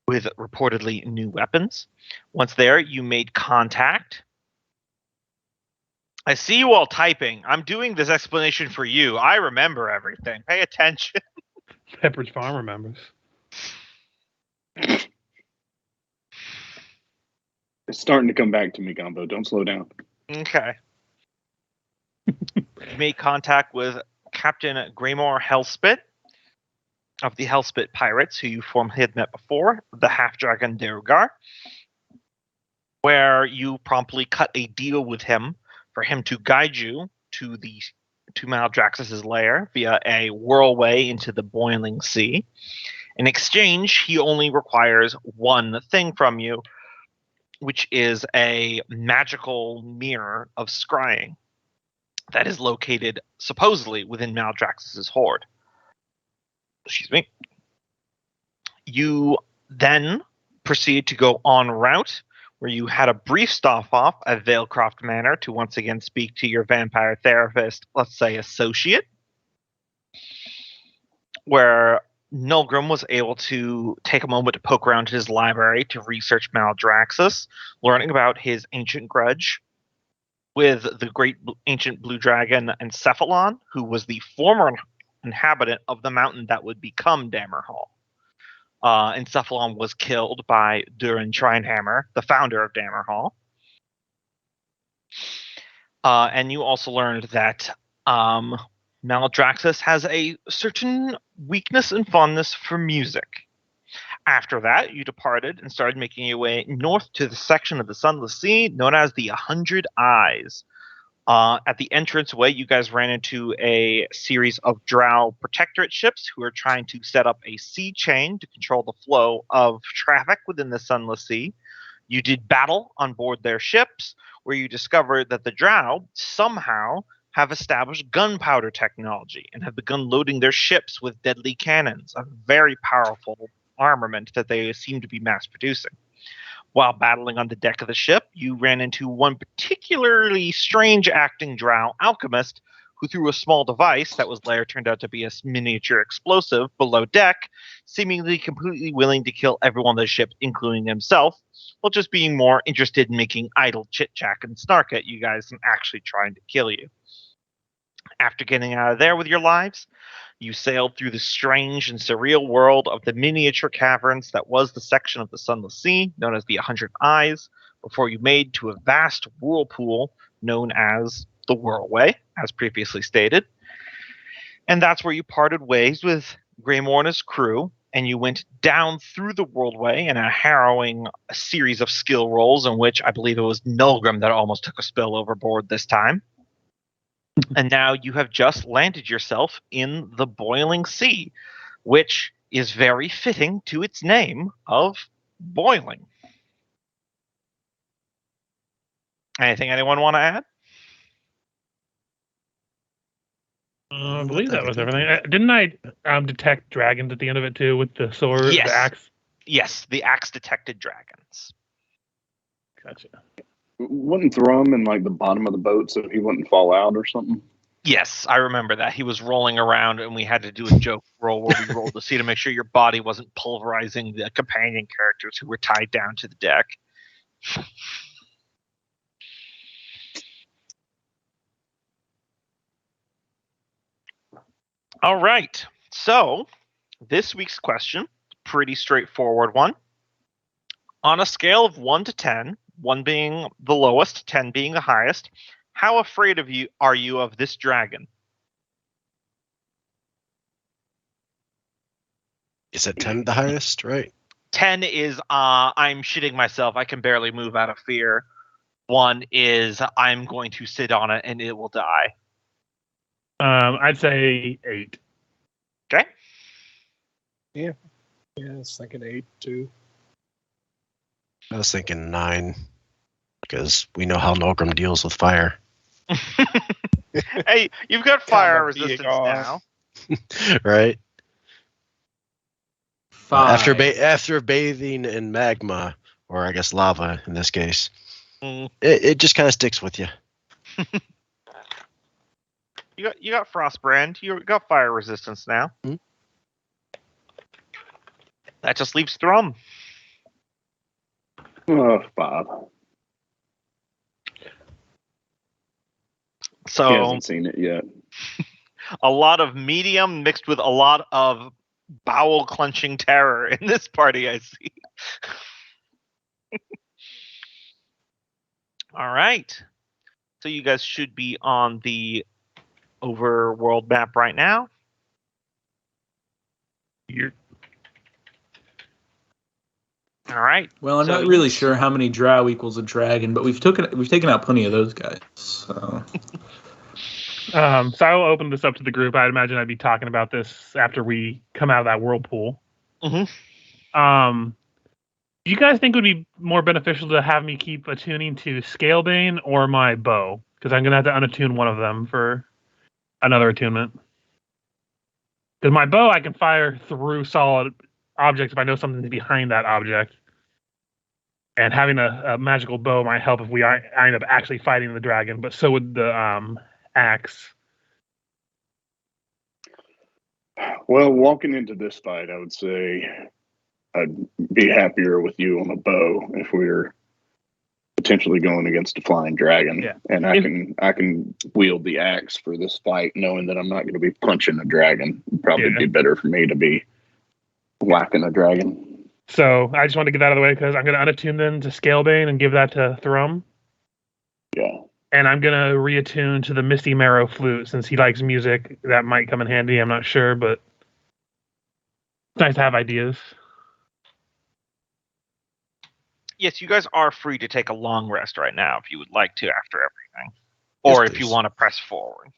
with reportedly new weapons. Once there, you made contact. I see you all typing. I'm doing this explanation for you. I remember everything. Pay attention. Pepperidge Farm remembers. It's starting to come back to me, Gumbo. Don't slow down. Okay. You made contact with Captain Greymore Hellspit of the Hellspit Pirates, who you formerly had met before, the half-dragon Derugar, where you promptly cut a deal with him for him to guide you to Maladaxis' lair via a whirlway into the boiling sea. In exchange, he only requires one thing from you, which is a magical mirror of scrying that is located supposedly within Maladaxis' hoard. Excuse me. You then proceed to go en route, where you had a brief stop off at Valecroft Manor to once again speak to your vampire therapist, let's say associate, where Nulgrim was able to take a moment to poke around his library to research Maladaxis, learning about his ancient grudge with the great ancient blue dragon Encephalon, who was the former inhabitant of the mountain that would become Dammerhall. Encephalon was killed by Durin Schrinehammer, the founder of Dammerhall. And you also learned that Maladaxis has a certain weakness and fondness for music. After that, you departed and started making your way north to the section of the Sunless Sea known as the 100 Eyes. At the entranceway, you guys ran into a series of Drow protectorate ships who are trying to set up a sea chain to control the flow of traffic within the Sunless Sea. You did battle on board their ships, where you discovered that the Drow somehow have established gunpowder technology and have begun loading their ships with deadly cannons, a very powerful armament that they seem to be mass producing. While battling on the deck of the ship, you ran into one particularly strange-acting drow alchemist who threw a small device that was later turned out to be a miniature explosive below deck, seemingly completely willing to kill everyone on the ship, including himself, while just being more interested in making idle chit-chat and snark at you guys than actually trying to kill you. After getting out of there with your lives, you sailed through the strange and surreal world of the miniature caverns that was the section of the Sunless Sea known as the 100 Eyes, before you made to a vast whirlpool known as the Whirlway, as previously stated. And that's where you parted ways with Greymore and his crew, and you went down through the Whirlway in a harrowing series of skill rolls in which I believe it was Nulgrim that almost took a spill overboard this time. And now you have just landed yourself in the boiling sea, which is very fitting to its name of boiling. Anything anyone want to add? I believe that was everything. Didn't I detect dragons at the end of it too with the sword, Yes. the axe? Yes, the axe detected dragons. Gotcha. Wouldn't throw him in like the bottom of the boat so he wouldn't fall out or something? Yes, I remember that. He was rolling around and we had to do a joke roll where we rolled to see to make sure your body wasn't pulverizing the companion characters who were tied down to the deck. All right. So, this week's question, pretty straightforward one. On a scale of 1 to 10, 1 being the lowest, 10 being the highest, how afraid are you of this dragon? Is it 10 the highest, right? 10 is I'm shitting myself. I can barely move out of fear. 1 is I'm going to sit on it and it will die. I'd say 8. Okay. Yeah, I was thinking 8 too. I was thinking 9, because we know how Nulgrim deals with fire. Hey, you've got fire Combat resistance being now. Right? 5. After bathing in magma, or I guess lava in this case, Mm. it just kind of sticks with you. You got Frostbrand. You got fire resistance now. Hmm. That just leaves Thrum. 5. He So hasn't seen it yet. a lot of medium mixed with a lot of bowel clenching terror in this party, I see. All right. So you guys should be on the overworld map right now. All right. Well, I'm So not really sure how many drow equals a dragon, but we've taken out plenty of those guys. So So I will open this up to the group. I'd imagine I'd be talking about this after we come out of that whirlpool. Mhm. Do you guys think it would be more beneficial to have me keep attuning to Scalebane or my bow? Because I'm going to have to unattune one of them for another attunement. Because my bow, I can fire through solid objects if I know something's behind that object. And having a magical bow might help if I end up actually fighting the dragon, but so would the axe. Well, walking into this fight, I would say I'd be happier with you on a bow if we were potentially going against a flying dragon. Yeah. And I can wield the axe for this fight, knowing that I'm not going to be punching a dragon. It'd probably be better for me to be whacking a dragon. So I just want to get that out of the way because I'm going to unattune them to Scalebane and give that to Thrum. Yeah. And I'm going to reattune to the Misty Marrow flute since he likes music. That might come in handy. I'm not sure, but it's nice to have ideas. Yes, you guys are free to take a long rest right now if you would like to after everything. Or if you want to press forward.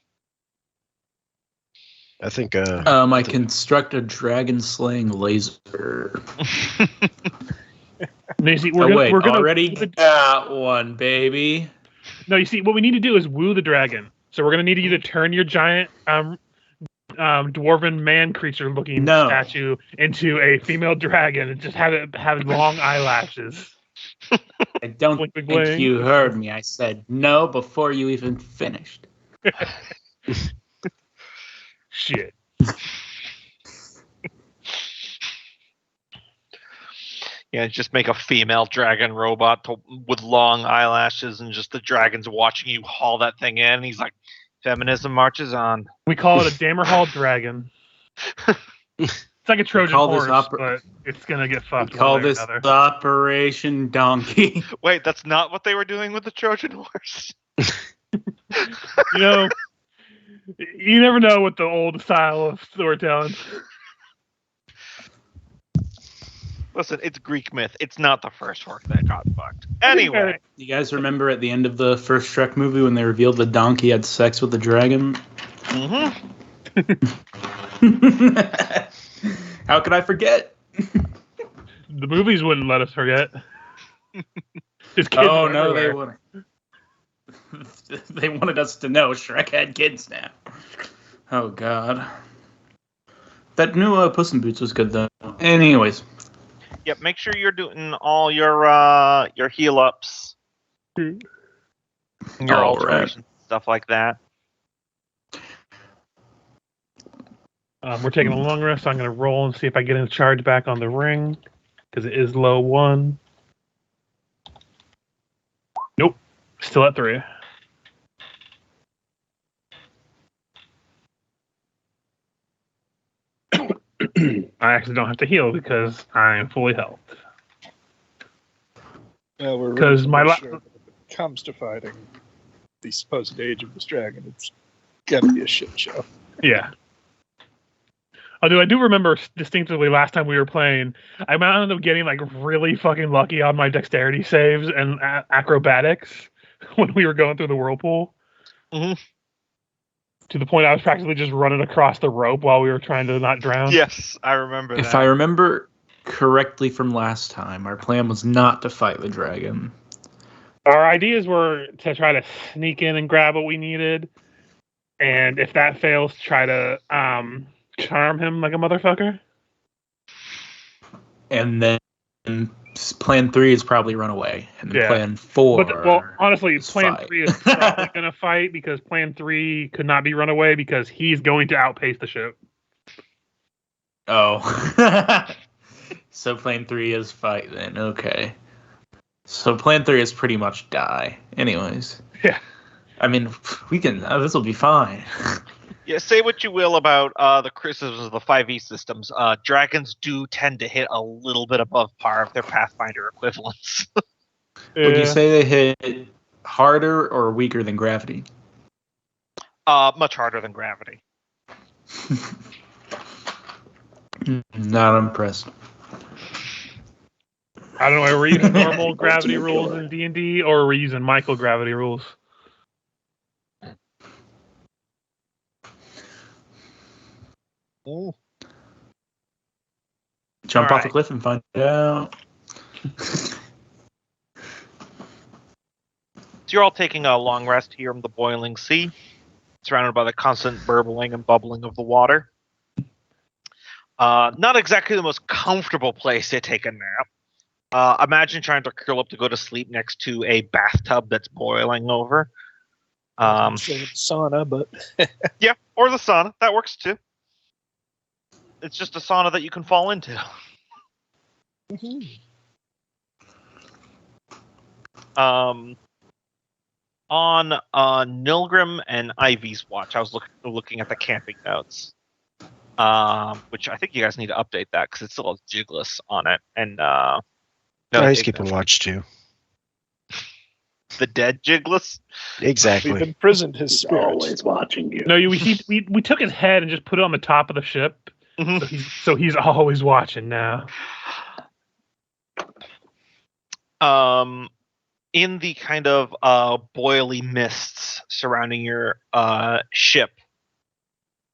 I think. I construct a dragon slaying laser. No, you see, We're gonna already got one, baby. No, you see, what we need to do is woo the dragon. So we're gonna need you to turn your giant dwarven man creature looking statue into a female dragon and just have it have long eyelashes. I don't Blink, think blink. you heard me. I said no before you even finished. Shit. Yeah, just make a female dragon robot with long eyelashes, and just the dragon's watching you haul that thing in. And he's like, "Feminism marches on." We call it a Dammerhall dragon. It's like a Trojan horse, but it's gonna get fucked. We call this Operation Donkey. Wait, that's not what they were doing with the Trojan horse. You know, you never know with the old style of storytelling. Listen, it's Greek myth. It's not the first horse that got fucked. Anyway. You guys remember at the end of the first Shrek movie when they revealed the donkey had sex with the dragon? Mm-hmm. How could I forget? The movies wouldn't let us forget. Oh, no, they wouldn't. They wanted us to know Shrek had kids now. Oh, God. That new Puss in Boots was good, though. Anyways. Yep, make sure you're doing all your heal ups, your alterations, stuff like that. We're taking a long rest, so I'm going to roll and see if I get a charge back on the ring, because it is low 1. Nope, still at 3. I actually don't have to heal because I'm fully health. Yeah, we're Because really sure that if it comes to fighting the supposed age of this dragon, it's gotta be a shit show. Yeah. Although I do remember distinctively last time we were playing, I might end up getting like really fucking lucky on my dexterity saves and acrobatics when we were going through the whirlpool. Mm-hmm. To the point I was practically just running across the rope while we were trying to not drown. Yes, I remember that. If I remember correctly from last time, our plan was not to fight the dragon. Our ideas were to try to sneak in and grab what we needed. And if that fails, try to charm him like a motherfucker. And then plan 3 is probably run away. And then plan 4 well, honestly, plan fight. 3 is probably going to fight because plan 3 could not be run away because he's going to outpace the ship. Oh. So plan 3 is fight then. Okay. So plan 3 is pretty much die. Anyways. Yeah. I mean, we can. This will be fine. Yeah, say what you will about the criticisms of the 5e systems. Dragons do tend to hit a little bit above par of their Pathfinder equivalents. Would you say they hit harder or weaker than gravity? Much harder than gravity. Not impressed. I don't know. Are we using normal Ultimate gravity rules killer. in D&D, or are we using microgravity rules? Ooh. Jump All off the right. cliff and find out. So you're all taking a long rest here in the boiling sea, surrounded by the constant burbling and bubbling of the water. Not exactly the most comfortable place to take a nap. Imagine trying to curl up to go to sleep next to a bathtub that's boiling over. Say sauna, but Yeah, or the sauna. That works too. It's just a sauna that you can fall into. On Nilgrim and Ivy's watch, I was looking at the camping notes, which I think you guys need to update that because it still has Jigless on it, and no, He's keeping watch too. the dead Jigless. we've Exactly. imprisoned his He's spirit. always watching you. No, we took his head and just put it on the top of the ship. Mhm. So he's always watching now. In the kind of boily mists surrounding your ship,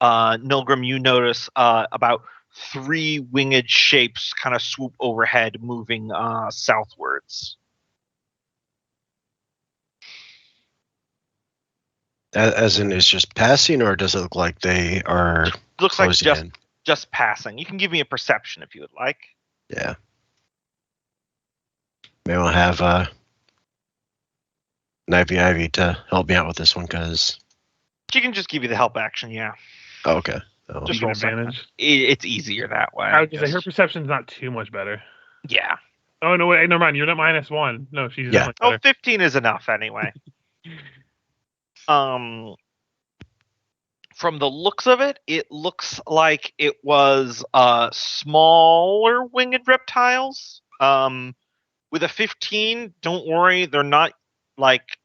Nilgrim, you notice about 3 winged shapes kind of swoop overhead, moving southwards. As in, it's just passing, or does it look like they are Looks like closing in? just passing. You can give me a perception if you would like. Yeah. Maybe I'll have Ivy to help me out with this one, because... She can just give you the help action, yeah. Oh, okay. Oh. Just You roll get second. advantage. It's easier that way. I would say her Just- perception's not too much better. yeah. Oh no, wait, never mind. You're not -1. No, she's Yeah. definitely Oh, better. 15 is enough anyway. From the looks of it, it looks like it was smaller winged reptiles. With a 15, don't worry, they're not like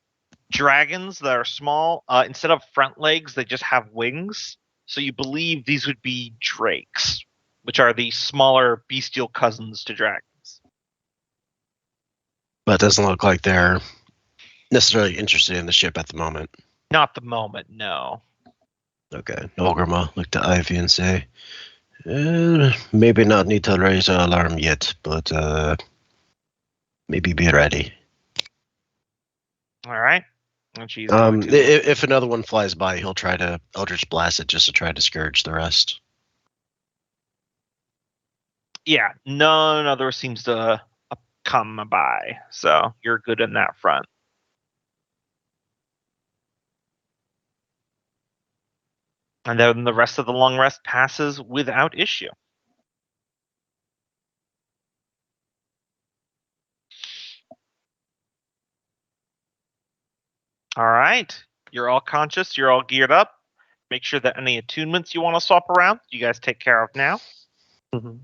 dragons that are small. Instead of front legs, they just have wings. So you believe these would be drakes, which are the smaller bestial cousins to dragons. But it doesn't look like they're necessarily interested in the ship at the moment. Not the moment, no. Okay. Nolgrima look to Ivy and say, maybe not need to raise an alarm yet, but maybe be ready. All right. And she's going to... If another one flies by, he'll try to Eldritch Blast it just to try to discourage the rest. Yeah, none other seems to come by, so you're good in that front. And then the rest of the long rest passes without issue. All right, you're all conscious, you're all geared up. Make sure that any attunements you want to swap around, you guys take care of now. Mhm.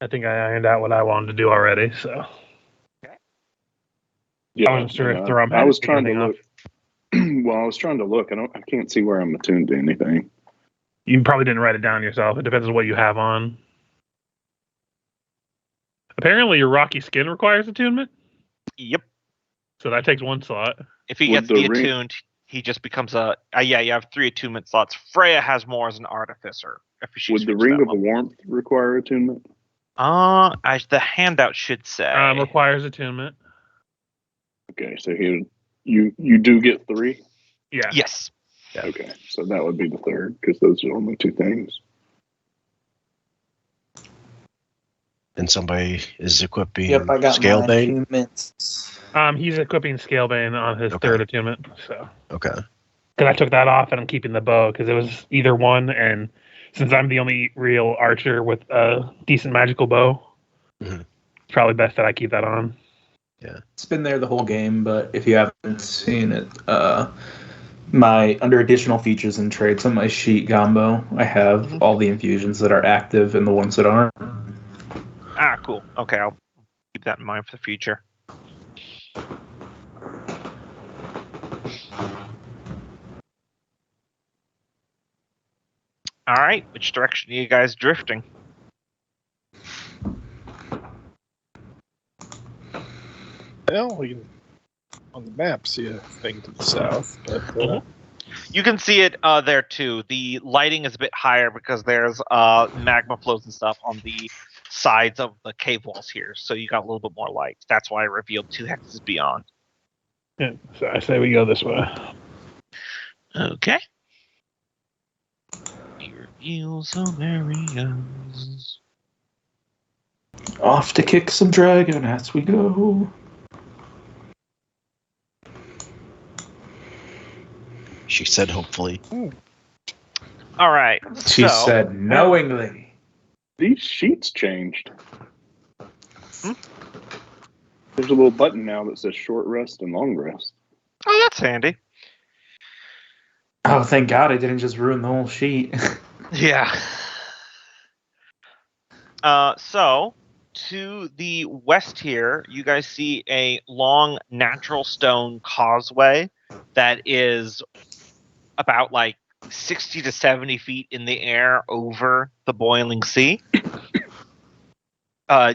I think I ironed out what I wanted to do already, so Yeah, I wasn't sure if and, the ROM I had was to take trying to anything look. Well, I was trying to look. I can't see where I'm attuned to anything. you probably didn't write it down yourself. It depends on what you have on. Apparently, your rocky skin requires attunement, Yep. so that takes 1 slot. If he Would gets the the ring- attuned, he just becomes a... yeah, you have 3 attunement slots. Freya has more as an artificer. If she's Would the reached Ring that of level. Warmth require attunement? As the handout should say. Requires attunement. Okay, so you do get 3. Yeah. Yes. Okay, so that would be the third because those are only 2 things. And somebody is equipping Yep, I got Scale my Bane. attunements. He's equipping Scalebane on his Okay. 3rd attunement. So, Okay. because I took that off and I'm keeping the bow because it was either one, and since I'm the only real archer with a decent magical bow, Mhm. it's probably best that I keep that on. It's been there the whole game, but if you haven't seen it, my under additional features and traits on my sheet combo, I have all the infusions that are active and the ones that aren't. Ah, cool. Okay, I'll keep that in mind for the future. All right, which direction are you guys drifting? Well, we can on the map see a thing to the south, but You can see it there too. The lighting is a bit higher because there's magma flows and stuff on the sides of the cave walls here, so you got a little bit more light. That's why I revealed 2 hexes beyond. Yeah, so I say we go this way. Okay. He reveals some areas. Off to kick some dragon as we go. She said hopefully. All right. She so, said knowingly. These sheets changed. There's a little button now that says short rest and long rest. Oh, that's handy. Oh, thank God I didn't just ruin the whole sheet. Yeah. So, to the west here, you guys see a long natural stone causeway that is about like 60 to 70 feet in the air over the boiling sea.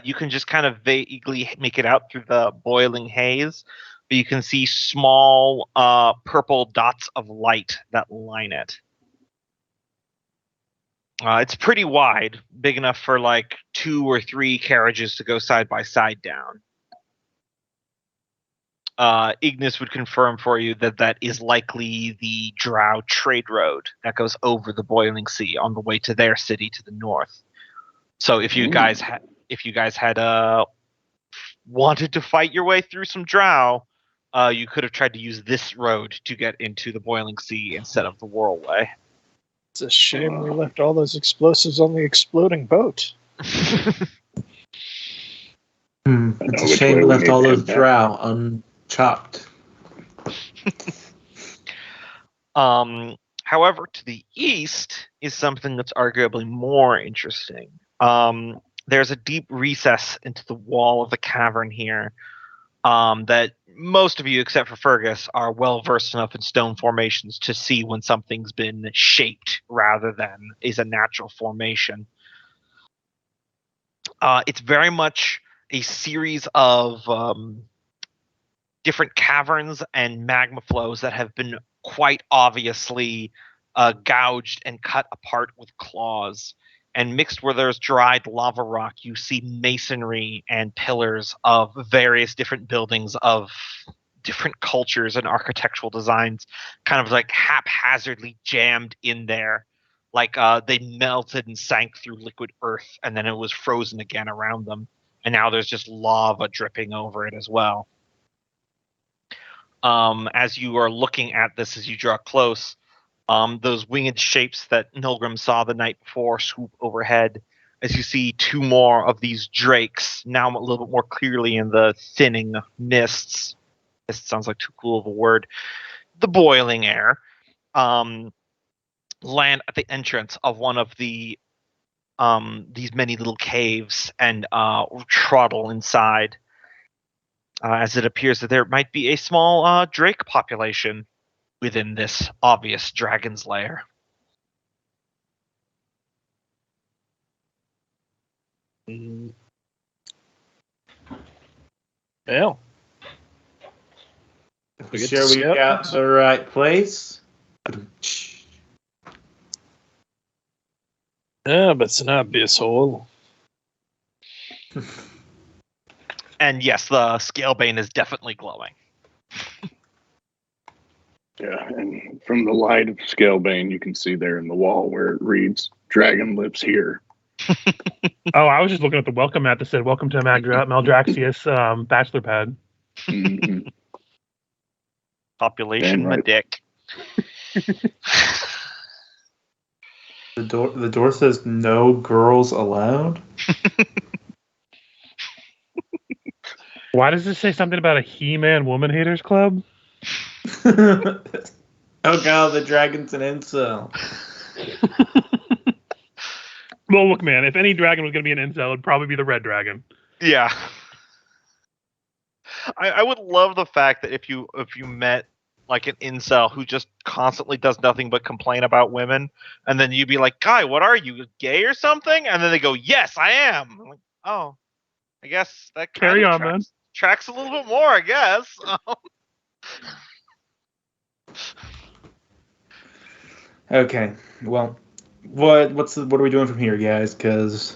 You can just kind of vaguely make it out through the boiling haze, but you can see small purple dots of light that line it. It's pretty wide, big enough for like 2 or 3 carriages to go side by side down. Ignis would confirm for you that that is likely the Drow trade road that goes over the boiling sea on the way to their city to the north. So if you guys had wanted to fight your way through some Drow, you could have tried to use this road to get into the boiling sea instead of the Whirlway. it's a shame we left all those explosives on the exploding boat. It's know a which shame way we we left need all to those head back. drow unchopped. However, to the east is something that's arguably more interesting. There's a deep recess into the wall of the cavern here that most of you, except for Fergus, are well versed enough in stone formations to see when something's been shaped rather than is a natural formation. It's very much a series of different caverns and magma flows that have been quite obviously gouged and cut apart with claws. And mixed where there's dried lava rock, you see masonry and pillars of various different buildings of different cultures and architectural designs kind of like haphazardly jammed in there. Like they melted and sank through liquid earth and then it was frozen again around them. And now there's just lava dripping over it as well. As you are looking at this, as you draw close, those winged shapes that Nilgrim saw the night before swoop overhead. As you see 2 more of these drakes, now a little bit more clearly in the thinning mists. This sounds like too cool of a word. The boiling air. Land at the entrance of one of the these many little caves and trottle inside. As it appears that there might be a small drake population within this obvious dragon's lair. Well, We sure we got the right place? yeah, but it's an obvious hole. And yes, the Scalebane is definitely glowing. Yeah, and from the light of Scalebane, you can see there in the wall where it reads "Dragon lives here." Oh, I was just looking at the welcome mat that said "Welcome to Maladaxis bachelor pad." Mhm. Population Damn right. Medic. The The door says no girls allowed. Why does this say something about a He-Man Woman Haters Club? Oh god, the dragon's an incel. Well, look, man, if any dragon was going to be an incel, it would probably be the red dragon. Yeah. I would love the fact that if you met like an incel who just constantly does nothing but complain about women, and then you'd be like, "Guy, what are you, gay or something?" And then they go, "Yes, I am." I'm like, oh, I guess that Carry on, man. Tracks a little bit more, I guess. Okay, well, what are we doing from here, guys? Because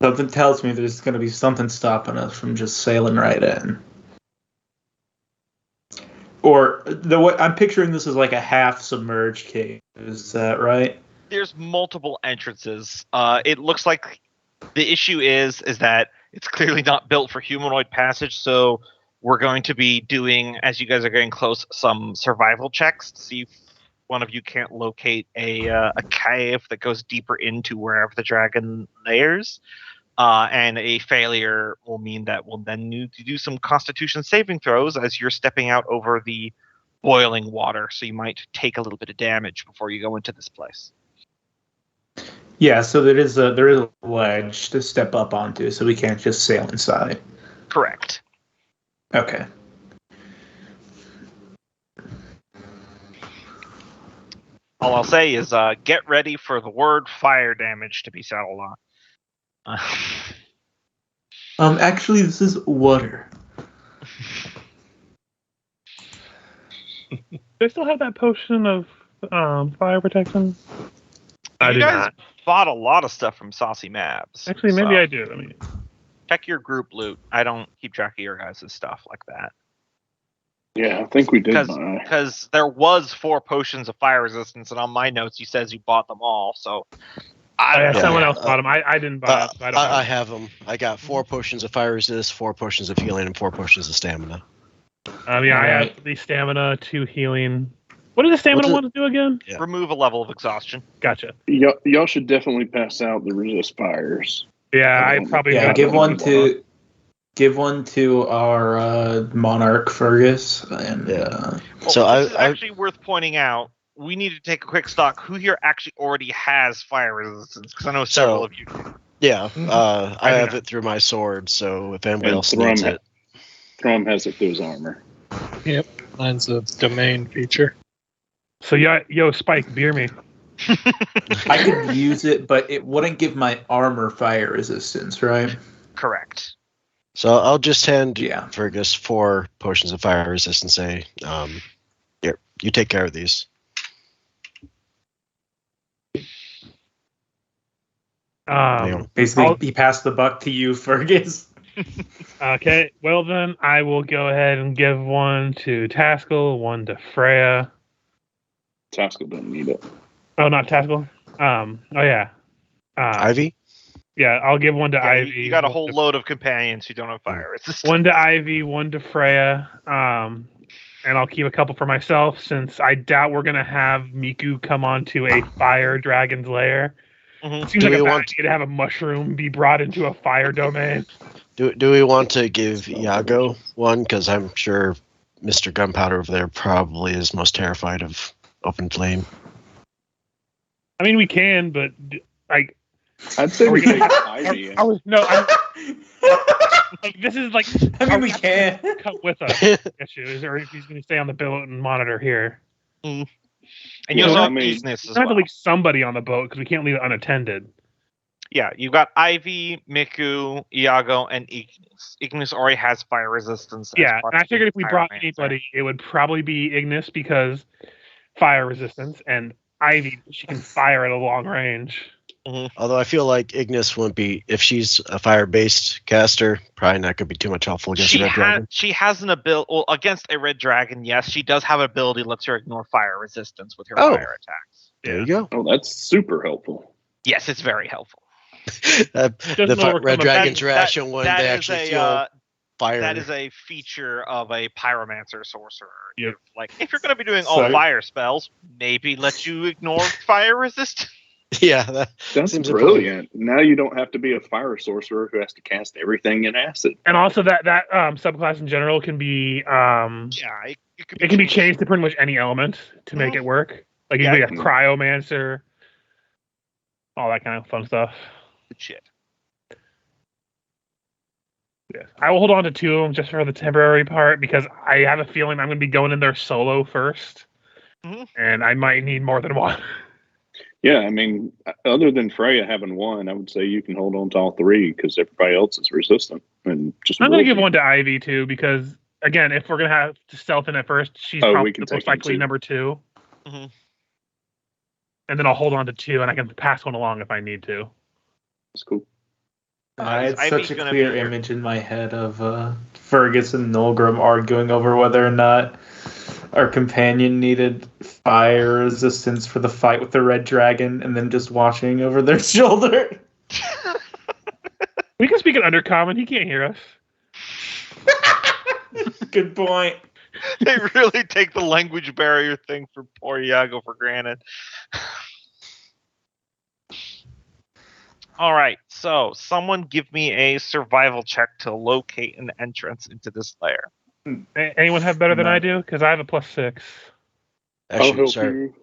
something tells me there's going to be something stopping us from just sailing right in. Or the way I'm picturing this as like a half submerged cave. Is that right? There's multiple entrances. It looks like the issue is that it's clearly not built for humanoid passage, so we're going to be doing, as you guys are getting close, some survival checks to see if one of you can't locate a cave that goes deeper into wherever the dragon lairs. And a failure will mean that we'll then need to do some Constitution saving throws as you're stepping out over the boiling water, so you might take a little bit of damage before you go into this place. Yeah, so there is a ledge to step up onto, so we can't just sail inside. Correct. Okay. All I'll say is get ready for the word fire damage to be settled on. Actually, this is water. They still have that potion of fire protection? I you do guys not. bought a lot of stuff from Saucy Mabs. Actually, maybe so I do. I mean, check your group loot. I don't keep track of your guys' stuff like that. Yeah, I think we did buy. Because there was 4 potions of fire resistance, and on my notes, you says you bought them all. So someone else bought them. I didn't buy them. So I have them. I got 4 potions of fire resist, 4 potions of healing, and 4 potions of stamina. I have the stamina, 2 healing. What did the stamina ones do again? Yeah. Remove a level of exhaustion. Gotcha. Y'all should definitely pass out the resist fires. Yeah, I probably give one to our monarch Fergus, and So this is actually worth pointing out. We need to take a quick stock. Who here actually already has fire resistance? Because I know several of you do. Yeah, I have it through my sword, so if anybody else needs it. Throm has it through his armor. Yep, mine's a domain feature. So yo, Spike, beer me. I could use it, but it wouldn't give my armor fire resistance, right? Correct. So I'll just hand Fergus 4 potions of fire resistance. Here, you take care of these. Basically, he passed the buck to you, Fergus. Okay, well then, I will go ahead and give one to Taskell, one to Freya. Taskell doesn't need it. Oh, not Taskell? Ivy? Yeah, I'll give one to Ivy. You got a whole load of companions who don't have fire resistance. One to Ivy, one to Freya. And I'll keep a couple for myself, since I doubt we're going to have Miku come onto a fire dragon's lair. Mm-hmm. It seems like a bad idea to have a mushroom be brought into a fire domain. Do we want to give Iago one? Because I'm sure Mr. Gunpowder over there probably is most terrified of open flame. I mean, we can, but I'd say we can take Ivy. This is like. I mean, we can come with us. Issue, or if he's going to stay on the boat and monitor here. Mm. And you also have business as well. We have to leave somebody on the boat because we can't leave it unattended. Yeah, you've got Ivy, Miku, Iago, and Ignis. Ignis already has fire resistance. Yeah, and I figured if we brought anybody, it would probably be Ignis because fire resistance, and Ivy, she can fire at a long range. Mm-hmm. Although I feel like Ignis wouldn't be, if she's a fire-based caster, probably not going to be too much helpful against a red dragon. She has an ability, against a red dragon, yes, she does have an ability that lets her ignore fire resistance with her fire attacks. There you go. Oh, that's super helpful. Yes, it's very helpful. The red dragon's ration one, they actually feel Fire. That is a feature of a pyromancer sorcerer. Yep. Like, if you're going to be doing all So- fire spells, maybe let you ignore fire resist. Yeah, that That's seems brilliant. Now you don't have to be a fire sorcerer who has to cast everything in acid. And also that subclass in general can be Yeah, it it can be changed to pretty much any element to make it work. Like you Yeah. can be a cryomancer, all that kind of fun stuff. Good shit. Yes. I will hold on to 2 of them just for the temporary part because I have a feeling I'm going to be going in there solo first, and I might need more than one. Yeah, I mean, other than Freya having one, I would say you can hold on to all 3 because everybody else is resistant. And just I'm going to give willful. one to Ivy too because again, if we're going to have to stealth in at first, she's Oh, we probably can the take most him likely too. number 2. Mhm. And then I'll hold on to 2, and I can pass one along if I need to. That's cool. I had Ivy's such a gonna clear be your- image in my head of Fergus and Nolgrim arguing over whether or not our companion needed fire resistance for the fight with the red dragon, and then just watching over their shoulder. We can speak in Undercommon. He can't hear us. Good point. They really take the language barrier thing for poor Iago for granted. All right, so someone give me a survival check to locate an entrance into this lair. Anyone have better than No. I do? Because I have a +6. I'll Actually, help sorry, you.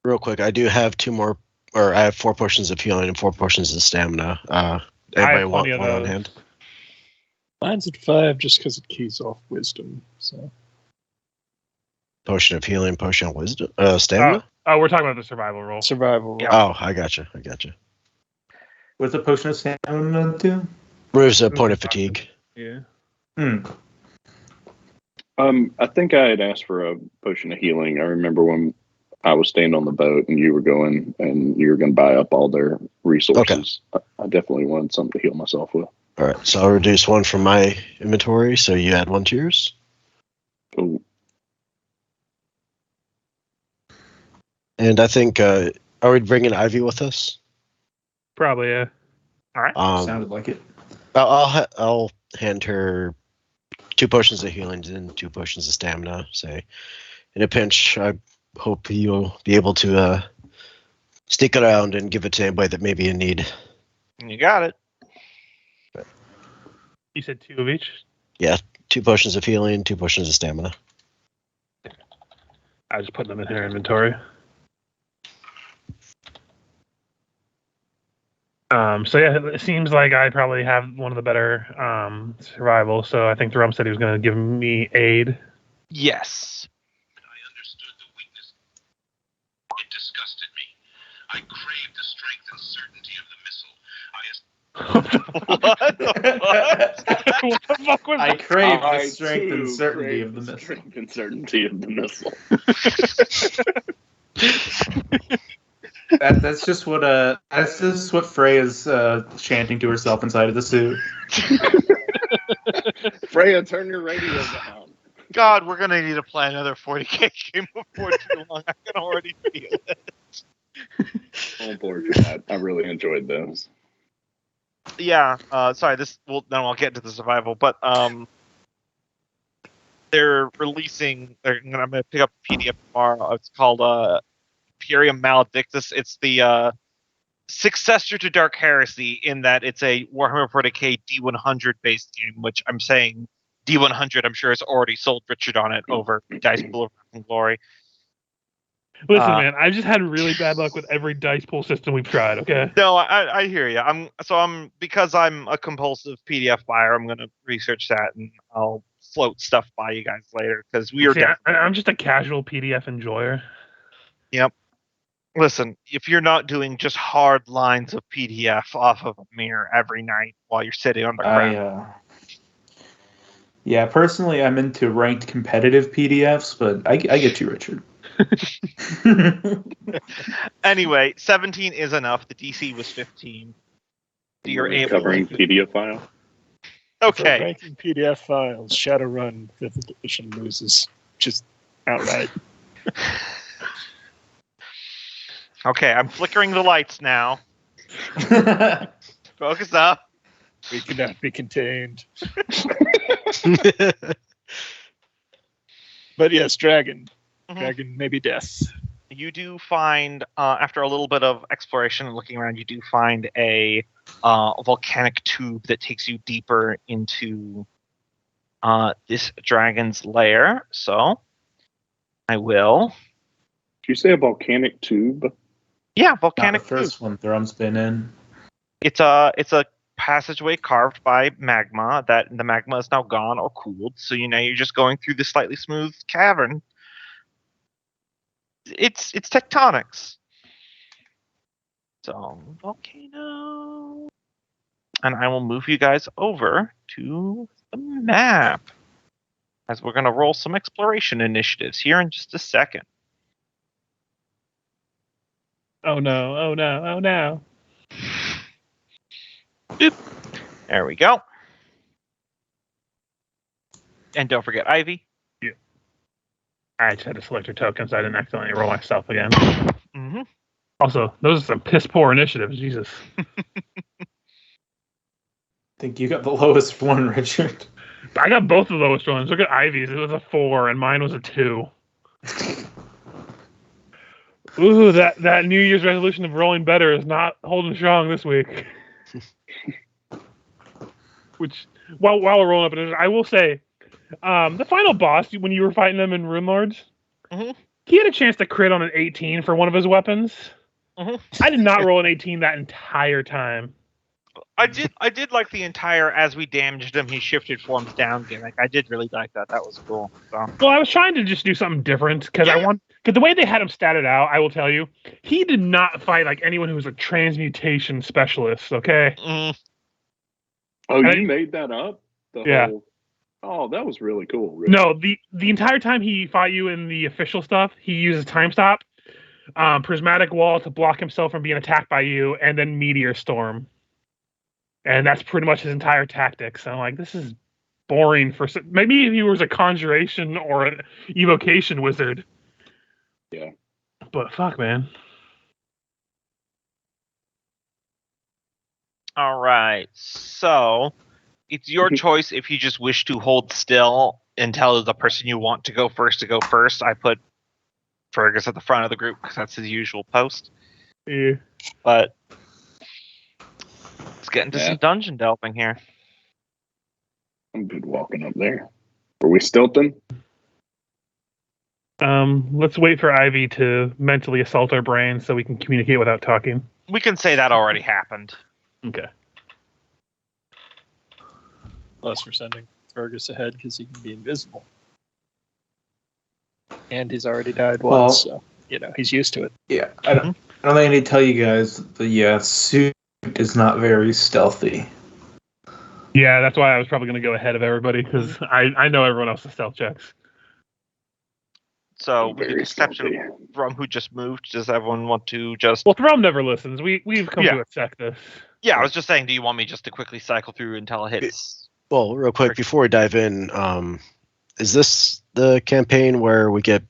real quick. I do have 2 more, or I have 4 potions of healing and 4 potions of stamina. I Anybody have want plenty of one on those. hand? Mine's at 5 just because it keys off wisdom. So Potion of healing, potion of wisdom, stamina. Oh, we're talking about the survival roll. survival. Yeah. Oh, I gotcha. What's a potion of stamina do? Removes a point of fatigue. Yeah. I think I had asked for a potion of healing. I remember when I was staying on the boat and you were going and you were going to buy up all their resources. I definitely wanted something to heal myself with. All right, so I'll reduce 1 from my inventory, so you add 1 to yours. Cool. And I think, are we bringing Ivy with us? Probably, yeah. All right. Sounded like it. I'll hand her 2 potions of healing and 2 potions of stamina. Say, in a pinch, I hope you'll be able to stick around and give it to anybody that may be in need. You got it. You said 2 of each? 2 potions of healing, 2 potions of stamina. I just put them in her inventory. So yeah, it seems like I probably have one of the better survival. So I think Jerome said he was going to give me aid. Yes. I understood the weakness. It disgusted me. I craved the strength and certainty of the missile. What the fuck was I that? crave I, the strength too, and certainty crave of the missile. Strength and certainty of the missile. That's just what Freya's chanting to herself inside of the suit. Freya, turn your radio down. God, we're gonna need to play another 40k game before too long. I can already feel it. Oh, poor God. I really enjoyed those. Yeah. Sorry. Then I'll get to the survival, but they're releasing. I'm gonna pick up a PDF tomorrow. It's called Imperium Maladaxis. It's the successor to Dark Heresy in that it's a Warhammer 40k D100 based game, which I'm saying D100. I'm sure has already sold Richard on it over Dice Pool of Wrath and Glory. Listen, man, I've just had really bad luck with every dice pool system we've tried. Okay. No, I hear you. Because I'm a compulsive PDF buyer. I'm gonna research that and I'll float stuff by you guys later because we are. See, I'm just a casual PDF enjoyer. Listen, if you're not doing just hard lines of PDF off of a mirror every night while you're sitting on the ground, Yeah, personally, I'm into ranked competitive PDFs, but I get you, Richard. Anyway, 17 is enough. The DC was 15. You're able. Covering PDF file. For Okay. ranking PDF files, Shadowrun 5th edition loses just outright. Okay, I'm flickering the lights now. Focus up. We cannot be contained. But yes, dragon. Mhm. Dragon, maybe death. You do find, after a little bit of exploration and looking around, you do find a volcanic tube that takes you deeper into this dragon's lair. So I will. Did you say a volcanic tube? Yeah, Not the volcanic tube. first one Thrum's been in. It's a passageway carved by magma. That the magma is now gone or cooled, so you're just going through this slightly smooth cavern. It's tectonics. So volcano, and I will move you guys over to the map as we're gonna roll some exploration initiatives here in just a second. Oh no! Oh no! Oh no! Boop. There we go. And don't forget Ivy. I just had to select your tokens. I didn't accidentally roll myself again. Mm-hmm. Also, those are some piss poor initiatives. Jesus. I think you got the lowest one, Richard. I got both the lowest ones. Look at Ivy's. It was a 4, and mine was a 2. Ooh, that New Year's resolution of rolling better is not holding strong this week. Which, while we're rolling up, I will say, the final boss, when you were fighting them in Rune Lords, he had a chance to crit on an 18 for one of his weapons. I did not roll an 18 that entire time. I did like the entire as we damaged him, he shifted forms down gimmick. I did really like that. That was cool. So. Well, I was trying to just do something different because the way they had him statted out, I will tell you, he did not fight like anyone who was a transmutation specialist. Okay. Oh, you made that up? Yeah. Oh, that was really cool. Really. No, the entire time he fought you in the official stuff, he uses time stop, prismatic wall to block himself from being attacked by you, and then meteor storm. And that's pretty much his entire tactic. So I'm like, this is boring for maybe if he was a conjuration or an evocation wizard. Yeah. But fuck, man. All right. So it's your choice if you just wish to hold still and tell the person you want to go first. I put Fergus at the front of the group because that's his usual post. Yeah. But let's get into some dungeon delving here. I'm good walking up there. Are we stilting? Let's wait for Ivy to mentally assault our brains so we can communicate without talking. We can say that already happened. Okay. Plus, we're sending Fergus ahead because he can be invisible. And he's already died once, so, he's used to it. Yeah, I don't think I need to tell you guys, the suit is not very stealthy. Yeah, that's why I was probably going to go ahead of everybody, because I know everyone else's stealth checks. So, with the exception of Thrum, who just moved, does everyone want to just... Well, Thrum never listens. We've come to accept this. Yeah, I was just saying, do you want me just to quickly cycle through until it hits... Well, real quick, before we dive in, is this the campaign where we get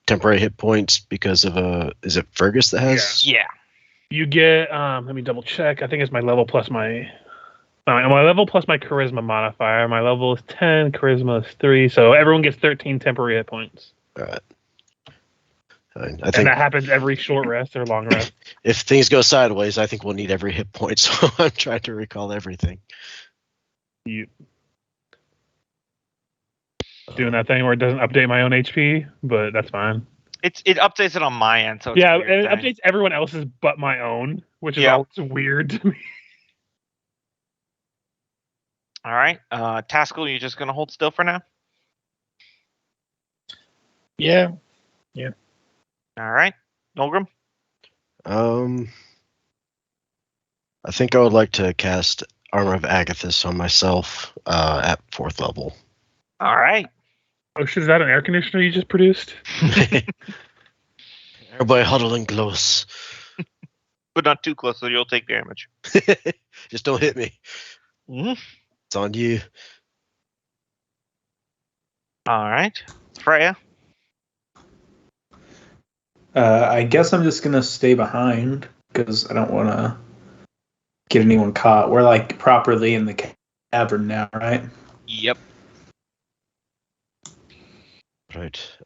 temporary hit points because of is it Fergus that has? Yeah. You get, let me double check. I think it's my level plus my level plus my charisma modifier. My level is 10, charisma is 3, so everyone gets 13 temporary hit points. All right. I think, and that happens every short rest or long rest. If things go sideways, I think we'll need every hit point, so I'm trying to recall everything. You doing that thing where it doesn't update my own HP, but that's fine. It updates it on my end, so it's and it updates everyone else's but my own, which is always weird to me. All right, Taskell, you just gonna hold still for now? Yeah. All right, Nolgrim. I think I would like to cast Armor of Agathis on myself at 4th level. All right. Oh shit! Is that an air conditioner you just produced? Everybody huddling close. But not too close, so you'll take damage. Just don't hit me. Mm-hmm. It's on you. All right. Freya? I guess I'm just going to stay behind because I don't want to get anyone caught. We're like properly in the cavern now, right? Yep. Right.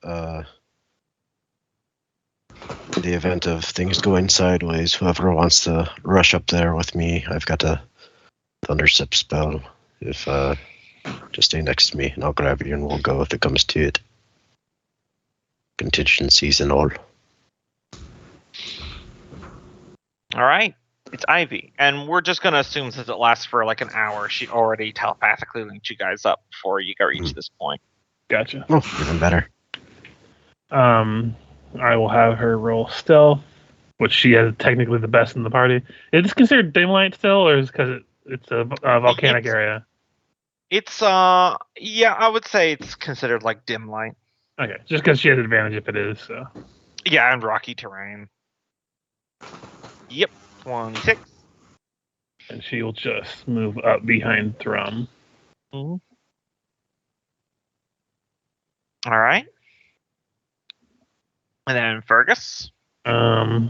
In the event of things going sideways, whoever wants to rush up there with me, I've got a thunderstep spell. If just stay next to me, and I'll grab you, and we'll go if it comes to it. Contingencies and all. All right. It's Ivy. And we're just going to assume since it lasts for like an hour, she already telepathically linked you guys up before you got reach this point. Gotcha. Oh, even better. I will have her roll stealth, which she has technically the best in the party. Is it considered dim light still, or is it because it's a volcanic area? It's, yeah, I would say it's considered like dim light. Okay, just because she has advantage if it is, so. Yeah, and rocky terrain. Yep, 26. And she will just move up behind Thrum. Mm-hmm. All right. And then Fergus. I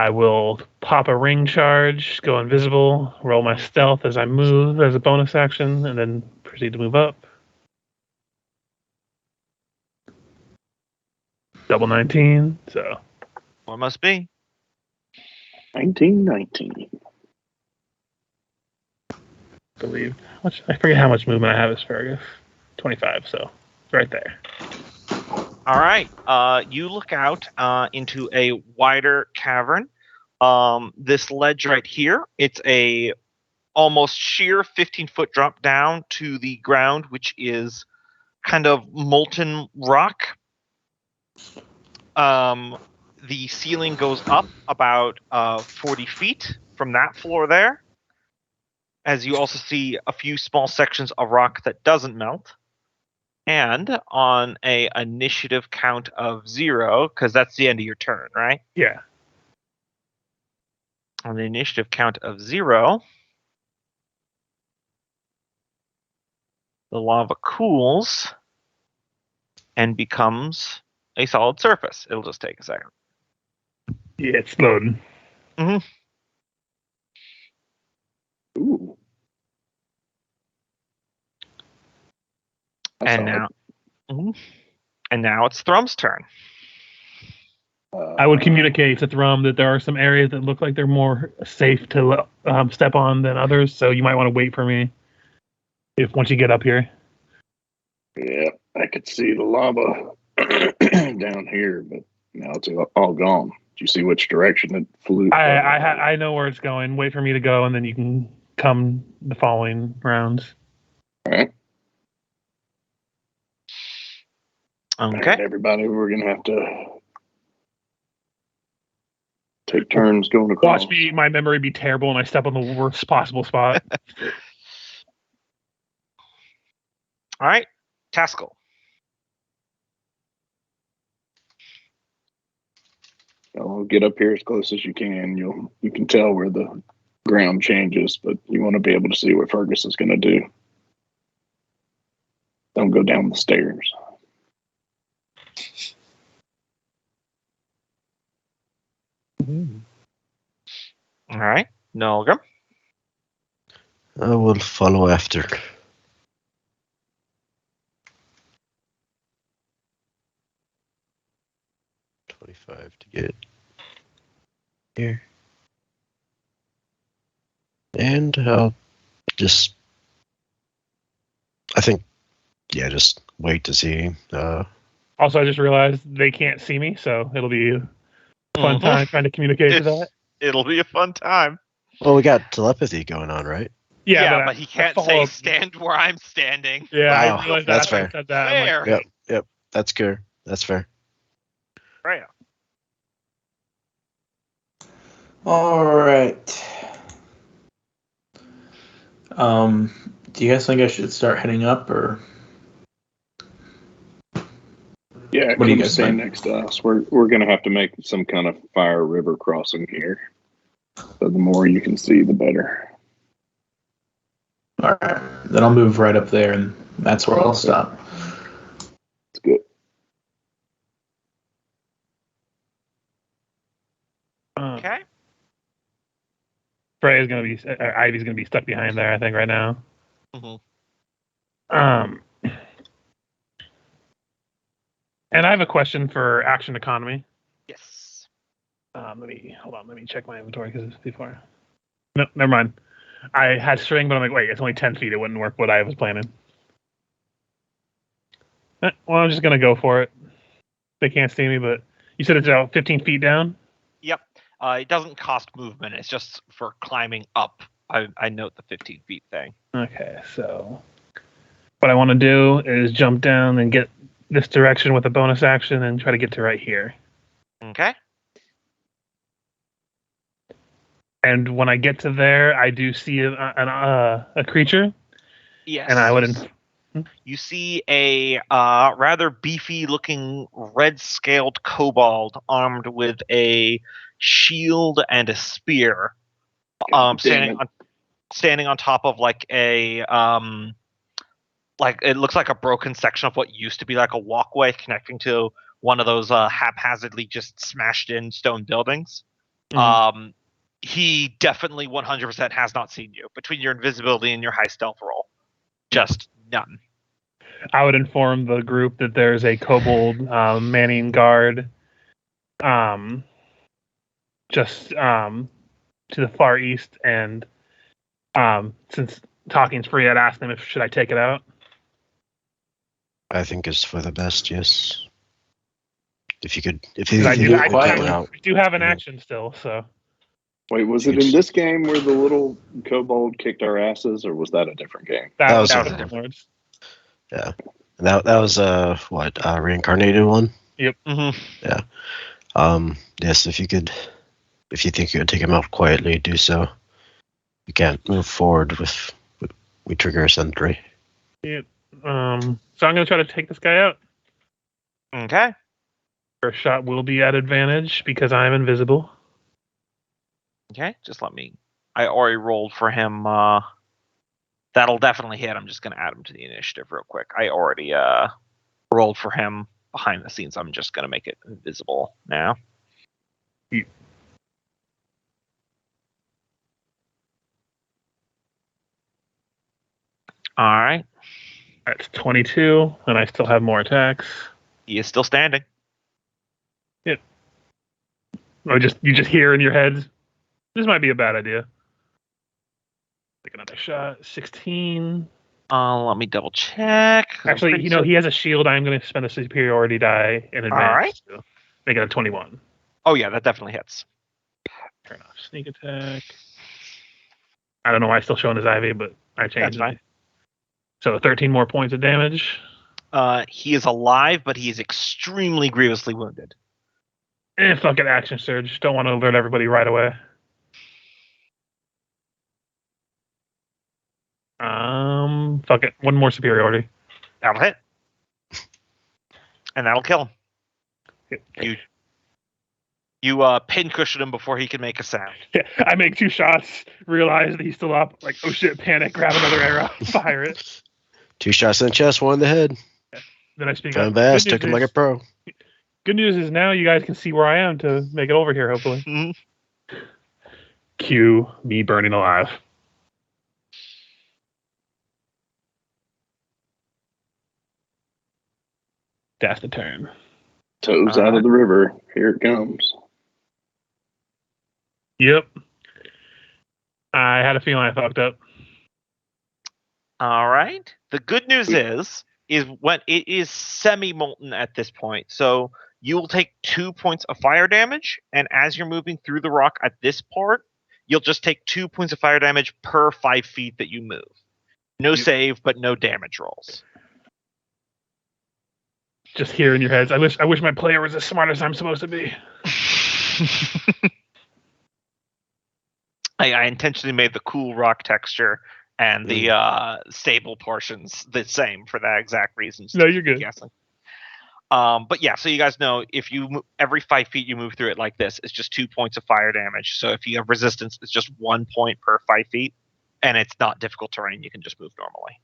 will pop a ring charge, go invisible, roll my stealth as I move as a bonus action, and then proceed to move up. Double 19, so. What must be? 1919. Believe. I forget how much movement I have as Fergus. 25, so it's right there. All right. You look out into a wider cavern. This ledge right here, it's a almost sheer 15-foot drop down to the ground, which is kind of molten rock. The ceiling goes up about 40 feet from that floor there, as you also see a few small sections of rock that doesn't melt. And on a initiative count of 0, because that's the end of your turn, right? Yeah. On the initiative count of 0, the lava cools and becomes a solid surface. It'll just take a second. Yeah, it's loading. Mm-hmm. Ooh. That's And odd. now, and now it's Thrum's turn. I would communicate to Thrum that there are some areas that look like they're more safe to step on than others, so you might want to wait for me once you get up here. Yeah, I could see the lava down here, but now it's all gone. Do you see which direction it flew? I know where it's going. Wait for me to go, and then you can come the following rounds. All right. Okay. All right, everybody, we're going to have to take turns going across. Watch my memory be terrible, and I step on the worst possible spot. All right, Taskell. I'll get up here as close as you can. You can tell where the ground changes, but you want to be able to see what Fergus is going to do. Don't go down the stairs. All right, Nolgrim. I will follow after. $25 to get here. And I'll just, just wait to see. Also, I just realized they can't see me, so it'll be a fun time trying to communicate to that. It'll be a fun time. Well, we got telepathy going on, right? Yeah, but he can't say stand where I'm standing. Yeah, Wow, I realized that's after I fair. said that. Fair. I'm like, Yep. That's good. That's fair. Right. All right. Do you guys think I should start heading up, or Yeah, What do you come guys stand think? next to us. We're going to have to make some kind of fire river crossing here. So the more you can see, the better. all right? Then I'll move right up there, and that's where I'll stop. It's good. Okay. Freya's gonna be, Ivy's gonna be stuck behind there, I think, right now. Mhm. And I have a question for action economy. Yes. Let me check my inventory because it's before. No, never mind. I had string, but I'm like, wait, it's only 10 feet. It wouldn't work what I was planning. Well, I'm just gonna go for it. They can't see me, but you said it's about 15 feet down. Yep. It doesn't cost movement. It's just for climbing up. I note the 15 feet thing. Okay, so what I want to do is jump down and get this direction with a bonus action and try to get to right here. Okay. And when I get to there, I do see a creature. Yes. And I would. You see a rather beefy-looking red-scaled kobold armed with a shield and a spear, standing on top of like a like it looks like a broken section of what used to be like a walkway connecting to one of those haphazardly just smashed in stone buildings. Mm-hmm. He definitely 100% has not seen you between your invisibility and your high stealth roll. Just none. I would inform the group that there's a kobold manning guard just to the far east, and since talking's free, I'd ask them if should I take it out. I think it's for the best, yes. If you could, I out. do have an action still, so. Wait, was it in this game where the little kobold kicked our asses, or was that a different game? That was a different. Lords. Yeah, that was reincarnated one. Yep. Mm-hmm. Yeah. Yes, if you think you could take him out quietly, do so. You can't move forward with we trigger a sentry. Yep. So I'm gonna try to take this guy out. Okay. First shot will be at advantage because I'm invisible. Okay, just let me. I already rolled for him. That'll definitely hit. I'm just going to add him to the initiative real quick. I already rolled for him behind the scenes. I'm just going to make it invisible now. Yeah. All right. That's 22, and I still have more attacks. He is still standing. Yep. Or you just hear in your head, this might be a bad idea. Take another shot. 16. Let me double check. Actually, he has a shield. I'm going to spend a superiority die in advance. All right. To make it a 21. Oh, yeah, that definitely hits. Turn off sneak attack. I don't know why I'm still showing his IV, but I changed That's fine. it. So 13 more points of damage. He is alive, but he is extremely grievously wounded. Fuck it, action surge. Don't want to alert everybody right away. Fuck it. One more superiority. That'll hit. And that'll kill him. You pin cushion him before he can make a sound. Yeah, I make 2 shots, realize that he's still up, like, oh shit, panic, grab another arrow, fire it. 2 shots in the chest, 1 in the head. Then I speak Found up. bass, took him like a pro. Good news is now you guys can see where I am to make it over here, hopefully. Mm-hmm. Cue me burning alive. That's the turn. Toes out of the river. Here it comes. Yep. I had a feeling I fucked up. All right. The good news is when it is semi-molten at this point. So you will take 2 points of fire damage, and as you're moving through the rock at this part, you'll just take 2 points of fire damage per 5 feet that you move. No save, but no damage rolls. Just hear in your heads, I wish my player was as smart as I'm supposed to be. I intentionally made the cool rock texture and the stable portions the same for that exact reason. No, you're good. Guessing. But yeah, so you guys know if you every 5 feet you move through it like this, it's just 2 points of fire damage. So if you have resistance, it's just 1 point per 5 feet, and it's not difficult terrain. You can just move normally.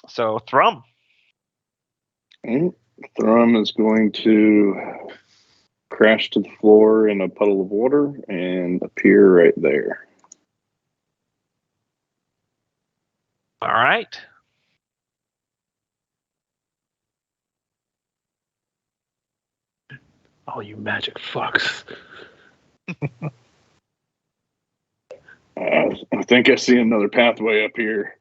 So Thrum. Thrum is going to crash to the floor in a puddle of water and appear right there. All right. Oh, you magic fucks. I think I see another pathway up here,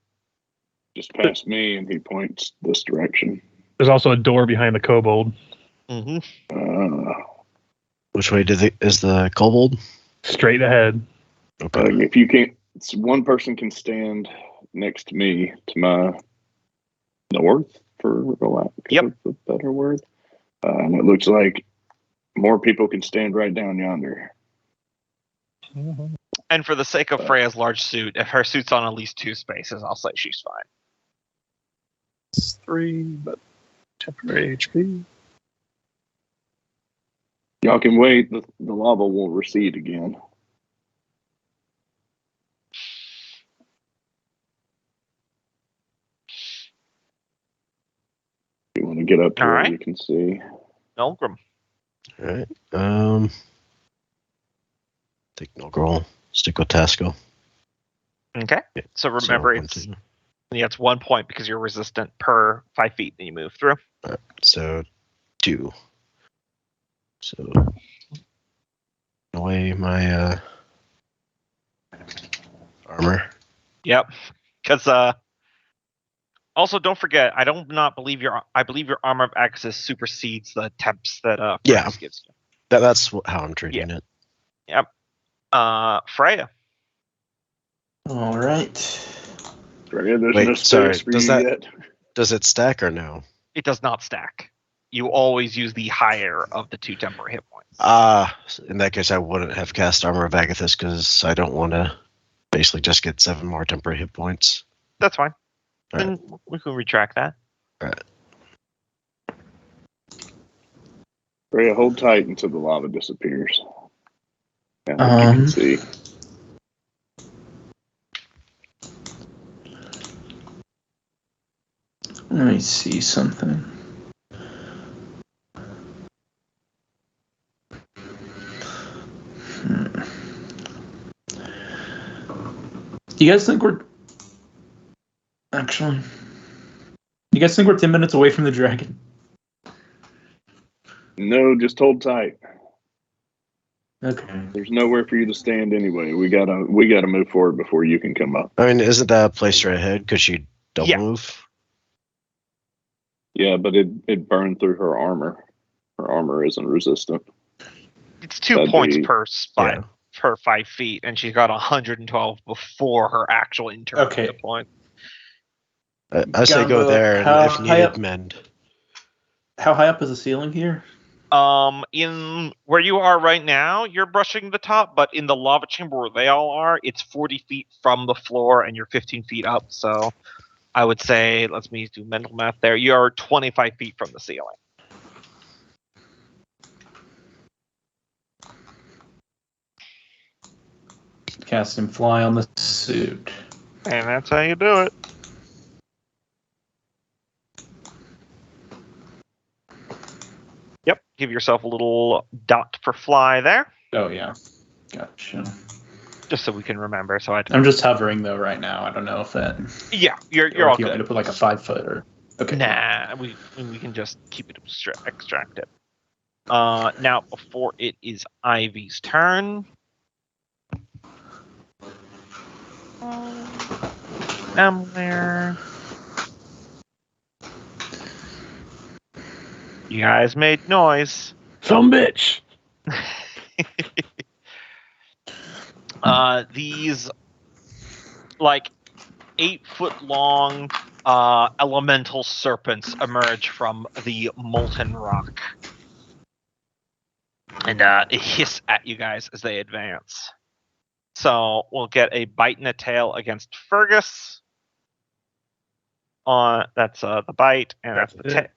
just past me, and he points this direction. There's also a door behind the kobold. Mm-hmm. Which way is the kobold? Straight ahead. Okay. If you can't, one person can stand next to me to my north, for lack of a better word. And it looks like more people can stand right down yonder. Mm-hmm. And for the sake of Freya's large suit, if her suit's on at least 2 spaces, I'll say she's fine. It's 3, but temporary HP. Y'all can wait. The lava will recede again. You want to get up to All where right. you can see. Nulgrim. All right. I think Nulgrim. Stick with Tasco. Okay. Yeah, So remember, it's 1 point because you're resistant per 5 feet that you move through. So 2. So away my armor. Yep. Because also don't forget, I believe your armor of Axis supersedes the temps that Freya gives you. That's how I'm treating it. Yep. Freya. All right. Freya, there's Wait, no space sorry, for you yet. Does it stack or no? It does not stack. You always use the higher of the 2 temporary hit points. In that case, I wouldn't have cast Armor of Agathis because I don't want to basically just get 7 more temporary hit points. That's fine. All Then we can retract that. All right. Freya, hold tight until the lava disappears. And you can see. Let me see something. Do you guys think we're 10 minutes away from the dragon? No, just hold tight. Okay. There's nowhere for you to stand anyway. We gotta move forward before you can come up. I mean, isn't that a place right ahead? Could she double move? Yeah, but it burned through her armor. Her armor isn't resistant. It's 2 points per spot per 5 feet, and she's got 112 before her actual internal hit point. I say go there, and if needed, mend. How high up is the ceiling here? In where you are right now, you're brushing the top, but in the lava chamber where they all are, it's 40 feet from the floor, and you're 15 feet up. So I would say, let me do mental math there. You're 25 feet from the ceiling. Cast and fly on the suit. And that's how you do it. Yep, give yourself a little dot for fly there. Oh, yeah. Gotcha. Just so we can remember. I'm just hovering, though, right now. I don't know if that... Yeah, you're all good. You want me to put like a 5 foot or... Okay. Nah, we can just keep it extracted. Now, before it is Ivy's turn... There. You guys made noise. Some bitch. These 8-foot long elemental serpents emerge from the molten rock and hiss at you guys as they advance. So we'll get a bite and a tail against Fergus. That's the bite, and that's the tail.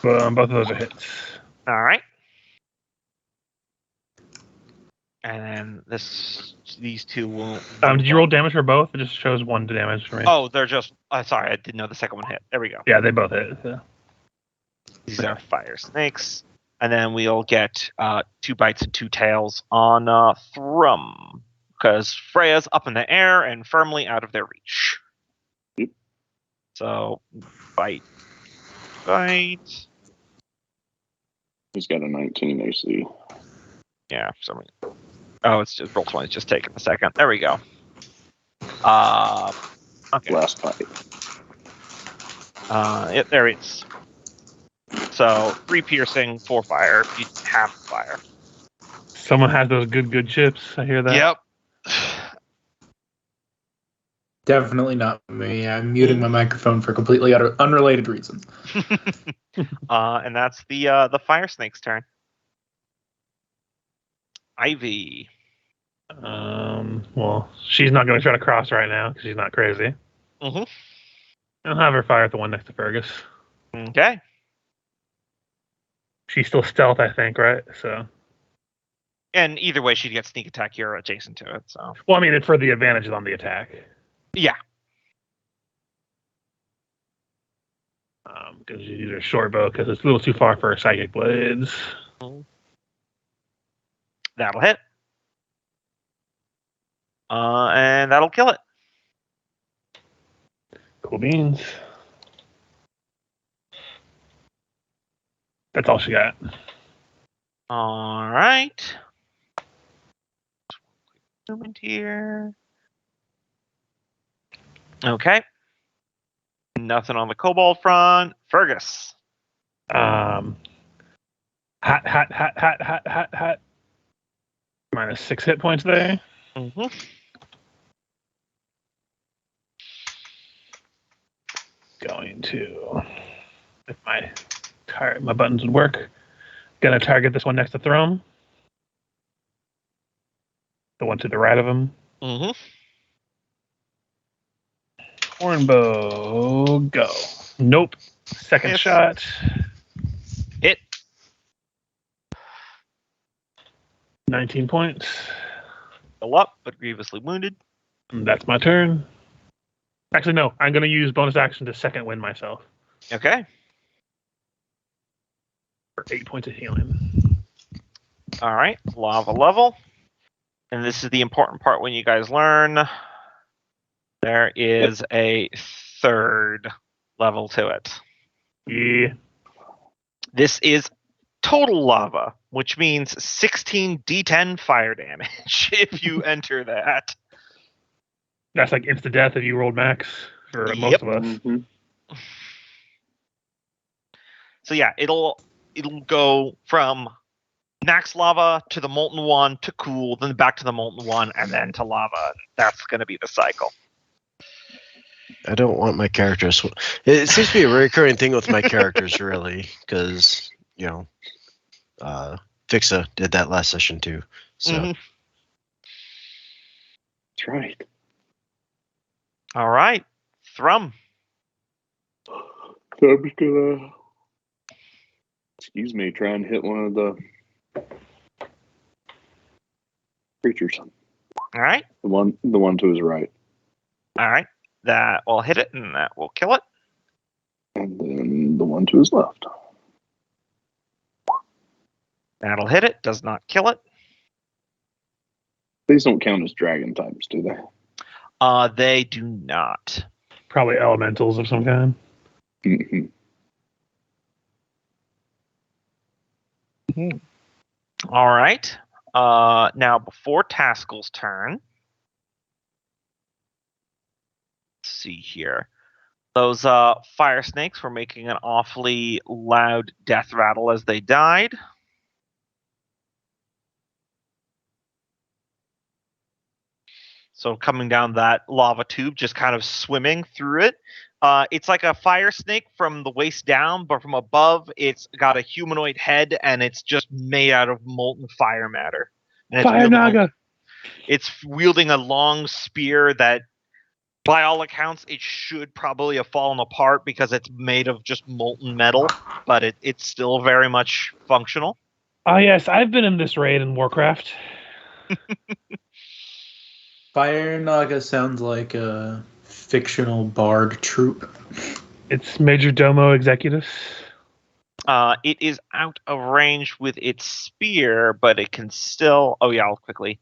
Both of those are hits. All right. And then these two will. Did you roll damage for both? It just shows 1 damage for me. Oh, they're just. Sorry, I didn't know the second one hit. There we go. Yeah, they both hit. Yeah. These are fire snakes. And then we'll get 2 bites and 2 tails on Thrum. Because Freya's up in the air and firmly out of their reach. So, bite. He's got a 19 AC. Yeah, it's just roll 20. It's just taking a second. There we go. Okay. Last fight. There it is. So 3 piercing, 4 fire. You have fire. Someone has those good chips. I hear that. Yep. Definitely not me. I'm muting my microphone for completely unrelated reasons. And that's the fire snake's turn. Ivy. Well, she's not going to try to cross right now because she's not crazy. Mm-hmm. I'll have her fire at the one next to Fergus. Okay. She's still stealth, I think, right? So. And either way, she'd get sneak attack. You're adjacent to it, so. Well, I mean, it's for the advantages on the attack. Yeah. Because you use a short bow because it's a little too far for her psychic blades. That'll hit. And that'll kill it. Cool beans. That's all she got. All right. Movement here. Okay. Nothing on the kobold front. Fergus. Hot. Minus 6 hit points there. Mm-hmm. Going to, if my buttons would work, gonna target this one next to Thrum. The one to the right of him. Mm-hmm. Hornbow, go. Nope. Second Yes. shot. Hit. 19 points. Still up, but grievously wounded. And that's my turn. Actually, no. I'm going to use bonus action to second wind myself. Okay. For 8 points of healing. All right. Lava level. And this is the important part when you guys learn. There is a 3rd level to it. Yeah. This is total lava, which means 16 d10 fire damage if you enter that. That's like insta death if you rolled max for most Yep. of us. Mm-hmm. So yeah, it'll go from max lava to the molten one to cool, then back to the molten one, and then to lava. That's going to be the cycle. I don't want my characters. It seems to be a recurring thing with my characters, really, because Fixa did that last session too. So Mhm. That's right. All right, Thrum. So I'm just gonna, try and hit one of the creatures. All right, The one to his right. all right. That will hit it, and that will kill it. And then the one to his left. That'll hit it. Does not kill it. These don't count as dragon types, do they? They do not. Probably elementals of some kind. Mm-hmm. All right. Now, before Taskel's turn, let's see here. Those fire snakes were making an awfully loud death rattle as they died. So coming down that lava tube, just kind of swimming through it. It's like a fire snake from the waist down, but from above, it's got a humanoid head, and it's just made out of molten fire matter. And it's Fire wielding Naga! It's wielding a long spear that, by all accounts, it should probably have fallen apart because it's made of just molten metal, but it's still very much functional. Oh, yes. I've been in this raid in Warcraft. Fire Naga sounds like a fictional bard troupe. It's Major Domo Executus. It is out of range with its spear, but it can still... Oh, yeah, I'll quickly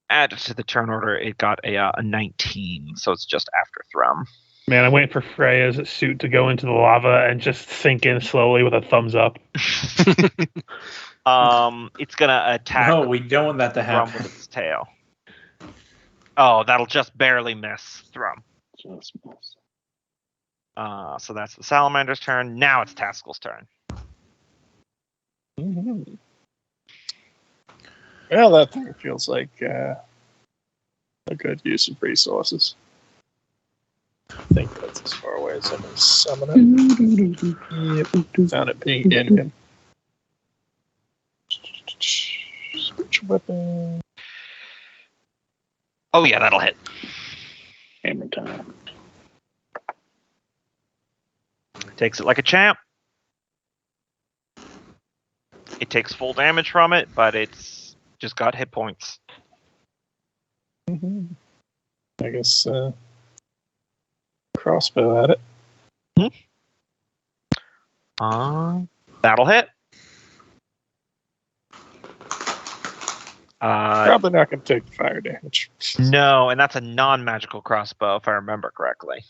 add it to the turn order. It got a 19, so it's just after Thrum. Man, I'm waiting for Freya's suit to go into the lava and just sink in slowly with a thumbs up. It's gonna attack No, we don't want that to Thrum happen. with its tail. Oh, that'll just barely miss Thrum. Just miss. So that's the Salamander's turn. Now it's Taskel's turn. Mhm. Well, that thing feels like a good use of resources. I think that's as far away as I'm going to summon it. Yep. Found it being in. Spiritual weapon. Oh yeah, that'll hit. Hammer time. Takes it like a champ. It takes full damage from it, but it's just got hit points. Mm-hmm. I guess crossbow at it. That'll hit. Probably not going to take the fire damage. No, and that's a non-magical crossbow, if I remember correctly.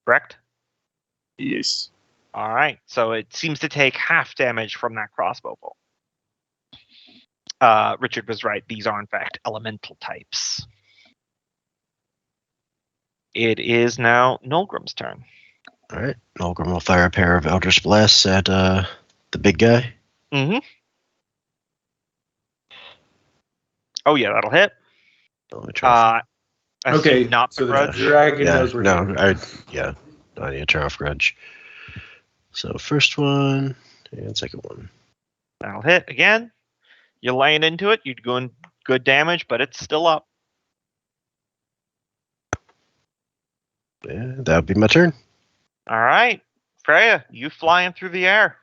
Correct? Yes. All right, so it seems to take half damage from that crossbow bolt. Richard was right. These are, in fact, elemental types. It is now Nolgrim's turn. All right. Nolgrim will fire a pair of Eldritch Blasts at the big guy. Mm-hmm. Oh, yeah, that'll hit. Let me try. I Okay, assume not so the the grudge. dragon knows we're no, here. I need to turn off grudge. So first one and second one. That'll hit again. You're laying into it. You're doing good damage, but it's still up. Yeah, that would be my turn. All right, Freya, you flying through the air.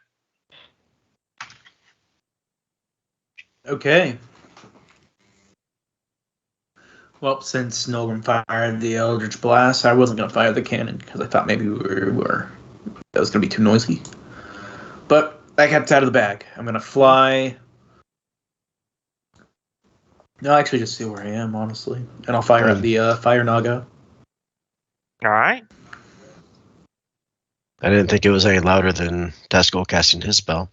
Okay. Well, since Nolgrim fired the Eldritch Blast, I wasn't going to fire the cannon because I thought maybe that was going to be too noisy. But that cat's out of the bag. I'm going to fly. No, I'll actually just see where I am, honestly. And I'll fire at the Fire Naga. All right. I didn't think it was any louder than Taskel casting his spell.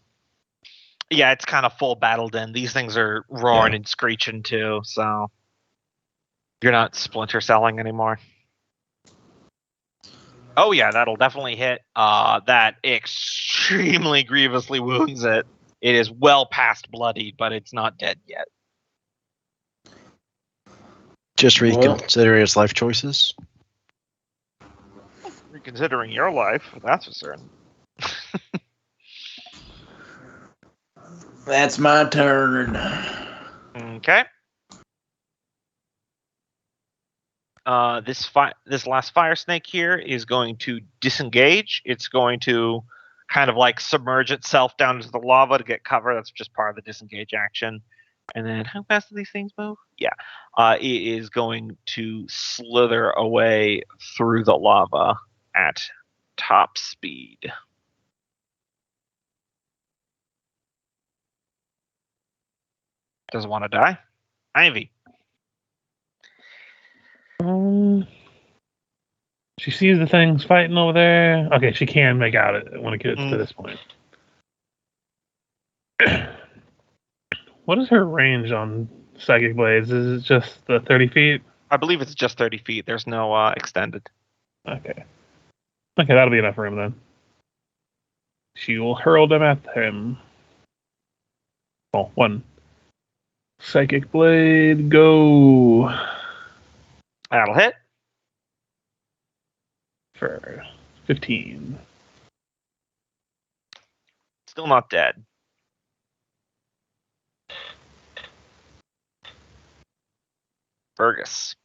Yeah, it's kind of full battle den. These things are roaring Yeah. and screeching too, so you're not splinter celling anymore. Oh yeah, that'll definitely hit. That extremely grievously wounds it. It is well past bloodied, but it's not dead yet. Just reconsidering its life choices. Reconsidering your life, that's for certain. That's my turn. Okay. This last fire snake here is going to disengage. It's going to kind of like submerge itself down into the lava to get cover. That's just part of the disengage action. And then how fast do these things move? Yeah. It is going to slither away through the lava at top speed. Doesn't want to die. Ivy. She sees the things fighting over there. Okay, she can make out it when it gets to this point. What is her range on Psychic Blades? Is it just the 30 feet? I believe it's just 30 feet. There's no extended. Okay. Okay, that'll be enough for him then. She will hurl them at him. Oh, one. Psychic Blade, go. That'll hit. For 15. Still not dead. Fergus.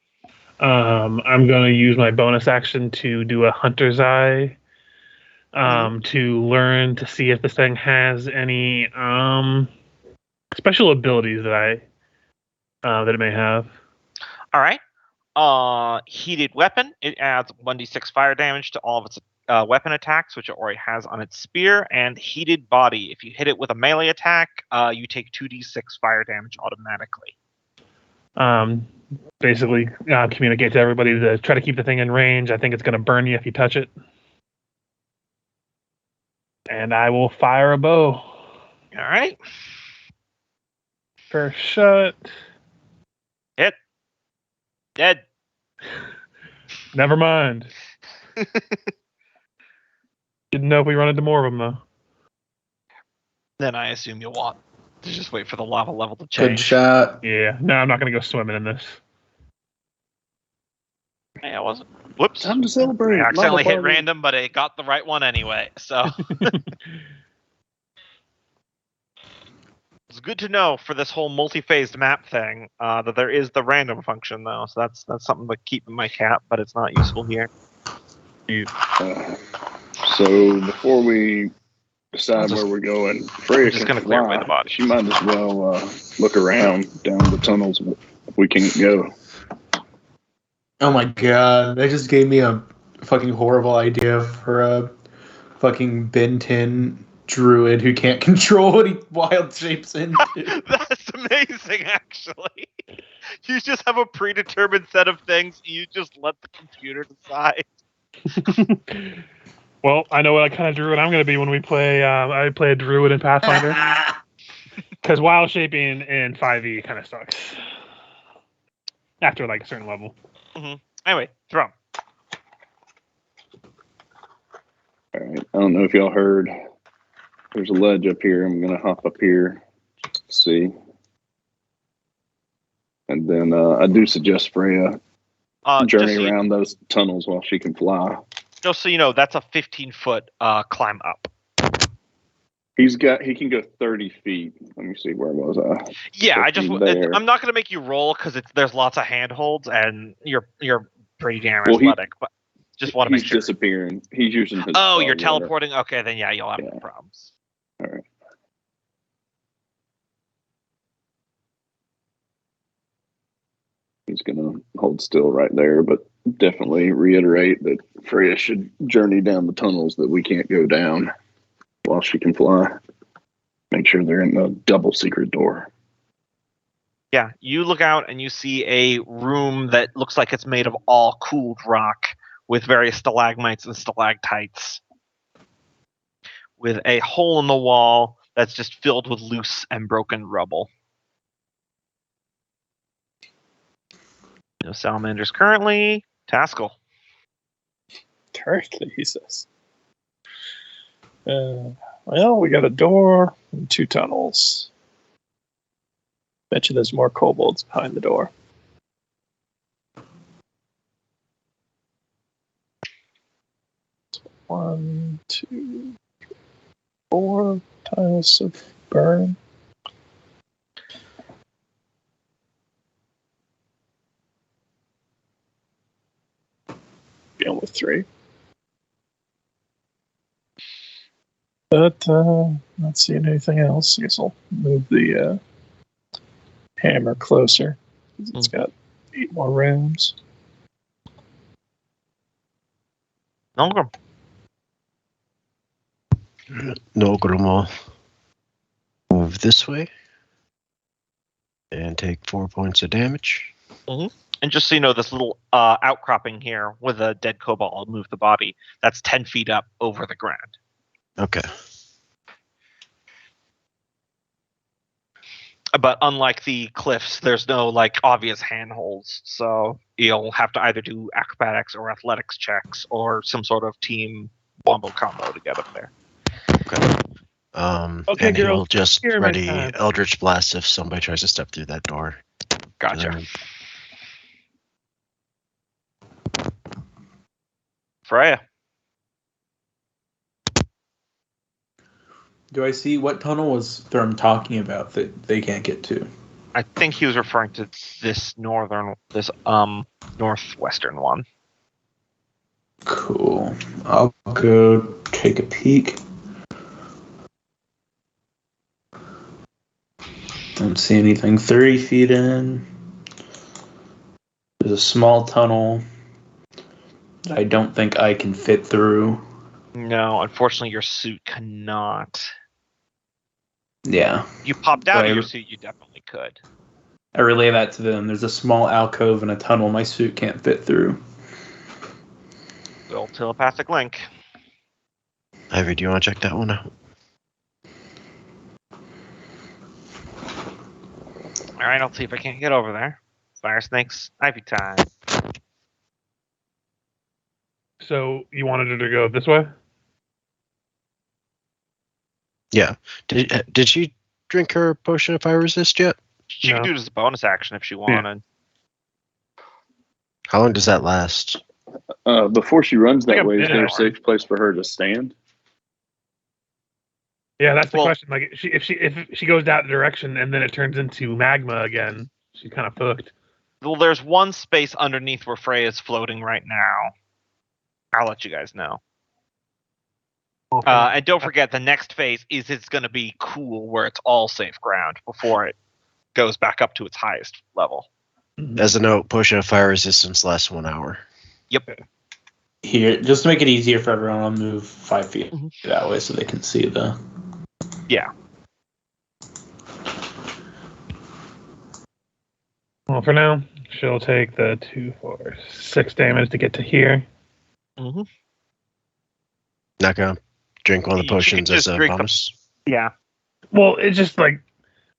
I'm going to use my bonus action to do a Hunter's Eye to learn to see if this thing has any special abilities that it may have. All right. Heated weapon. It adds 1d6 fire damage to all of its weapon attacks, which it already has on its spear. And heated body. If you hit it with a melee attack, you take 2d6 fire damage automatically. Basically, communicate to everybody to try to keep the thing in range. I think it's going to burn you if you touch it. And I will fire a bow. All right. First shot. Hit. Dead. Never mind. Didn't know if we run into more of them, though. Then I assume you'll want to just wait for the lava level to change. Good shot. Yeah. No, I'm not going to go swimming in this. Hey, I wasn't. Whoops. Time to celebrate. I accidentally Lava hit party. random, but it got the right one anyway. So it's good to know for this whole multi-phased map thing that there is the random function, though. So that's something to keep in my cap, but it's not useful here. So before we decide where we're going, Freya just can gonna clear fly. away the body. She might as well look around down the tunnels if we can't go. Oh my god, they just gave me a fucking horrible idea for a fucking Ben 10 druid who can't control what he wild shapes into. That's amazing, actually. You just have a predetermined set of things, and you just let the computer decide. Well, I know what kind of druid I'm going to be when we play. I play a druid in Pathfinder. Because wild shaping in 5e kind of sucks. After like a certain level. Mm-hmm. Anyway, throw 'em. All right. I don't know if y'all heard. There's a ledge up here. I'm gonna hop up here, see, and then I do suggest Freya journey just around those tunnels while she can fly. Just so you know, that's a 15-foot climb up. He can go 30 feet. Let me see, where was I? Yeah, There. I'm not going to make you roll because there's lots of handholds and you're pretty damn Well, athletic. But just want to make He's sure. disappearing. He's using his. Oh, you're water. teleporting. Okay, then yeah, you'll have no problems. All right. He's gonna hold still right there, but definitely reiterate that Freya should journey down the tunnels that we can't go down while she can fly. Make sure they're in the double secret door. Yeah, you look out and you see a room that looks like it's made of all cooled rock with various stalagmites and stalactites, with a hole in the wall that's just filled with loose and broken rubble. No salamanders currently. Taskell. Currently, he says. Well, we got a door and 2 tunnels. Bet you there's more kobolds behind the door. One, 2, 3, 4 tiles of burn. Dealing with 3. But not seeing anything else. I guess I'll move the hammer closer. It's got 8 more rooms. Nolgrim. Nolgrim will move this way and take 4 points of damage. And just so you know, this little outcropping here with a dead kobold will move the body. That's 10 feet up over the ground. Okay. But unlike the cliffs, there's no obvious handholds, so you'll have to either do acrobatics or athletics checks or some sort of team wombo combo to get up there. Okay. Okay, and girl, he'll just here, my ready time. Eldritch Blast if somebody tries to step through that door. Gotcha. Freya. Do I see what tunnel was Thurm talking about that they can't get to? I think he was referring to this northwestern one. Cool. I'll go take a peek. Don't see anything 30 feet in. There's a small tunnel that I don't think I can fit through. No, unfortunately, your suit cannot. Yeah. You popped out of Right. your suit, you definitely could. I relay that to them. There's a small alcove and a tunnel my suit can't fit through. The old telepathic link. Ivy, do you want to check that one out? All right, I'll see if I can't get over there. Fire snakes, Ivy time. So you wanted her to go this way? Yeah. Did she drink her potion of fire resist yet? She No. could do it as a bonus action if she wanted. How long does that last? Before she runs Like that a way, is minute there or a safe place for her to stand? Yeah, that's the Well- question. Like, if she goes that direction and then it turns into magma again, she's kind of fucked. Well, there's one space underneath where Freya's floating right now. I'll let you guys know. And don't forget, the next phase is it's going to be cool, where it's all safe ground before it goes back up to its highest level. As a note, potion of fire resistance lasts 1 hour. Yep. Here, just to make it easier for everyone, I'll move 5 feet Mhm. that way so they can see the. Yeah. Well, for now, she'll take the 2, 4, 6 damage to get to here. Mm-hmm. Not gonna drink one of the You should potions as just a drink the- bonus. Yeah. Well, it's just like,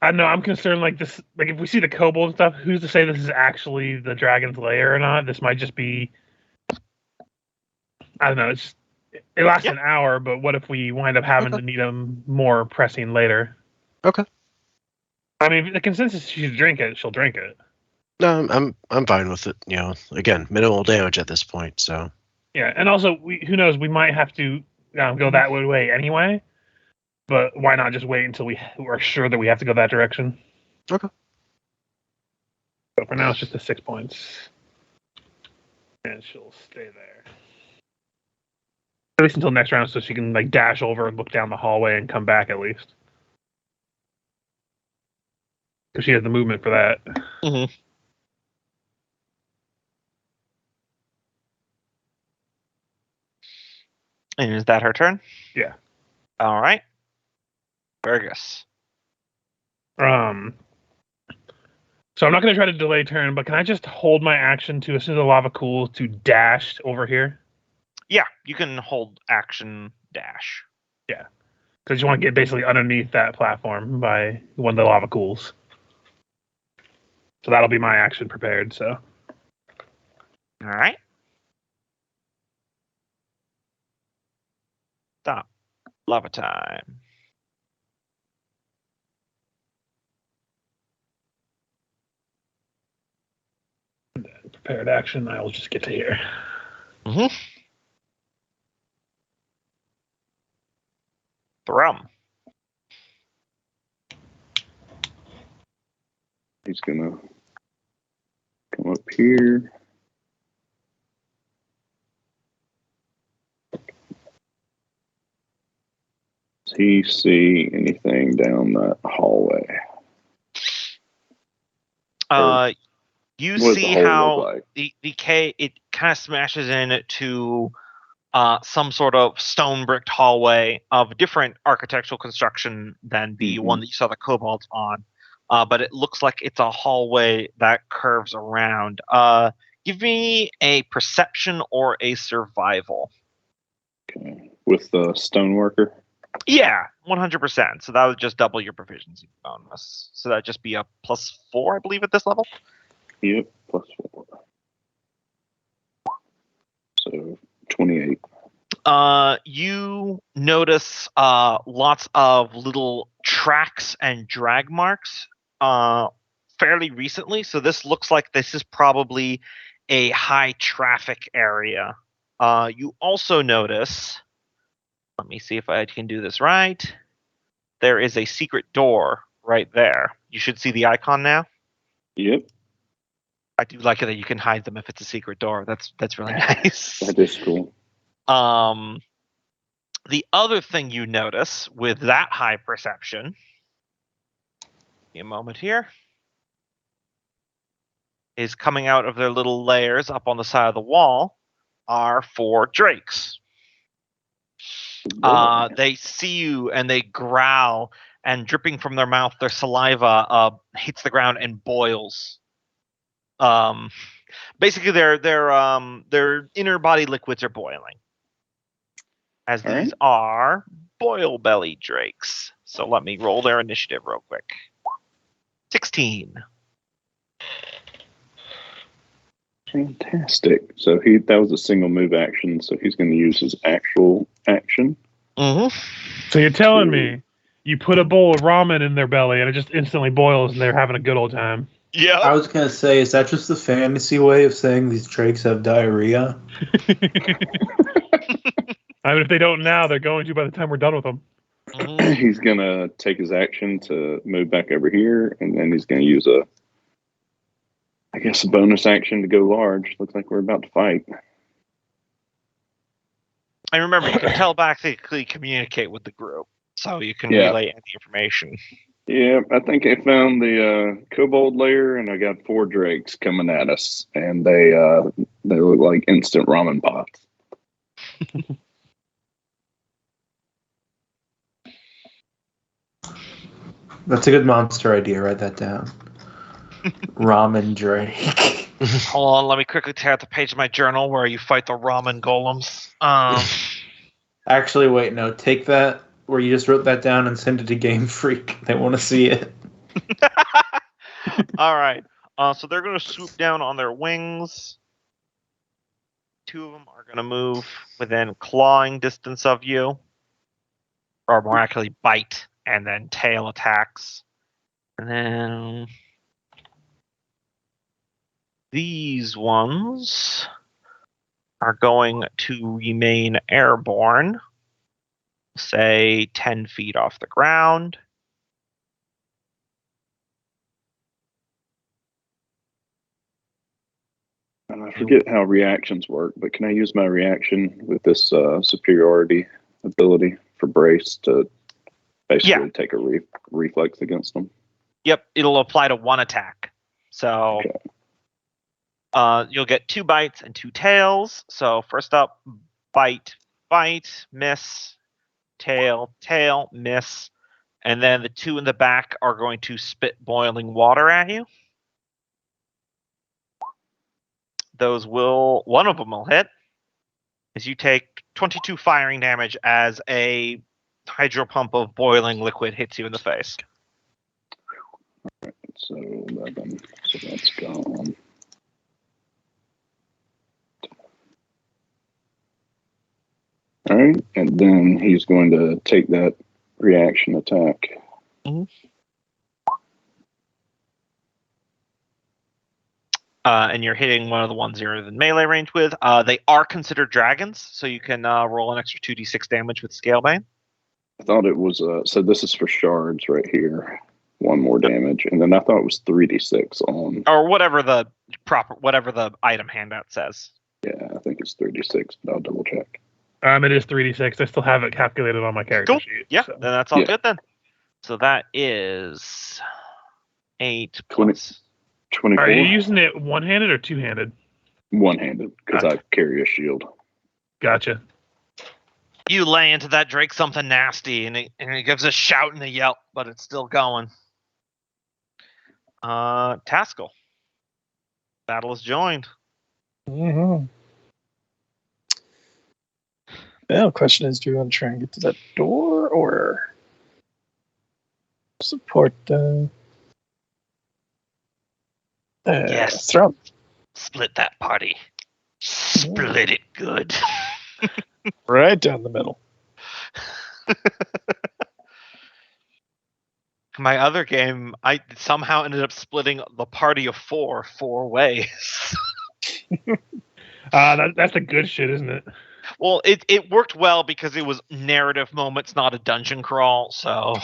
I don't know. I'm concerned. Like this, like if we see the kobold and stuff, who's to say this is actually the dragon's lair or not? This might just be. I don't know. It lasts Yeah. an hour, but what if we wind up having to need them more pressing later? Okay. I mean, the consensus is she should drink it. She'll drink it. No, I'm fine with it. You know, again, minimal damage at this point. So Yeah, and also, who knows? We might have to go that way anyway. But why not just wait until we are sure that we have to go that direction? Okay. So for now, it's just the 6 points, and she'll stay there at least until next round, so she can like dash over and look down the hallway and come back at least, because she has the movement for that. Mm-hmm. And is that her turn? Yeah. All right. Burgess. So I'm not going to try to delay turn, but can I just hold my action to, as soon as the lava cools, to dash over here? Yeah, you can hold action dash. Because you want to get basically underneath that platform by when the lava cools. So that'll be my action prepared. So All right. Stop. Lava time. prepared action, I will just get to here. Mm-hmm. Thrum. He's gonna come up here. Does he see anything down that hallway? You What does the see hole how look like? the K, it kind of smashes into some sort of stone bricked hallway of different architectural construction than the one that you saw the kobolds on. But it looks like it's a hallway that curves around. Give me a perception or a survival. Okay. With the stoneworker? Yeah, 100%. So that would just double your proficiency bonus. So that'd just be a +4, I believe, at this level. Yep, +4. So 28. You notice lots of little tracks and drag marks fairly recently. So this looks like this is probably a high traffic area. You also notice, let me see if I can do this right. There is a secret door right there. You should see the icon now. Yep, I do like it that you can hide them if it's a secret door. That's really nice. that is cool. The other thing you notice with that high perception, give me a moment here, is coming out of their little layers up on the side of the wall are 4 drakes. They see you and they growl and dripping from their mouth, their saliva hits the ground and boils. Basically, their inner body liquids are boiling, as All these right. are boil belly drakes. So let me roll their initiative real quick. 16. Fantastic. So that was a single move action, so he's going to use his actual action. Mm-hmm. So you're telling me you put a bowl of ramen in their belly and it just instantly boils and they're having a good old time? Yeah. I was gonna say, is that just the fantasy way of saying these drakes have diarrhea? I mean, if they don't now, they're going to by the time we're done with them. Mhm. He's going to take his action to move back over here, and then he's going to use a bonus action to go large. Looks like we're about to fight. And remember, you can telepathically communicate with the group, so you can Yeah. relay any information. Yeah, I think I found the kobold lair, and I got 4 drakes coming at us, and they look like instant ramen pots. That's a good monster idea. Write that down. Ramen Drake. Hold on, let me quickly tear out the page of my journal where you fight the ramen golems. Actually, wait, no. Take that where you just wrote that down and send it to Game Freak. They want to see it. All right. So they're going to swoop down on their wings. 2 of them are going to move within clawing distance of you, or more accurately, bite, and then tail attacks. And then these ones are going to remain airborne, say 10 feet off the ground. And I forget how reactions work, but can I use my reaction with this superiority ability for brace to basically take a reflex against them? Yep, it'll apply to 1 attack. So you'll get 2 bites and 2 tails. So first up, bite, miss, tail, miss. And then the 2 in the back are going to spit boiling water at you. One of them will hit, as you take 22 firing damage as a hydro pump of boiling liquid hits you in the face. So 11. So that's gone. All right, and then he's going to take that reaction attack. Mm-hmm. And you're hitting one of the ones you're in melee range with. They are considered dragons, so you can roll an extra 2d6 damage with Scalebane. I thought it was so this is for shards right here. 1 more damage, and then I thought it was 3d6 on, or whatever the item handout says. Yeah, I think it's 3d6, but I'll double check. It is 3d6. I still have it calculated on my character Cool. sheet. Yeah, so. then that's all good then. So that is 8 plus 24. Are you using it one-handed or two-handed? One-handed, because I carry a shield. Gotcha. You lay into that Drake something nasty, and it gives a shout and a yelp, but it's still going. Taskell. Battle is joined. Mm-hmm. Well, the question is, do you want to try and get to that door or support Yes. Thrum? Split that party. Split it good. Right down the middle. My other game, I somehow ended up splitting the party of 4 ways. That's the good shit, isn't it? Well, it worked well because it was narrative moments, not a dungeon crawl, so...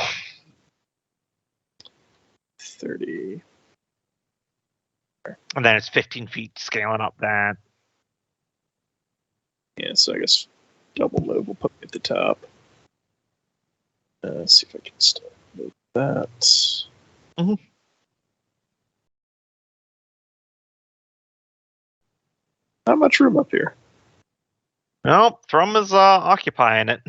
30. And then it's 15 feet scaling up that. Yeah, so I guess double move will put me at the top. See if I can still move that. Mm-hmm. Not much room up here. Well, Thrum is occupying it.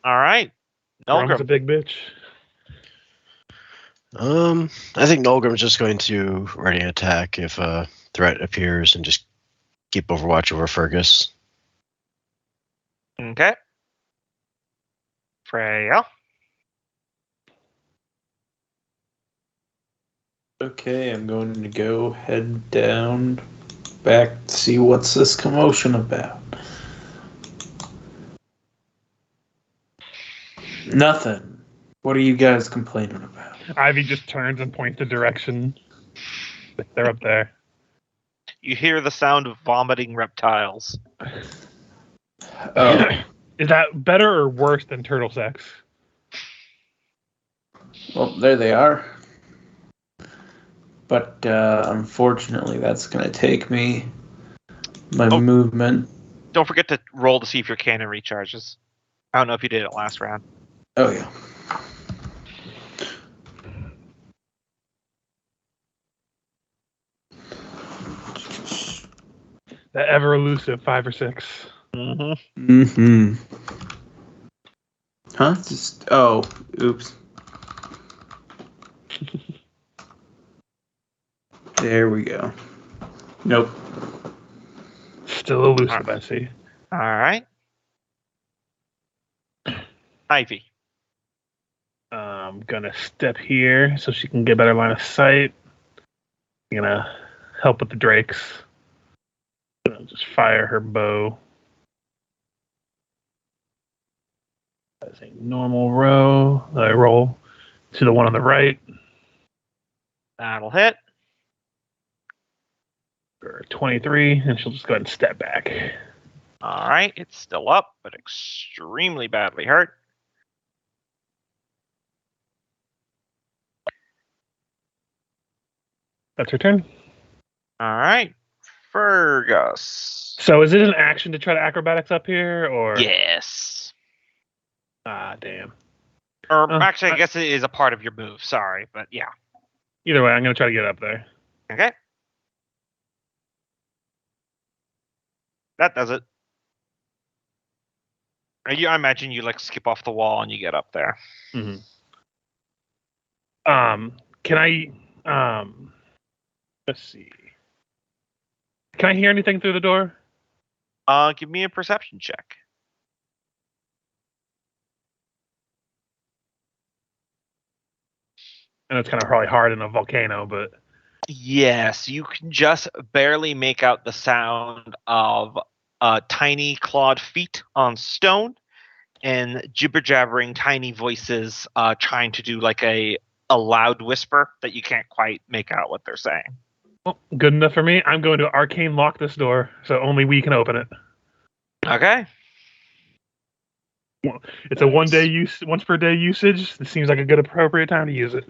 All right. Drum's a Nulgrim. big bitch. I think Nulgrim's just going to ready an attack if a threat appears and just keep overwatch over Fergus. Okay. Freya. Okay, I'm going to go head down, back, see what's this commotion about. Nothing. What are you guys complaining about? Ivy just turns and points the direction. They're up there. You hear the sound of vomiting reptiles. Oh, Is that better or worse than turtle sex? well, there they are. But unfortunately, that's going to take me my movement. Don't forget to roll to see if your cannon recharges. I don't know if you did it last round. Oh, yeah. That ever elusive 5 or 6. Mm-hmm. Mm-hmm. Huh? Oops. There we go. Nope. Still elusive, I see. All right. Ivy. I'm gonna step here so she can get better line of sight. I'm gonna help with the drakes. Gonna just fire her bow. That's a normal row. I roll to the one on the right That'll hit. for 23, and she'll just go ahead and step back. All right. It's still up, but extremely badly hurt. That's her turn. All right. Fergus. So is it an action to try to acrobatics up here, or? Yes. Ah, damn. Or actually, I guess it is a part of your move. Sorry, but yeah. Either way, I'm gonna try to get up there. Okay. That does it. I imagine you like skip off the wall and you get up there. Mm-hmm. Can I? Let's see. Can I hear anything through the door? Give me a perception check. And it's kind of probably hard in a volcano, but Yes, you can just barely make out the sound of tiny clawed feet on stone and jibber jabbering tiny voices trying to do like a loud whisper that you can't quite make out what they're saying. well, good enough for me. I'm going to arcane lock this door, so only we can open it. Okay. It's a once per day usage. It seems like a good appropriate time to use it.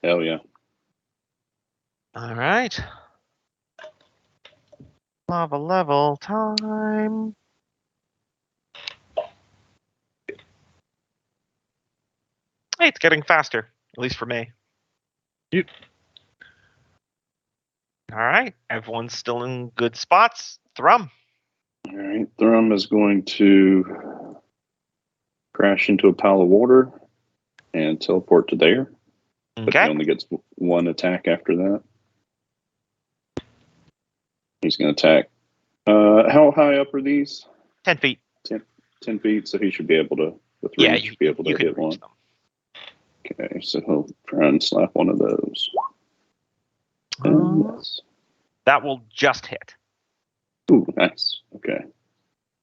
Hell yeah. All right. Lava level time. Hey, it's getting faster, at least for me. Yep. All right. Everyone's still in good spots. Thrum. All right. Thrum is going to crash into a pile of water and teleport to there. But he Okay. only gets one attack after that. He's going to attack. How high up are these? 10 feet. 10 feet, so he should be able to, with Yeah, range, you be able to can hit reach one. them. Okay, so he'll try and slap one of those. Yes. That will just hit. Ooh, nice. Okay.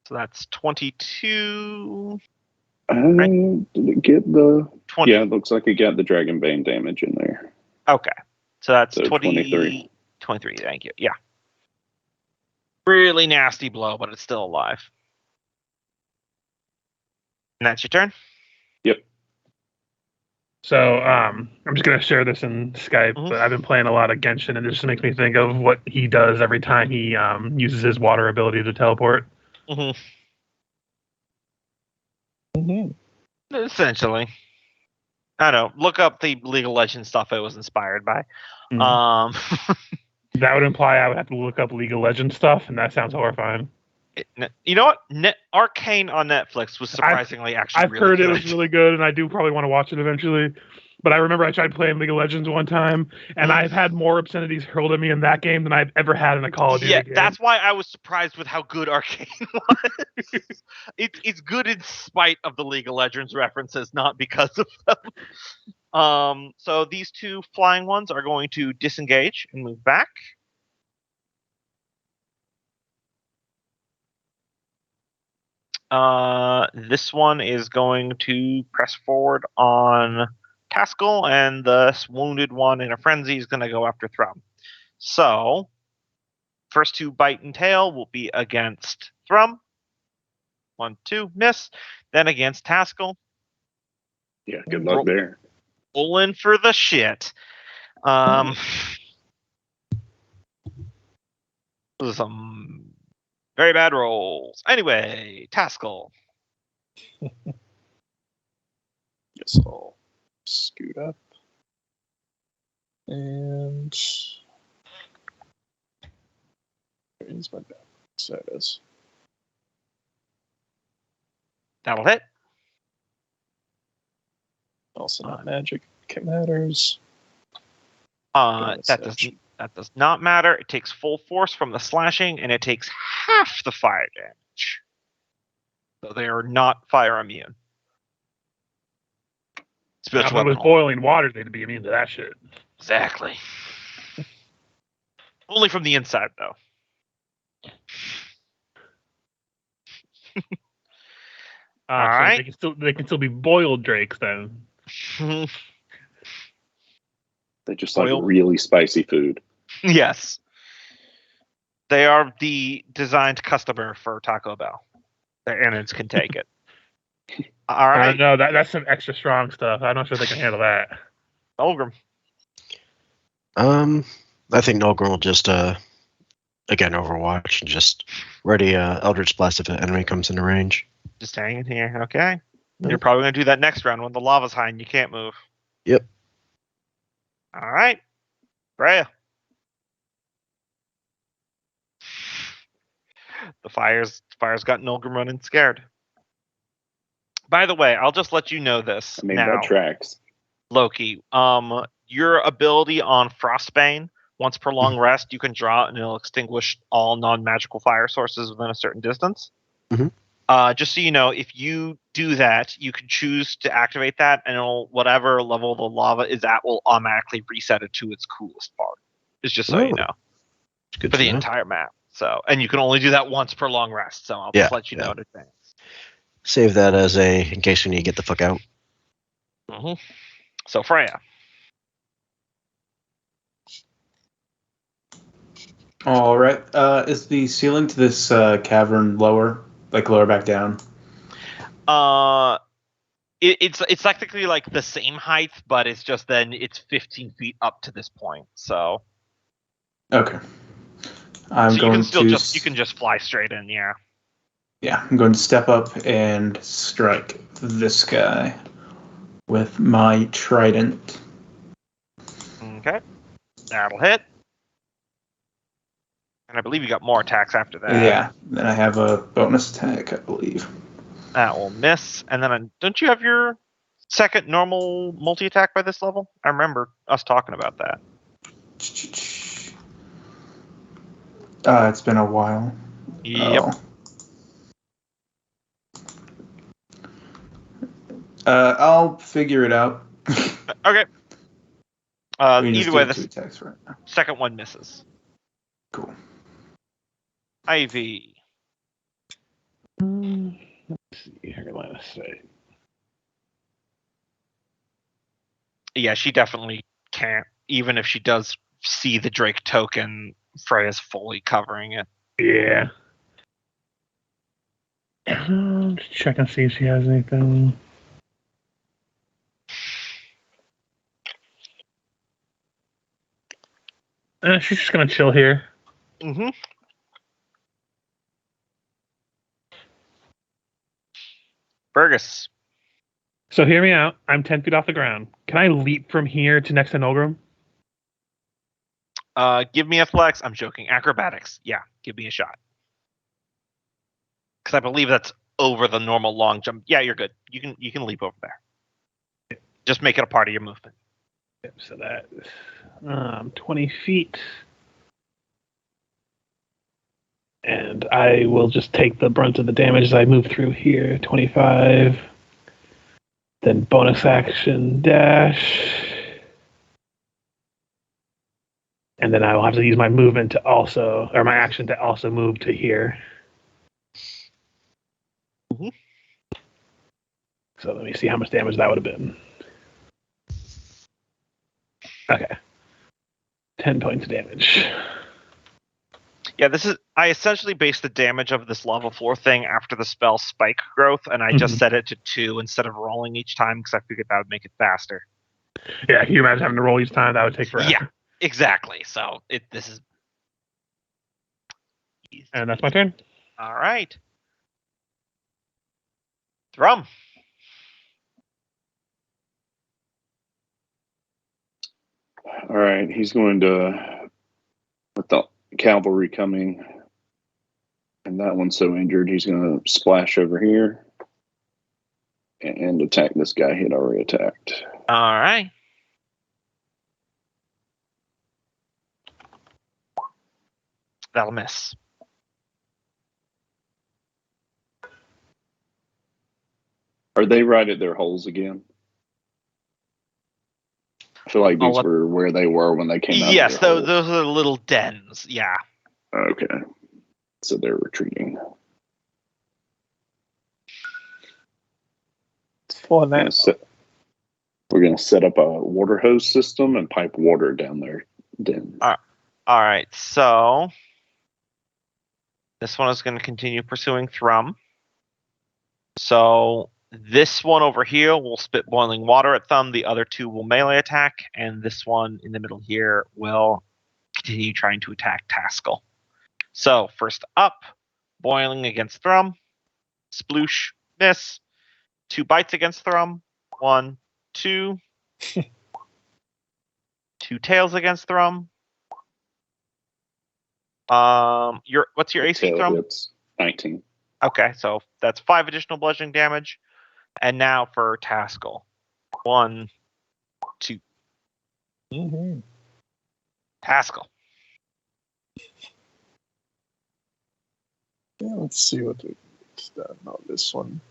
So that's 22. Did it get the... 20. Yeah, it looks like it got the Dragon Bane damage in there. Okay. So that's So 23. 23, thank you. Yeah. Really nasty blow, but it's still alive. And that's your turn? Yep. So I'm just gonna share this in Skype, Mhm. but I've been playing a lot of Genshin, and it just makes me think of what he does every time he uses his water ability to teleport. Mm-hmm. Mm-hmm. Essentially. I don't know. Look up the League of Legends stuff it was inspired by. That would imply I would have to look up League of Legends stuff, and that sounds horrifying. You know what? Arcane on Netflix was surprisingly actually I've really heard good. it was really good, and I do probably want to watch it eventually. But I remember I tried playing League of Legends one time, and I've had more obscenities hurled at me in that game than I've ever had in a Call of Duty game. That's why I was surprised with how good Arcane was. It's good in spite of the League of Legends references, not because of them. So these two flying ones are going to disengage and move back. This one is going to press forward on Taskell, and the wounded one in a frenzy is going to go after Thrum. So, first two bite and tail will be against Thrum. 1, 2, miss. Then against Taskell. Yeah, good luck there. Rolling for the shit. Some very bad rolls. Anyway, Taskell. Guess I'll scoot up. And where's my back? So it is. That'll hit. Also not magic. It matters. That does not matter. It takes full force from the slashing, and it takes half the fire damage. So they are not fire immune. If it was boiling water, they'd be immune to that shit. Exactly. Only from the inside, though. All right. They can still be boiled drakes then. They just like really spicy food. Yes. They are the designed customer for Taco Bell. Their innards can take it. All right. No, that's some extra strong stuff. I'm not sure they can handle that. Nolgrim. I think Nolgrim will just again Overwatch and just ready Eldritch Blast if an enemy comes into range. Just hanging here, okay. You're probably gonna do that next round when the lava's high and you can't move. Yep. All right, Freya. The fire's got Nolgrim running scared. By the way, I'll just let you know this now. That tracks. Loki, your ability on Frostbane, once per long rest, you can draw and it'll extinguish all non-magical fire sources within a certain distance. Mm-hmm. Just so you know, if you do that, you can choose to activate that, and it'll, whatever level the lava is at will automatically reset it to its coolest part. It's just so you know. It's good for the entire map. So, and you can only do that once per long rest. So I'll just let you know in advance. Save that as in case we need to get the fuck out. Mm-hmm. So Freya. All right. Is the ceiling to this cavern lower, like lower back down? It's technically like the same height, but it's just then it's 15 feet up to this point. So. Okay. You can just fly straight in, yeah. Yeah, I'm going to step up and strike this guy with my trident. Okay. That'll hit. And I believe you got more attacks after that. Yeah, then I have a bonus attack, I believe. That will miss. And then don't you have your second normal multi-attack by this level? I remember us talking about that. It's been a while. Yep. I'll figure it out. Okay. Either way, the attacks right now. Second one misses. Cool. Ivy. Let's see. Carolina State. Yeah, she definitely can't. Even if she does see the Drake token, Freya's fully covering it. Yeah. Just check and see if she has anything. She's just gonna chill here. Mm-hmm. Burgess. So hear me out. I'm 10 feet off the ground. Can I leap from here to next to Nolgrim? Give me a flex. I'm joking. Acrobatics. Yeah, give me a shot. Because I believe that's over the normal long jump. Yeah, you're good. You can leap over there. Just make it a part of your movement. Yep, so that 20 feet. And I will just take the brunt of the damage as I move through here. 25. Then bonus action dash. And then I will have to use my movement to also, or my action to also move to here. Mhm. So let me see how much damage that would have been. Okay. 10 points of damage. Yeah, I essentially based the damage of this lava floor thing after the spell spike growth, and I just set it to 2 instead of rolling each time because I figured that would make it faster. Yeah, can you imagine having to roll each time? That would take forever. Yeah, exactly. So this is. And that's my turn. All right. Thrum. All right, he's going to, with the cavalry coming, and that one's so injured, he's going to splash over here and attack this guy he'd already attacked. All right. That'll miss. Are they right at their holes again? I feel like these were where they were when they came out. Yes, of their holes. those are the little dens. Yeah. Okay. So they're retreating. It's fun now. We're going to set up a water hose system and pipe water down their den. All right. So this one is going to continue pursuing Thrum. So this one over here will spit boiling water at Thumb. The other two will melee attack, and this one in the middle here will continue trying to attack Taskell. So first up, boiling against Thrum. Sploosh, miss. 2 bites against Thrum. 1, 2. 2 tails against Thrum. What's your AC, Thrum? It's 19. Okay, so that's 5 additional bludgeoning damage. And now for Taskell. 1, 2. Mm-hmm. Taskell. Yeah, let's see what it's done on this one.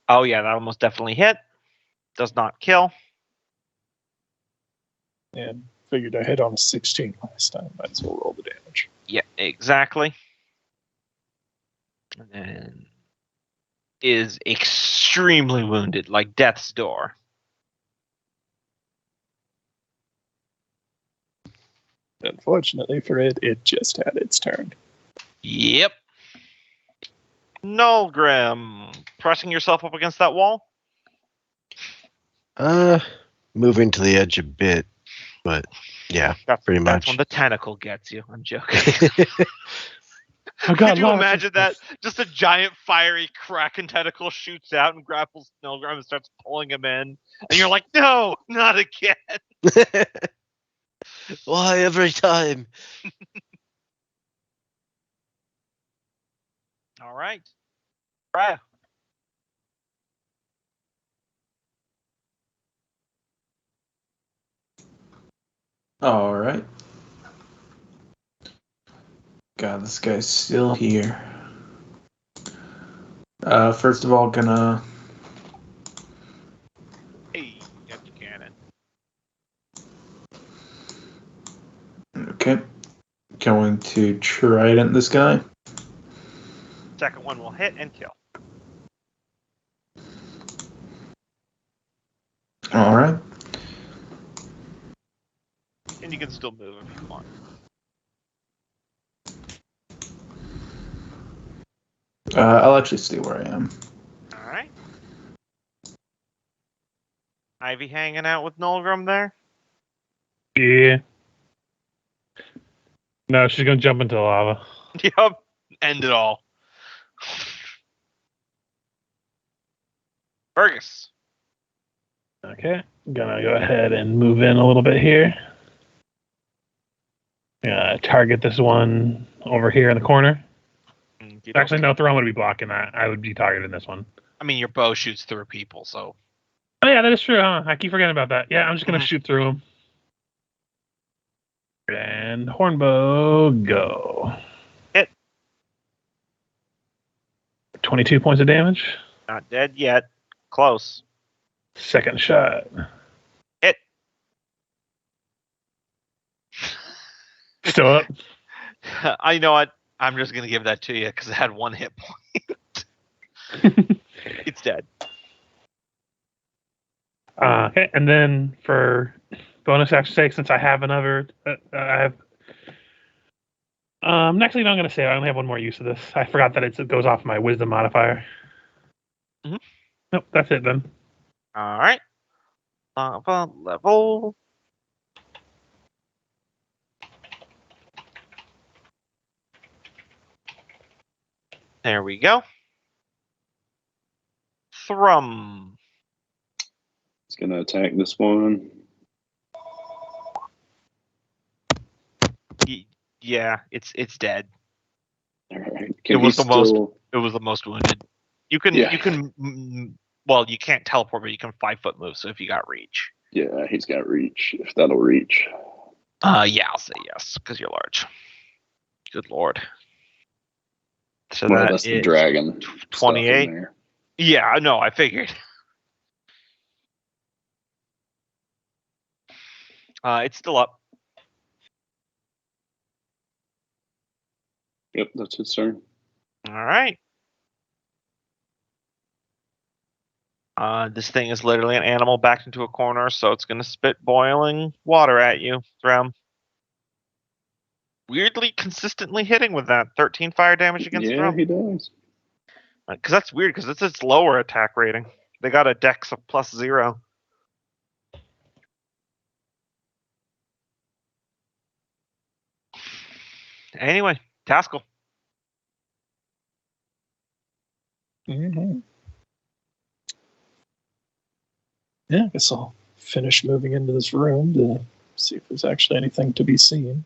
Oh yeah, that almost definitely hit. Does not kill. And figured I hit on a 16 last time. Might as well roll the damage. Yeah, exactly. And then is extremely wounded, like death's door. Unfortunately for it, it just had its turn. Yep. Nulgrim, pressing yourself up against that wall? Moving to the edge a bit, but yeah, pretty much. That's when the tentacle gets you. I'm joking. Oh, God, Could you imagine that? Just a giant fiery kraken tentacle shoots out and grapples Nulgrim and starts pulling him in. And you're like, no, not again. Why every time? All right. Right. All right. God, this guy's still here. First of all, gonna. Hey, got your cannon. Okay. Going to trident this guy. Second one will hit and kill. All right. And you can still move if you want. I'll actually stay where I am. All right. Ivy hanging out with Nulgrim there? Yeah. No, she's going to jump into the lava. Yep. End it all. Fergus. Okay, gonna go ahead and move in a little bit here. Target this one over here in the corner. Actually, no, Thrawn would be blocking that. I would be targeting this one. I mean, your bow shoots through people, so. Oh yeah, that is true, huh? I keep forgetting about that. Yeah, I'm just gonna shoot through him. And hornbow, go. Hit. 22 points of damage. Not dead yet. Close. Second shot. Hit. Still up. I know what. I'm just gonna give that to you because it had 1 hit point. It's dead. Okay, and then for bonus action sake, since I have another, actually, no, I'm going to say I only have one more use of this. I forgot that it goes off my wisdom modifier. Mm-hmm. Nope, that's it then. All right. Lava level. There we go. Thrum. It's gonna attack this one. Yeah, it's dead. All right. It was the most wounded. You can well, you can't teleport, but you can 5-foot move. So if you got reach. Yeah, he's got reach. If that'll reach. Yeah, I'll say yes because you're large. Good lord. So Well, that's the dragon. 28. Yeah, I know. I figured. It's still up. Yep, that's his turn. All right. This thing is literally an animal backed into a corner, so it's going to spit boiling water at you, Thrum. Weirdly consistently hitting with that 13 fire damage against Thrum. Yeah, he does. Because that's weird, because it's its lower attack rating. They got a dex of +0. Anyway, Taskell. Mm-hmm. Yeah, I guess I'll finish moving into this room to see if there's actually anything to be seen.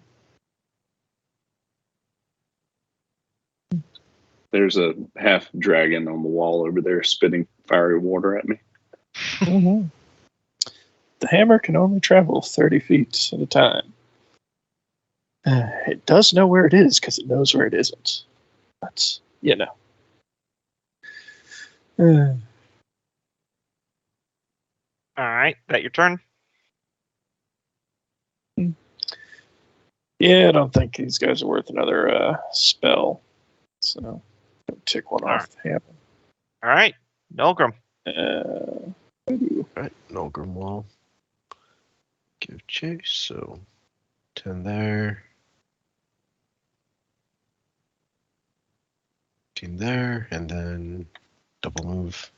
There's a half dragon on the wall over there spitting fiery water at me. Mm-hmm. The hammer can only travel 30 feet at a time. It does know where it is because it knows where it isn't. But, you know. All right, that your turn? Yeah, I don't think these guys are worth another spell. So, I'll tick one off the hammer. All right, Nilgrim. Right, Nilgrim will give chase, so 10 there. 15 there, and then double move.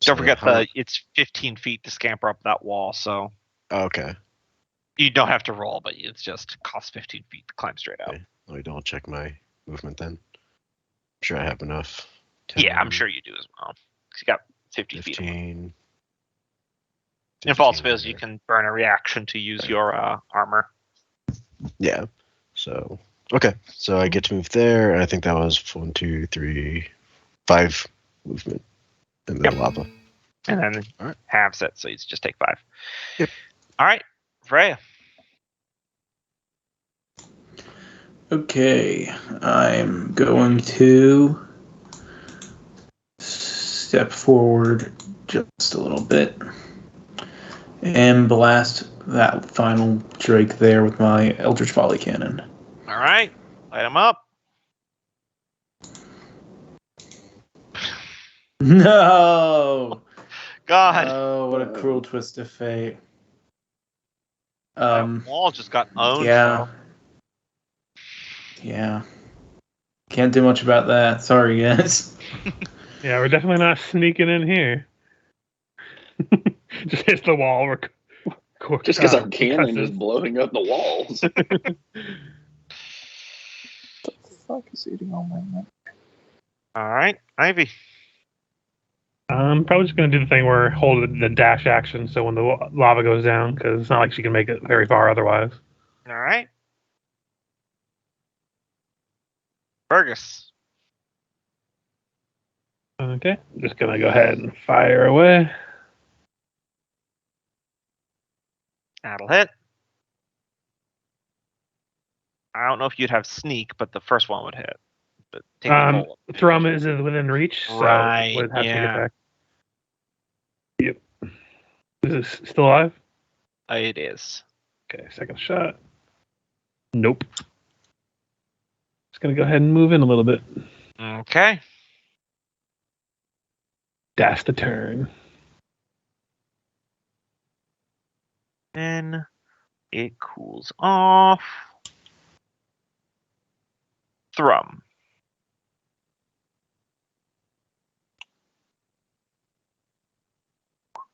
Don't forget it's 15 feet to scamper up that wall, so Okay. you don't have to roll, but it's just costs 15 feet to climb straight out. Okay. Let me double check my movement then. I'm sure I have enough. 10, Yeah, I'm sure you do as well. 'Cause you got 50 feet. 15. In false fails, you can burn a reaction to use your armor. Yeah. So okay. So I get to move there. I think that was 1, 2, 3, 5 movement. And then lava. And then halves it, so you just take 5. Yep. All right, Freya. Okay, I'm going to step forward just a little bit and blast that final Drake there with my Eldritch Volley Cannon. All right, light him up. No! God. Oh, what a cruel twist of fate. That wall just got owned. Yeah. Yeah. Can't do much about that. Sorry, guys. Yeah, we're definitely not sneaking in here. Just hits the wall. Just because our cannon is blowing up the walls. What the fuck is eating all my money? All right, Ivy. I'm probably just going to do the thing where hold the dash action so when the lava goes down, because it's not like she can make it very far otherwise. All right. Fergus. Okay, I'm just going to go ahead and fire away. That'll hit. I don't know if you'd have sneak, but the first one would hit. But take the whole. Thrum is within reach, so Right, it would have yeah. sneak attack. Yep. Is this still alive? It is. Okay, second shot. Nope. Just going to go ahead and move in a little bit. Okay. That's the turn. Then it cools off. Thrum.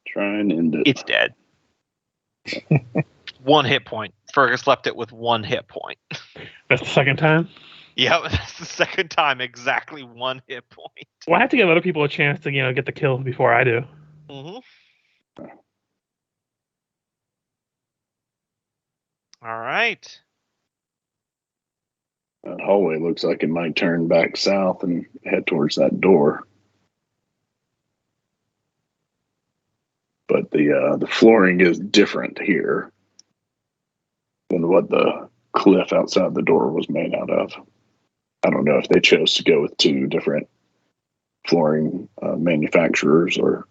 Try and end it. It's dead. 1 hit point. Fergus left it with 1 hit point. That's the second time? Yep, that's the second time. Exactly 1 hit point. Well, I have to give other people a chance to, get the kill before I do. Mm-hmm. All right. That hallway looks like it might turn back south and head towards that door. But the flooring is different here than what the cliff outside the door was made out of. I don't know if they chose to go with 2 different flooring manufacturers or,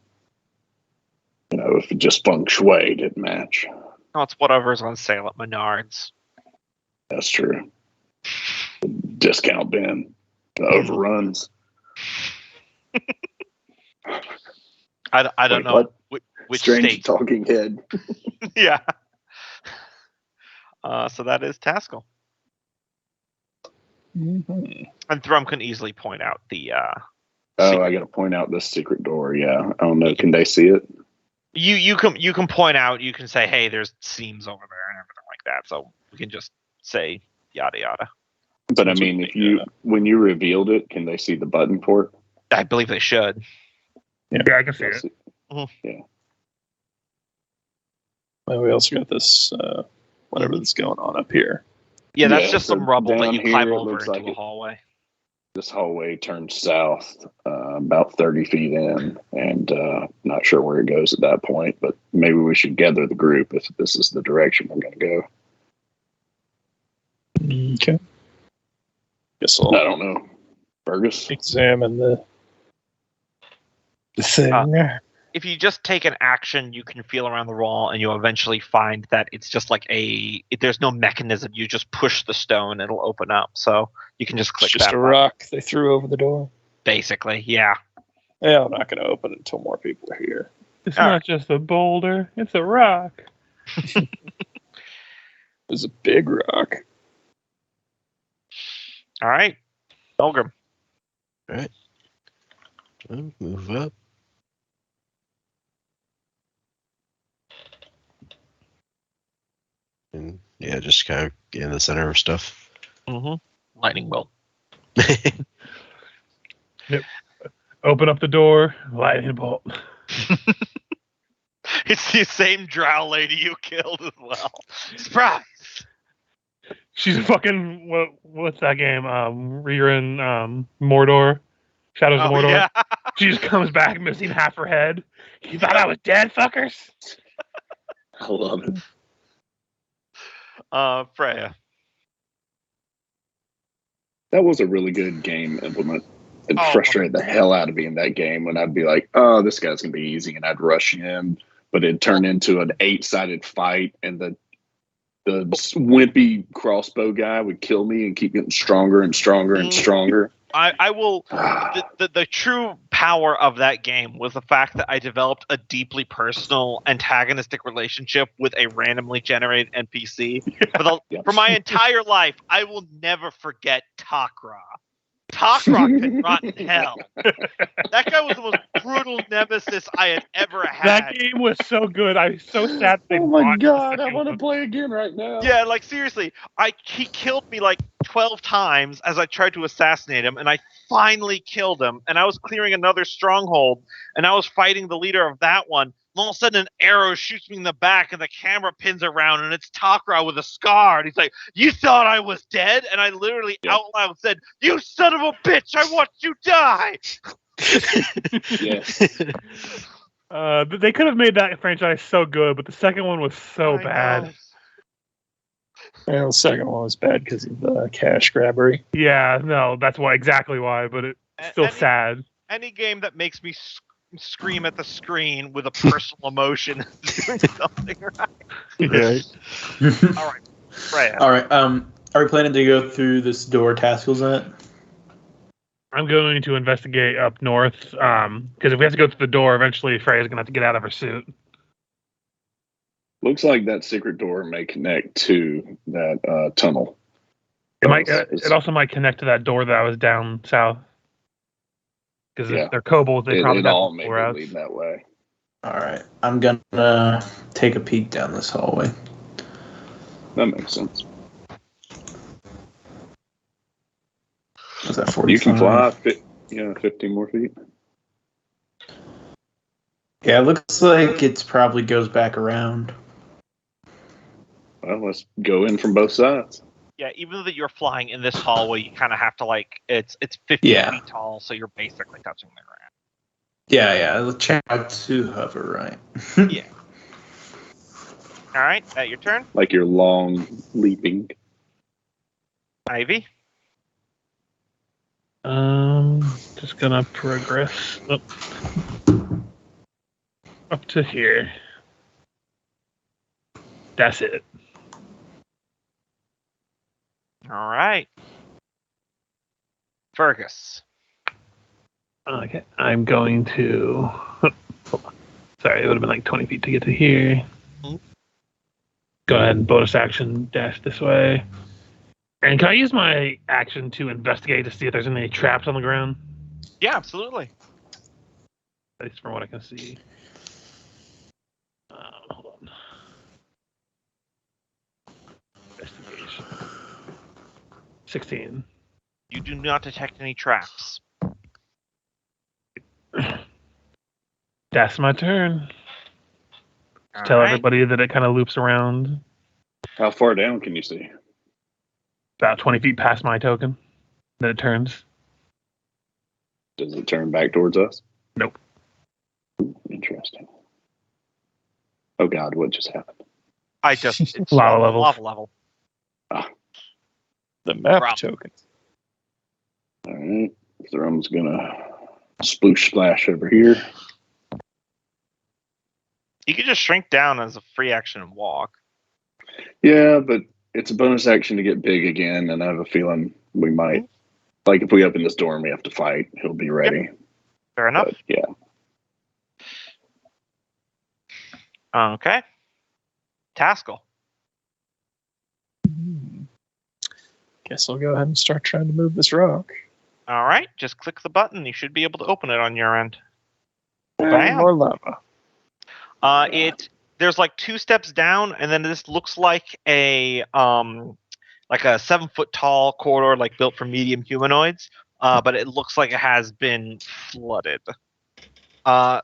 if it just feng shui didn't match. Oh, it's whatever's on sale at Menards. That's true. Discount bin. The overruns. I don't Wait, know what? which Strange state. talking head. Yeah. So that is Taskell. Mm-hmm. And Thrum can easily point out the. Oh, I got to point out this secret door. Yeah, I don't know. Can they see it? You can point out. You can say, "Hey, there's seams over there," and everything like that. So we can just say yada yada. But I mean, when you revealed it, can they see the button for it? I believe they should. Yeah, I can see it. Yeah. Well, we also got this, whatever that's going on up here. Yeah, that's Yeah, just so some rubble that down you here, climb it over looks into like a hallway. This hallway turns south about 30 feet in, and not sure where it goes at that point, but maybe we should gather the group if this is the direction we're going to go. Okay. Guess I I'll don't know. Fergus? examine the thing. If you just take an action, you can feel around the wall, and you'll eventually find that it's just like there's no mechanism. You just push the stone, it'll open up. So you can just click It's just that a button. rock they threw over the door. Basically, yeah. Yeah, I'm not going to open it until more people are here. It's All not right. just a boulder, it's a rock. It's a big rock. All right. Belgrim. I'll move up. And yeah, just kind of get in the center of stuff. Mm-hmm. Lightning bolt. Open up the door, lightning bolt. It's the same drow lady you killed as well. Surprise! She's fucking what's that game? Rerun Mordor, Shadows of Mordor. Yeah. She just comes back missing half her head. You thought I was dead, fuckers? I love it. Freya. That was a really good game implement. It Oh, frustrated the hell out of me in that game when I'd be like, oh, this guy's going to be easy, and I'd rush in, but it'd turn into an 8-sided fight, and the wimpy crossbow guy would kill me and keep getting stronger and stronger and stronger. I will. The true power of that game was the fact that I developed a deeply personal antagonistic relationship with a randomly generated NPC. For my entire life, I will never forget Takra. Takra could rot in hell. That guy was the most brutal single nemesis I had ever had. That game was so good. I'm so sad they Oh my bought the god, I second want to one. play again right now. Yeah, like seriously, he killed me like 12 times as I tried to assassinate him, and I finally killed him. And I was clearing another stronghold, and I was fighting the leader of that one. And all of a sudden, an arrow shoots me in the back, and the camera pins around, and it's Takra with a scar. And he's like, "You thought I was dead?" And I literally out loud said, "You son of a bitch! I watched you die." Yes. They could have made that franchise so good, but the second one was so I bad. know. And the second one was bad because of the cash grabbery. Yeah, no, that's exactly why. But it's still sad. Any game that makes me scream at the screen with a personal emotion is doing something right. Yeah. All right, Freya. All right. Are we planning to go through this door taskles in it? I'm going to investigate up north. Because if we have to go through the door, eventually Freya's gonna have to get out of her suit. Looks like that secret door may connect to that tunnel. It also might connect to that door that I was down south. Because if they're kobolds, they probably it got all the may door be outs. leading that way. All right. I'm gonna take a peek down this hallway. That makes sense. What's that? 45? You can fly 15 more feet. Yeah, it looks like it probably goes back around. Well, let's go in from both sides. Yeah, even though that you're flying in this hallway, you kind of have to it's 50 feet tall, so you're basically touching the ground. Yeah. Let's try to hover, right? Yeah. All right, your turn. Like you're long leaping. Ivy. Just gonna progress up to here. That's it. All right. Fergus. Okay, I'm going to. Hold on. Sorry, it would have been like 20 feet to get to here. Go ahead and bonus action dash this way. And can I use my action to investigate to see if there's any traps on the ground? Yeah, absolutely. At least from what I can see. Hold on. Investigation. 16. You do not detect any traps. That's my turn. All Tell right. everybody that it kind of loops around How far down can you see? about 20 feet past my token. Then it turns. Does it turn back towards us? Nope. Ooh, interesting. Oh God, what just happened? It's Lava levels. Lava level. The map Rob. token. All right, Thrum's gonna sploosh splash over here. You could just shrink down as a free action and walk. Yeah, but it's a bonus action to get big again, and I have a feeling we might. Like if we open this door and we have to fight, he'll be ready. Fair enough. But, yeah. Okay. Taskell. Guess I'll go ahead and start trying to move this rock. All right. Just click the button. You should be able to open it on your end. Bam. More lava. There's like 2 steps down, and then this looks like a 7-foot tall corridor, like built for medium humanoids. But it looks like it has been flooded.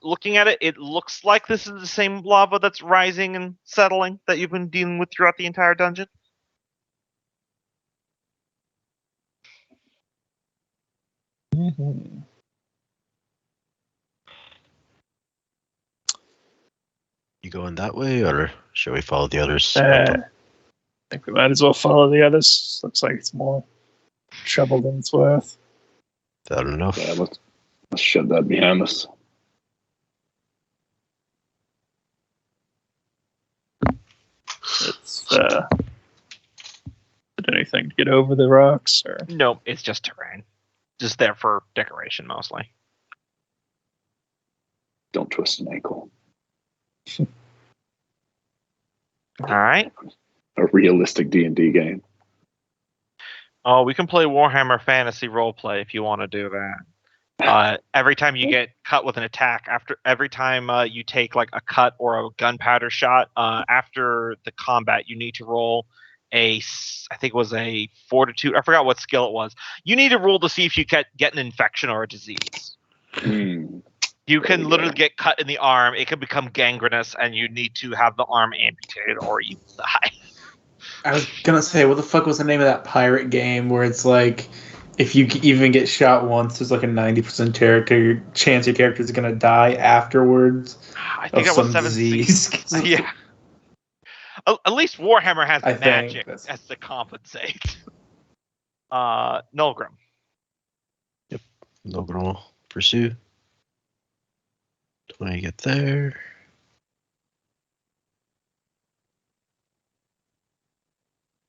Looking at it, it looks like this is the same lava that's rising and settling that you've been dealing with throughout the entire dungeon. Mm-hmm. You going that way, or should we follow the others? I think we might as well follow the others. Looks like it's more trouble than it's worth. Is that enough? Yeah, let's shove that behind us. It's anything to get over the rocks, or No, it's just terrain. Just there for decoration mostly. Don't twist an ankle. All right. A realistic D&D game. Oh, we can play Warhammer Fantasy Roleplay if you want to do that. Every time you get cut with an attack, every time you take like a cut or a gunpowder shot, after the combat, you need to roll I think it was a fortitude. I forgot what skill it was. You need to roll to see if you get an infection or a disease. You can literally get cut in the arm. It can become gangrenous, and you need to have the arm amputated or you will die. I was gonna say, what the fuck was the name of that pirate game where it's like, if you even get shot once, there's like a 90% chance your character's gonna die afterwards. I think that was 7 disease. Yeah. At least Warhammer has magic that's... as to compensate. Nulgrim. Yep. Nulgrim will pursue. 20 get there.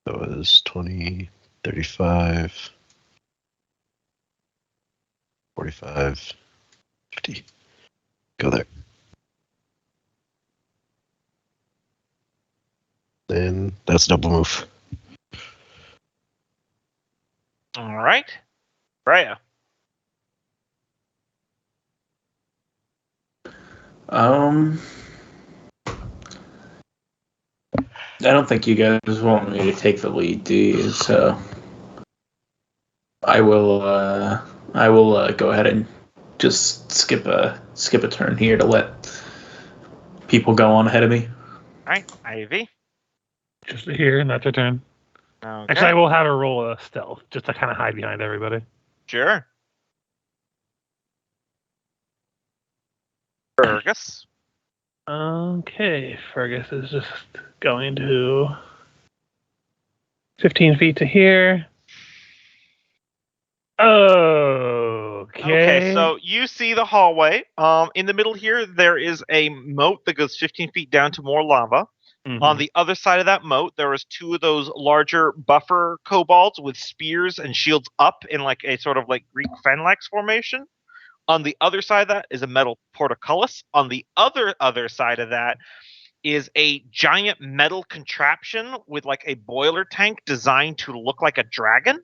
That was 20, 35, 45, 50. Go there. Then that's a double move. All right. Freya. I don't think you guys want me to take the lead, do you? So I will go ahead and just skip a turn here to let people go on ahead of me. All right, Ivy. Just here, and that's her turn. Okay. Actually, I will have her roll a stealth, just to kind of hide behind everybody. Sure. Fergus. Okay, Fergus is just going to 15 feet to here. Okay, so you see the hallway. In the middle here, there is a moat that goes 15 feet down to more lava. Mm-hmm. On the other side of that moat, there is two of those larger buffer kobolds with spears and shields up in like a sort of like Greek phalanx formation. On the other side of that is a metal portcullis. On the other side of that is a giant metal contraption with like a boiler tank designed to look like a dragon.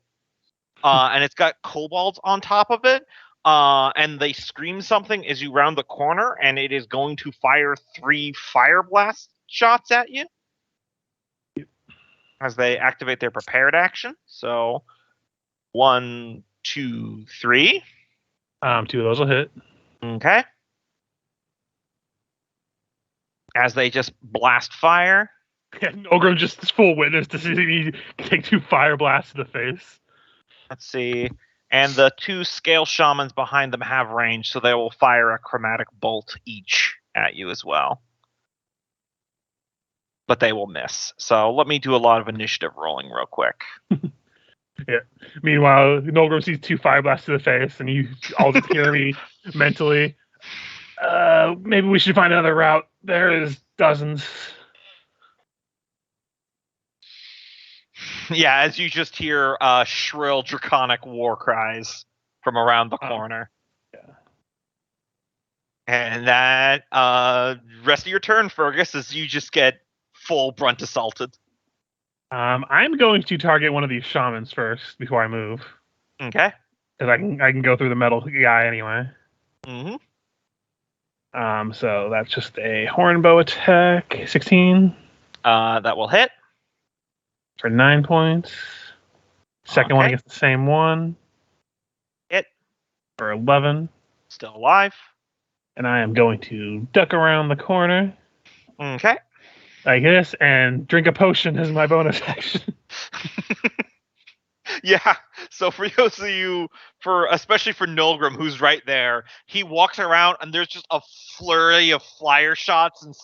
And it's got kobolds on top of it. And they scream something as you round the corner, and it is going to fire 3 fire blast shots at you as they activate their prepared action. So 1, 2, 3. 2 of those will hit. Okay. As they just blast fire. And Ogrim just is full witness to see me take 2 fire blasts to the face. Let's see. And the 2 scale shamans behind them have range, so they will fire a chromatic bolt each at you as well. But they will miss. So let me do a lot of initiative rolling real quick. Yeah. Meanwhile, Nolgrim sees 2 fire blasts to the face, and you all just hear me mentally. Maybe we should find another route. There is dozens. Yeah, as you just hear shrill draconic war cries from around the corner. Yeah. And that rest of your turn, Fergus, as you just get full brunt assaulted. I'm going to target one of these shamans first before I move. Okay. Because I can go through the metal guy anyway. Mm-hmm. So that's just a hornbow attack. 16. That will hit. For 9 points. Second one against the same one. Hit. For 11. Still alive. And I am going to duck around the corner. Okay. Like this, and drink a potion as my bonus action. Yeah. So for those of you, especially for Nulgrim, who's right there, he walks around and there's just a flurry of fire shots and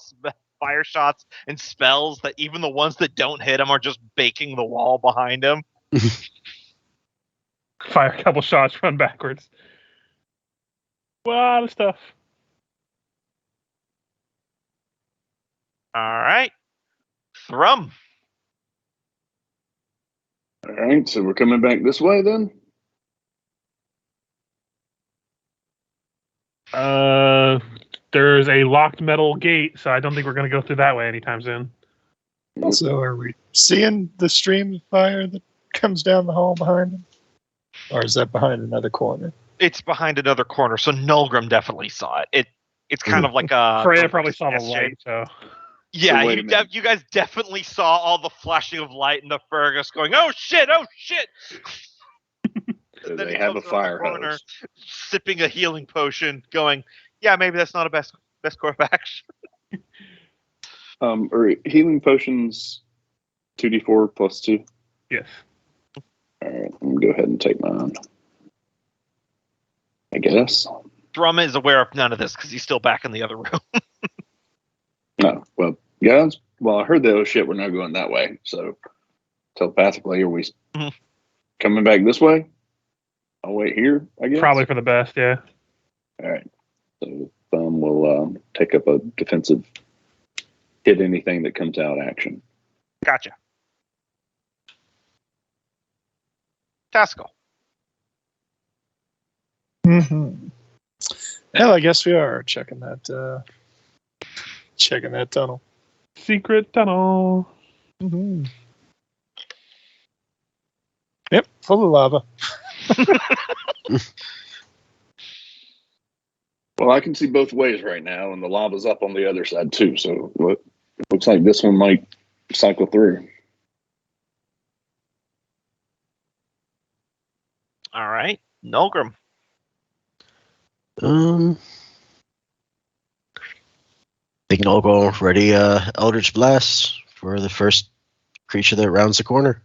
spells that even the ones that don't hit him are just baking the wall behind him. Fire a couple shots, run backwards. A lot of stuff. All right. Thrum. All right, so we're coming back this way then? There's a locked metal gate, so I don't think we're going to go through that way anytime soon. Also, are we seeing the stream of fire that comes down the hall behind him? Or is that behind another corner? It's behind another corner, so Nulgrim definitely saw it. It's kind of like a Freya probably saw the S shape. light, so Yeah, So wait a minute. you guys definitely saw all the flashing of light and the Fergus going, "Oh shit! Oh shit!" Do Then they he have a comes around the fire corner, hose? sipping a healing potion, going, "Yeah, maybe that's not a best course of action." Or healing potions 2d4 plus 2. yes. All right, I'm gonna go ahead and take mine. I guess. Drum is aware of none of this because he's still back in the other room. No. Well, guys. Well, I heard that. Oh shit, we're not going that way. So telepathically, are we Mhm. coming back this way? I'll wait here. I guess. Probably for the best, yeah. All right. So Thumb will take up a defensive. Hit anything that comes out action. Gotcha. Tasco. Mm-hmm. Well, I guess we are checking that tunnel. Secret tunnel. Mm-hmm. Yep, full of lava. Well, I can see both ways right now, and the lava's up on the other side too. So it looks like this one might cycle through. All right, Nulgrim. They can all go ready. Eldritch Blast for the first creature that rounds the corner.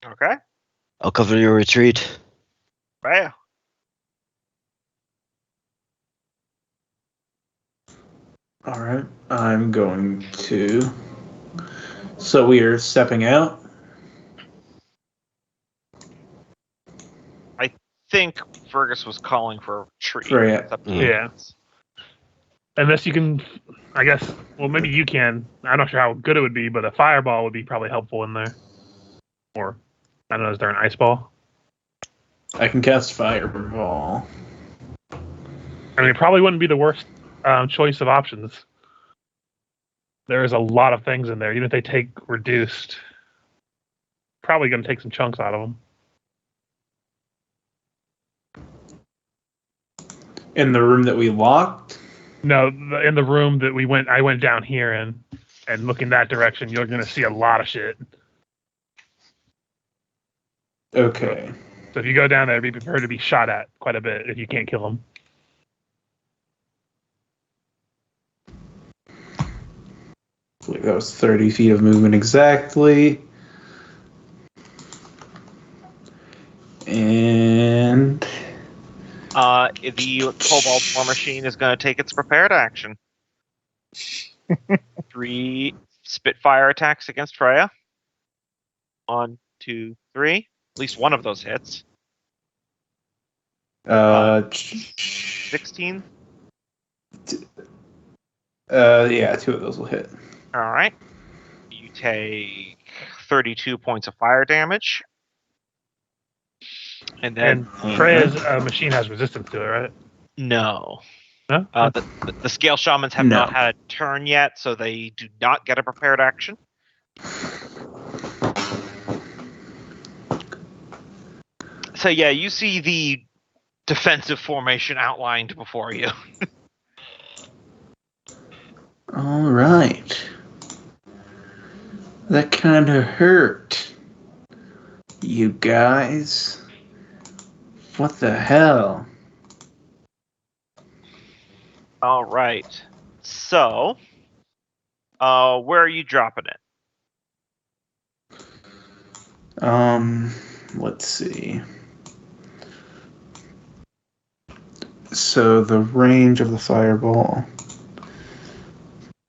Okay, I'll cover your retreat. Freya. All right, I'm going to. So we are stepping out. I think Fergus was calling for a tree. Freya. It's up to Mm. you. Yeah. Unless you can, I guess. Well, maybe you can. I'm not sure how good it would be, but a fireball would be probably helpful in there. Or I don't know. Is there an ice ball? I can cast Fireball. I mean, it probably wouldn't be the worst choice of options. There is a lot of things in there. Even if they take reduced, probably going to take some chunks out of them. In the room that we locked? No, in the room that I went down here in, and looking that direction, you're going to see a lot of shit. Okay. So if you go down there, be prepared to be shot at quite a bit if you can't kill them. I believe that was 30 feet of movement exactly. And The Cobalt War Machine is going to take its prepared action. 3 Spitfire attacks against Freya. 1, 2, 3. At least one of those hits. 16. Yeah, 2 of those will hit. All right. You take 32 points of fire damage. And then And Freya's machine has resistance to it, right? no. No? The Scale Shamans have No. not had a turn yet, so they do not get a prepared action. So yeah, you see the defensive formation outlined before you. All right. That kind of hurt. You guys. What the hell? All right. So, where are you dropping it? Let's see. So the range of the fireball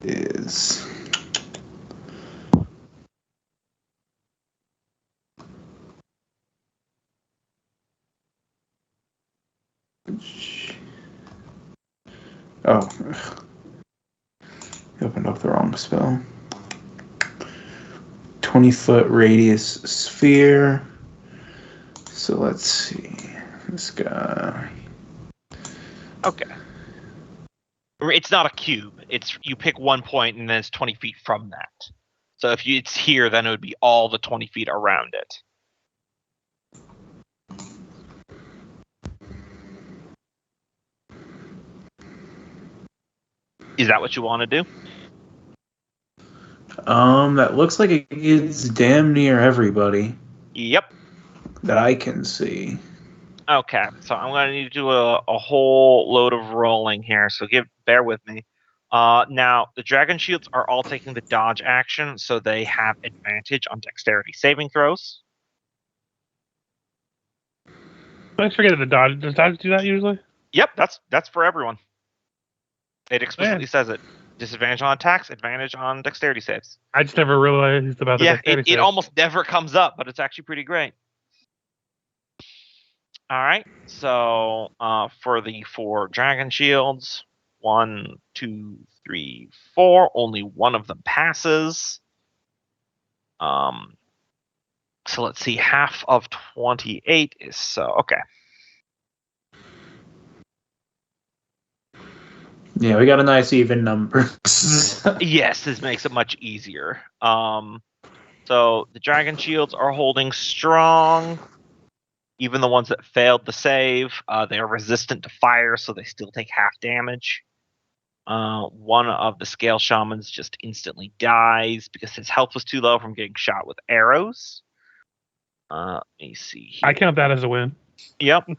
is opened up the wrong spell. 20-foot radius sphere. So let's see. This guy. Okay. It's not a cube. It's you pick one point and then it's 20 feet from that. So if it's here, then it would be all the 20 feet around it. Is that what you want to do? That looks like it gets damn near everybody Yep. that I can see. Okay, so I'm going to need to do a whole load of rolling here, so bear with me. Now, the Dragon Shields are all taking the dodge action, so they have advantage on dexterity saving throws. I forget the dodge. Does dodge do that usually? Yep, that's for everyone. It explicitly says it. Disadvantage on attacks, advantage on dexterity saves. I just never realized about the Yeah, dexterity it save. almost never comes up, but it's actually pretty great. All right, so for the 4 Dragon Shields, 1, 2, 3, 4. Only one of them passes. So let's see. Half of 28 is so okay. Yeah, we got a nice even number. Yes, this makes it much easier. So the Dragon Shields are holding strong. Even the ones that failed the save, they are resistant to fire, so they still take half damage. One of the Scale Shamans just instantly dies because his health was too low from getting shot with arrows. Let me see here. I count that as a win. Yep.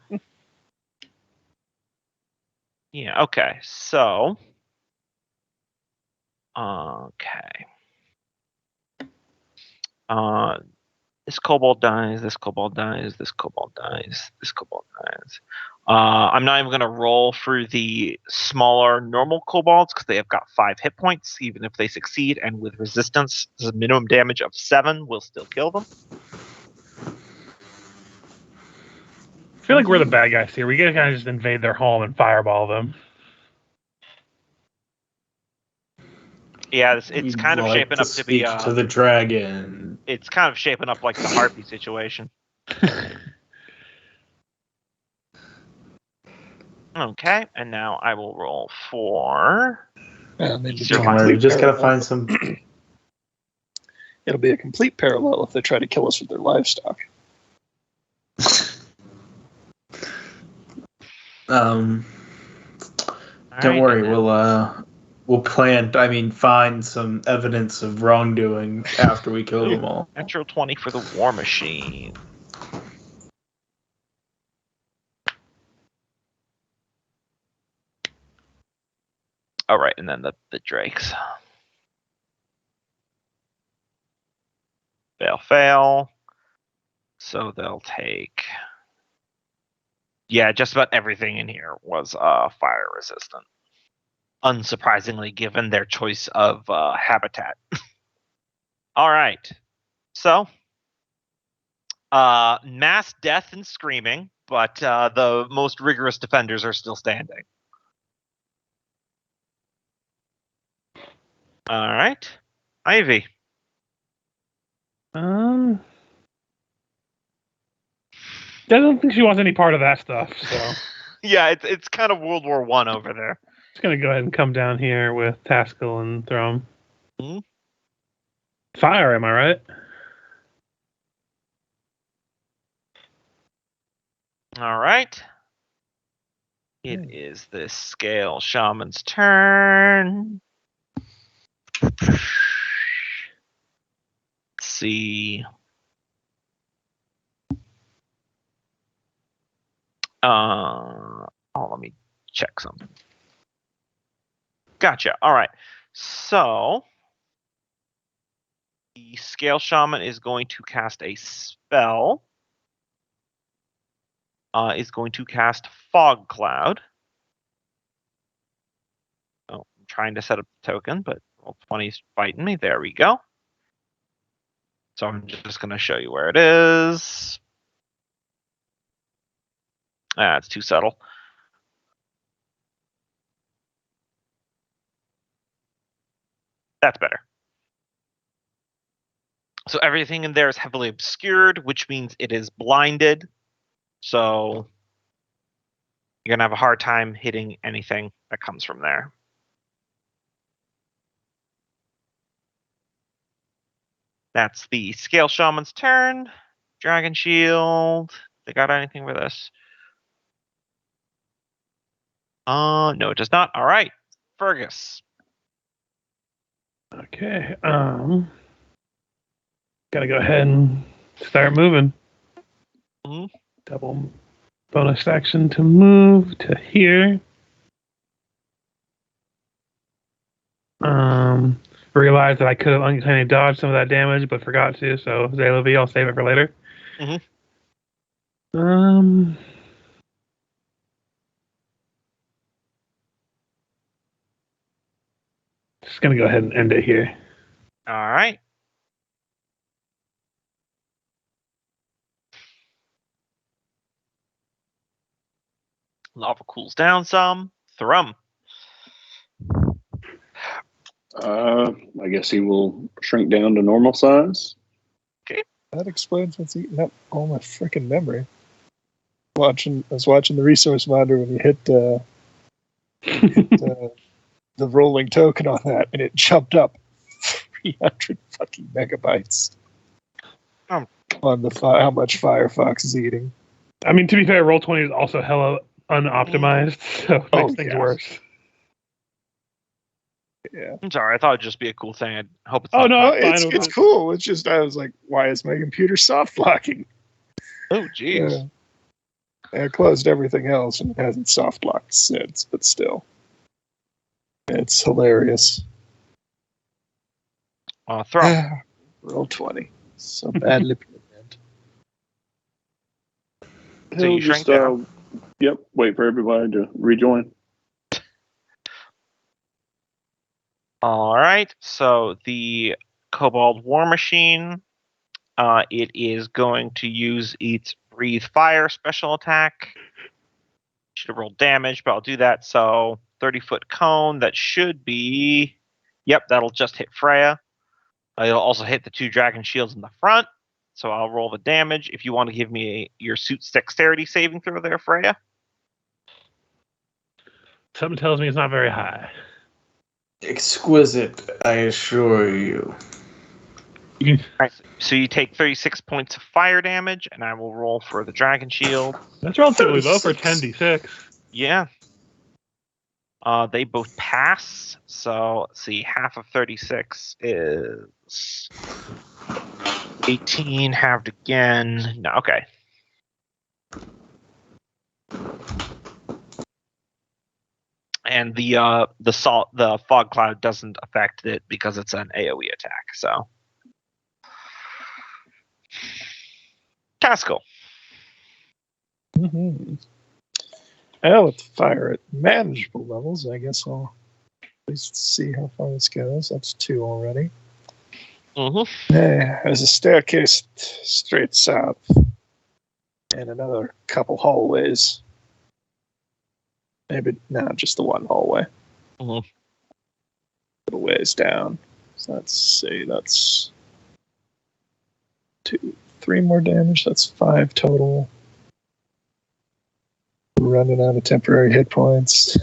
Yeah, okay. So, okay. This kobold dies, this kobold dies, this kobold dies, this kobold dies. I'm not even going to roll for the smaller normal kobolds because they have got 5 hit points. Even if they succeed and with resistance, the minimum damage of 7 will still kill them. I feel like we're the bad guys here. We gotta kind of just invade their home and fireball them. Yeah, it's kind of shaping up to be to the dragon. It's kind of shaping up like the harpy situation. Okay, and now I will roll for. Don't worry, we just gotta find some. It'll be a complete parallel if they try to kill us with their livestock. Don't worry, we'll plan. Find some evidence of wrongdoing after we kill them all. Natural 20 for the War Machine. All right, and then the drakes. Fail. So they'll take. Yeah, just about everything in here was fire resistant. Unsurprisingly, given their choice of habitat. All right. So, mass death and screaming, but the most rigorous defenders are still standing. All right. Ivy. I don't think she wants any part of that stuff, so. Yeah, it's kind of World War I over there. Just gonna go ahead and come down here with Taskell and throw him. Mm-hmm. Fire, am I right? All right. It is the Scale Shaman's turn. Let's see. Let me check something. Gotcha. All right. So the Scale Shaman is going to cast a spell. Is going to cast Fog Cloud. Oh, I'm trying to set up the token, but Roll20's fighting me. There we go. So I'm just going to show you where it is. It's too subtle. That's better. So everything in there is heavily obscured, which means it is blinded. So you're going to have a hard time hitting anything that comes from there. That's the Scale Shaman's turn. Dragon Shield. They got anything for this? No, it does not. All right. Fergus. Okay. Gotta go ahead and start moving. Mhm. Double bonus action to move to here. Realized that I could have uncanny dodged some of that damage, but forgot to. So Zayla V, I'll save it for later. Mhm. Just gonna go ahead and end it here. All right. Lava cools down some. Thrum. I guess he will shrink down to normal size. That explains what's eating up all my freaking memory. I was watching the resource monitor when you hit the rolling token on that, and it jumped up 300 fucking megabytes Oh. on how much Firefox is eating. I mean, to be fair, Roll20 is also hella unoptimized, so it makes things yeah. worse. Yeah. I'm sorry. I thought it'd just be a cool thing. I hope it's Oh, not no, bad. fine with It's it. cool. It's just I was like, why is my computer soft locking? Oh, jeez. I closed everything else and it hasn't soft locked since, but still. It's hilarious. Thrum. Roll 20. So badly planned. So you He'll shrink down. Yep, wait for everybody to rejoin. All right. So the Cobalt War Machine, it is going to use its Breathe Fire special attack. Should have rolled damage, but I'll do that. So 30-foot cone. That should be. Yep, that'll just hit Freya. It'll also hit the 2 dragon shields in the front. So I'll roll the damage. If you want to give me your suit's dexterity saving throw there, Freya. Something tells me it's not very high. Exquisite, I assure you. All right, so you take 36 points of fire damage, and I will roll for the dragon shield. That's relatively low for 36. 10d6. Yeah. They both pass. So let's see, half of 36 is 18 halved again. No, okay. And the fog cloud doesn't affect it because it's an AoE attack. So Casco. Mm-hmm. Well, with the fire at manageable levels, I guess I'll at least see how far this goes. That's 2 already. Mm-hmm. There's a staircase straight south and another couple hallways. Maybe not just the one hallway. Mhm. Little ways down. So let's see, that's 3 more damage. That's 5 total. Running out of temporary hit points.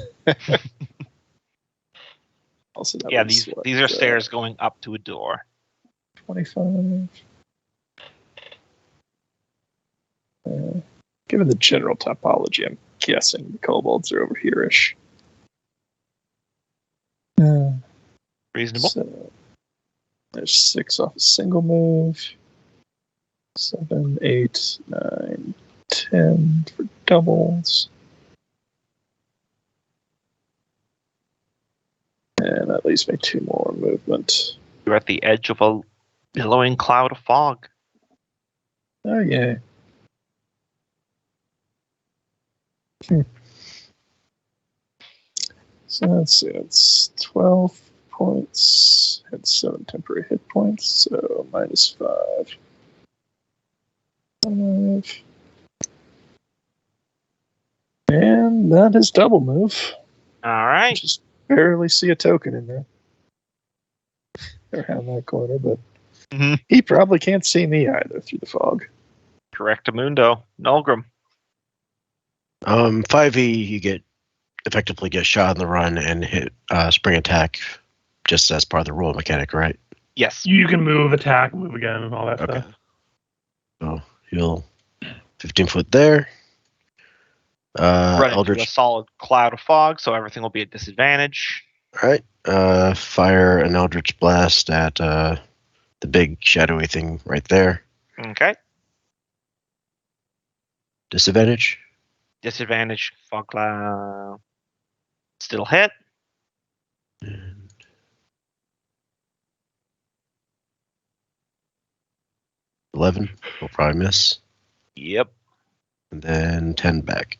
Also, that Yeah, was, these are stairs going up to a door. 25. Given the general topology, I'm guessing the kobolds are over here-ish. Reasonable. So there's 6 off a single move. 7, 8, 9, 10 for doubles. And that leaves me 2 more movement. You're at the edge of a billowing cloud of fog. Oh, yeah. So let's see, it's 12 points. Had 7 temporary hit points, so minus 5. 5. And that is double move. All right. Just barely see a token in there. Around that corner, but he probably can't see me either through the fog. Correctamundo. Nulgrim. 5e, you effectively get shot on the run and hit spring attack just as part of the roll mechanic, right? Yes. You can move, attack, move again, and all that Okay. stuff. So you'll 15 foot there. Run into a Eldritch. solid cloud of fog, so everything will be at disadvantage. All right. Fire an Eldritch Blast at the big shadowy thing right there. Okay. Disadvantage. Disadvantage. Fog cloud. Still hit. And 11 will probably miss. Yep. And then 10 back.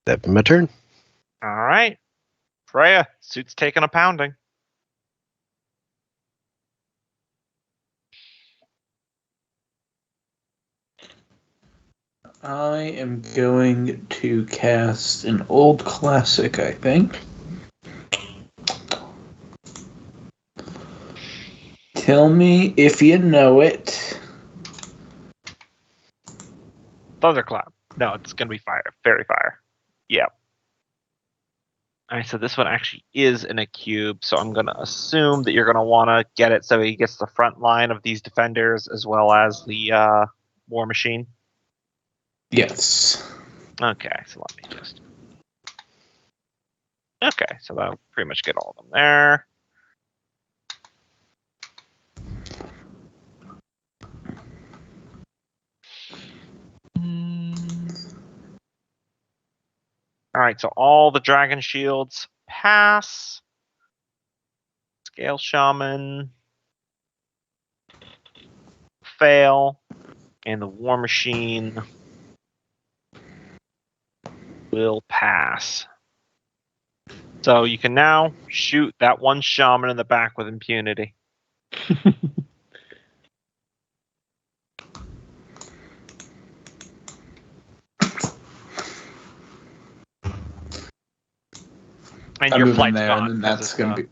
That'd be my turn. All right. Freya, suit's taking a pounding. I am going to cast an old classic, I think. Tell me if you know it. Thunderclap. No, it's going to be fire. Fairy fire. Yep. All right, so this one actually is in a cube, so I'm going to assume that you're going to want to get it so he gets the front line of these defenders as well as the war machine. Yes. Okay, so let me just... Okay, so that'll pretty much get all of them there. All right, so all the dragon shields pass. Scale shaman fail, and the war machine will pass. So you can now shoot that one shaman in the back with impunity. And I'm your moving flight's there, gone. and then 'cause that's it's, going to be.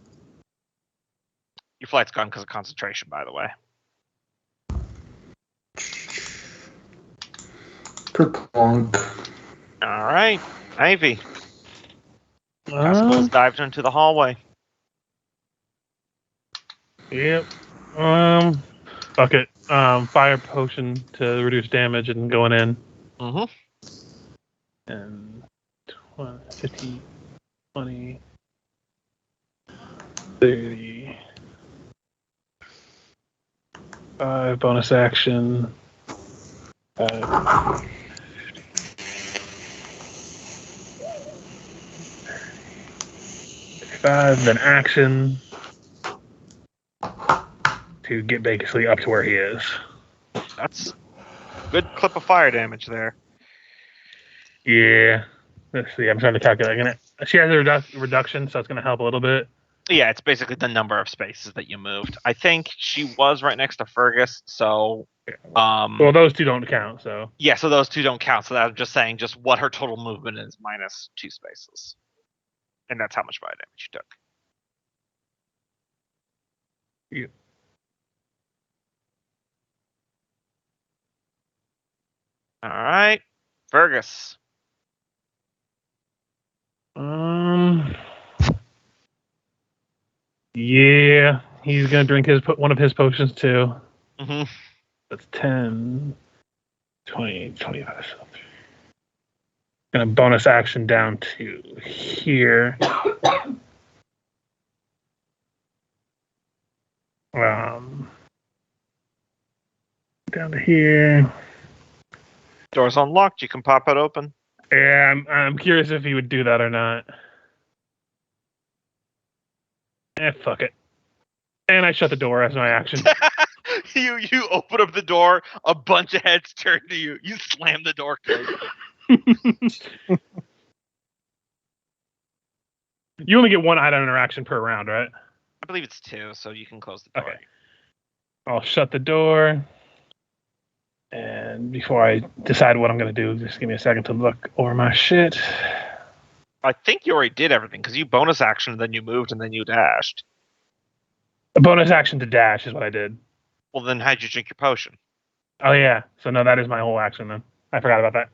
Your flight's gone because of concentration, by the way. Kerplunk. All right, Ivy. Casco's dived into the hallway. Yep. Fuck it. Fire potion to reduce damage and going in. Mm-hmm. And 20, 15, 20, 30. 5 bonus action. 5, then action to get basically up to where he is. That's good clip of fire damage there. Yeah. Let's see. I'm trying to calculate. She has a reduction, so it's going to help a little bit. Yeah, it's basically the number of spaces that you moved. I think she was right next to Fergus, so Well, those two don't count, so. yeah, so those two don't count. So I'm just saying just what her total movement is minus 2 spaces. And that's how much fire damage she took. Yeah. All right. Fergus. Yeah, he's gonna drink one of his potions too. Mm-hmm. That's 10, 20, 25. Gonna bonus action down to here. Down to here. Door's unlocked. You can pop it open. Yeah, I'm curious if he would do that or not. Fuck it. And I shut the door as my action. You open up the door. A bunch of heads turn to you. You slam the door closed. You only get one item interaction per round, right? I believe it's 2, so you can close the door. Okay. I'll shut the door. And before I decide what I'm going to do, just give me a second to look over my shit. I think you already did everything because you bonus action, then you moved, and then you dashed. A bonus action to dash is what I did. Well, then how'd you drink your potion? Oh, yeah. So, no, that is my whole action then. I forgot about that.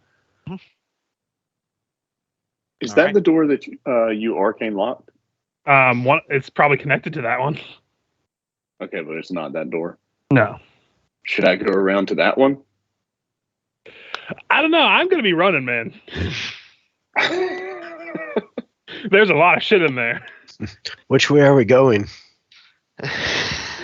Is All that right. the door that you arcane locked? It's probably connected to that one. Okay, but it's not that door. No. Should I go around to that one? I don't know. I'm going to be running, man. There's a lot of shit in there. Which way are we going? I'm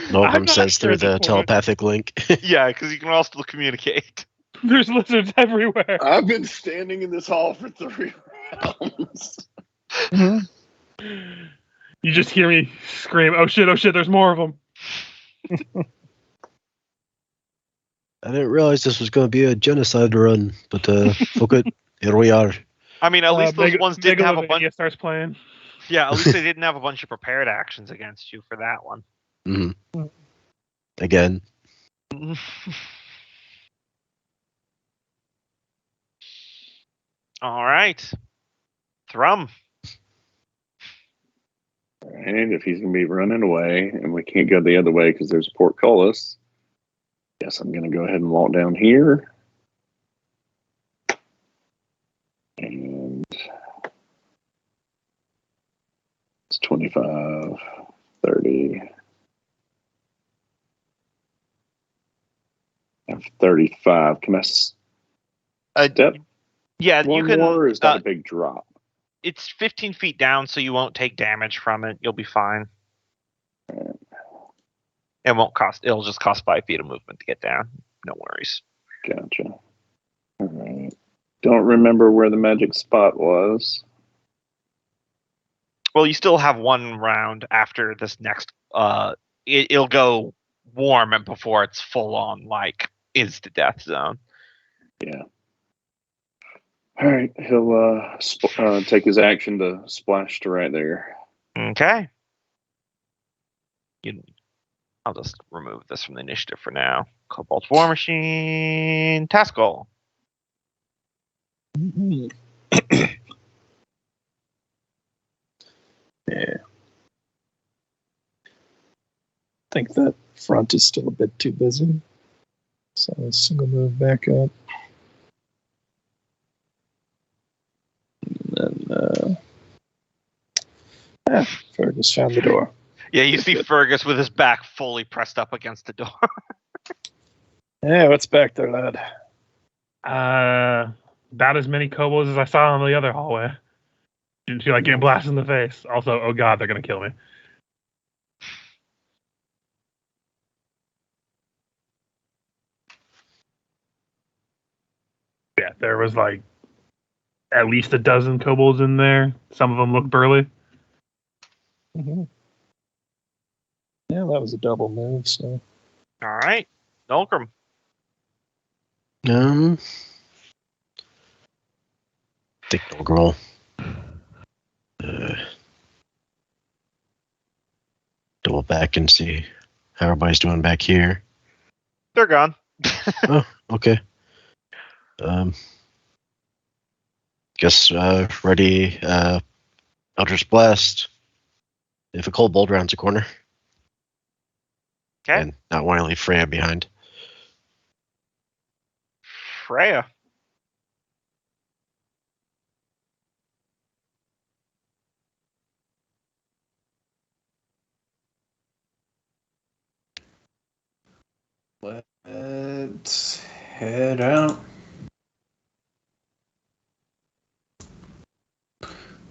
Nolgrim not says sure through at this the point. telepathic link. Yeah, because you can all still communicate. There's lizards everywhere. I've been standing in this hall for 3 rounds. You just hear me scream, oh shit, there's more of them. I didn't realize this was going to be a genocide run, but fuck it, here we are. I mean, at least those ones didn't have a bunch. Megalovania starts playing. Yeah, at least they didn't have a bunch of prepared actions against you for that one. Mm-hmm. Again. All right. Thrum. And if he's going to be running away and we can't go the other way because there's a portcullis, guess I'm going to go ahead and walk down here. And it's 25, 30. I have 35. Can I step Yeah, one you can. more, or is that a big drop? It's 15 feet down, so you won't take damage from it. You'll be fine. It won't cost. It'll just cost 5 feet of movement to get down. No worries. Gotcha. All right. Don't remember where the magic spot was. Well, you still have one round after this next. It'll go warm and before it's full on like is the death zone. Yeah. All right. He'll take his action to splash to right there. Okay. I'll just remove this from the initiative for now. Cobalt War Machine. Task goal. Yeah. I think that front is still a bit too busy. So let's single move back up. And then Fergus found the door. Yeah, you see Fergus with his back fully pressed up against the door. Yeah, what's back there, lad? About as many kobolds as I saw in the other hallway. Didn't feel like getting blasted in the face. Also, oh god, they're gonna kill me. Yeah, there was like at least a dozen kobolds in there. Some of them look burly. Mm-hmm. Yeah, that was a double move, so. All right. Nolgrim. I think Nolgrim will double back and see how everybody's doing back here. They're gone. Oh, okay. Guess ready. Eldritch Blast. If a cold bolt rounds a corner. Okay. And not want to leave Freya behind. Freya. Let's head out.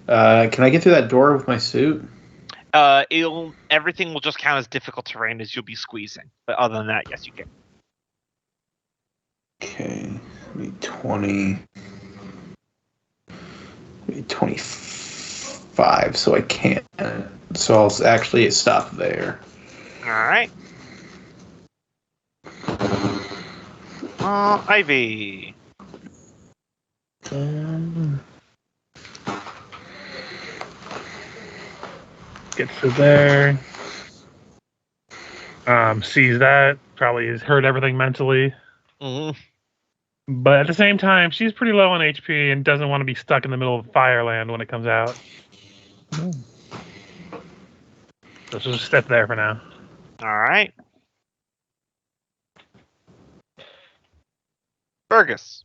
Can I get through that door with my suit? Everything will just count as difficult terrain as you'll be squeezing. But other than that, yes, you can. Okay, maybe 20. Maybe 25, so I can't. So I'll actually stop there. All right. Ivy. Gets to there. Sees that. Probably has heard everything mentally. Mm-hmm. But at the same time, she's pretty low on HP and doesn't want to be stuck in the middle of Fireland when it comes out. So she'll just step there for now. All right. Fergus.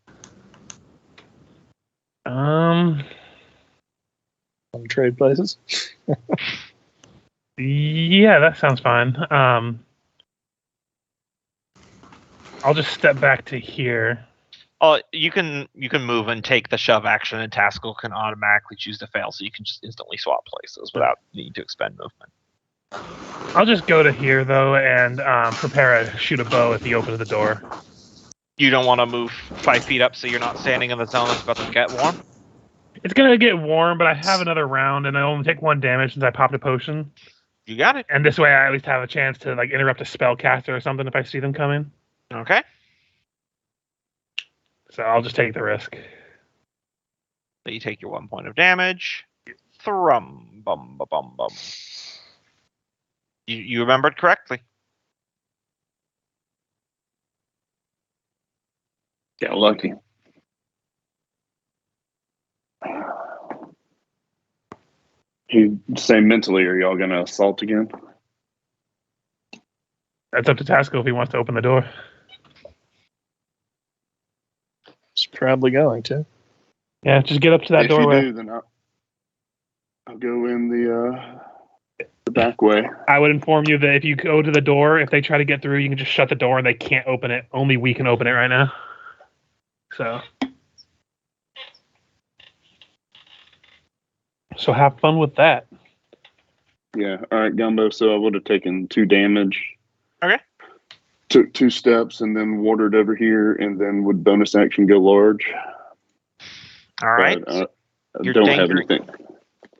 Trade places? Yeah, that sounds fine. I'll just step back to here. You can move and take the shove action, and Taskell can automatically choose to fail, so you can just instantly swap places without needing to expend movement. I'll just go to here though and prepare to shoot a bow if he opens the door. You don't want to move 5 feet up, so you're not standing in the zone that's about to get warm. It's gonna get warm, but I have another round, and I only take 1 damage since I popped a potion. You got it. And this way, I at least have a chance to like interrupt a spellcaster or something if I see them coming. Okay. So I'll just take the risk. So you take your 1 point of damage. Thrum, bum, bum, bum, bum. You remembered correctly. Got lucky. You say mentally, are y'all gonna assault again? That's up to Tasco if he wants to open the door. It's probably going to. Yeah, just get up to that If doorway. you do, then I'll go in the back way. I would inform you that if you go to the door, if they try to get through, you can just shut the door and they can't open it. Only we can open it right now. So have fun with that. Yeah. All right, Gumbo. So I would have taken 2 damage. Okay. Took 2 steps and then watered over here, and then would bonus action go large. All right. But, I You're don't have dangering- anything.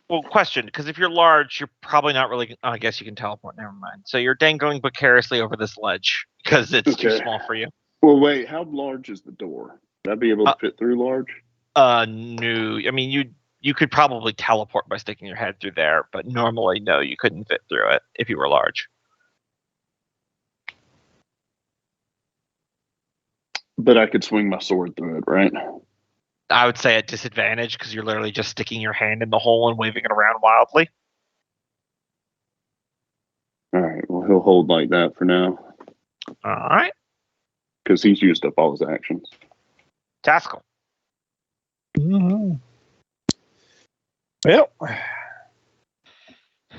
Well, question, because if you're large, you're probably not really. I guess you can teleport. Never mind. So you're dangling precariously over this ledge because it's too Okay. small for you. Well, wait. How large is the door? Would I be able to fit through large? No. I mean, you could probably teleport by sticking your head through there, but normally, no, you couldn't fit through it if you were large. But I could swing my sword through it, right? I would say at disadvantage because you're literally just sticking your hand in the hole and waving it around wildly. All right. Well, he'll hold like that for now All right. because he's used up all his actions. Taskell. Mm-hmm. Well,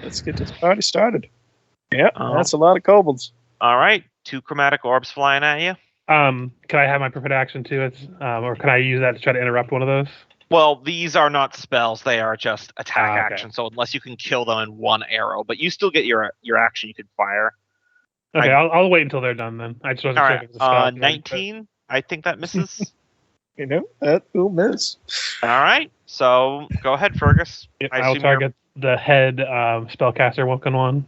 let's get this party started. Yeah, that's a lot of kobolds. All right. 2 chromatic orbs flying at you. Can I have my preferred action too? Or can I use that to try to interrupt one of those? Well, these are not spells; they are just attack Okay. action. So unless you can kill them in 1 arrow, but you still get your action. You can fire. Okay, I'll wait until they're done then. I just wasn't All sure right. if it was a spell. 19. I think that misses. You know, that will miss. All right. So go ahead, Fergus. Yep, I I'll assume target the head spellcaster one.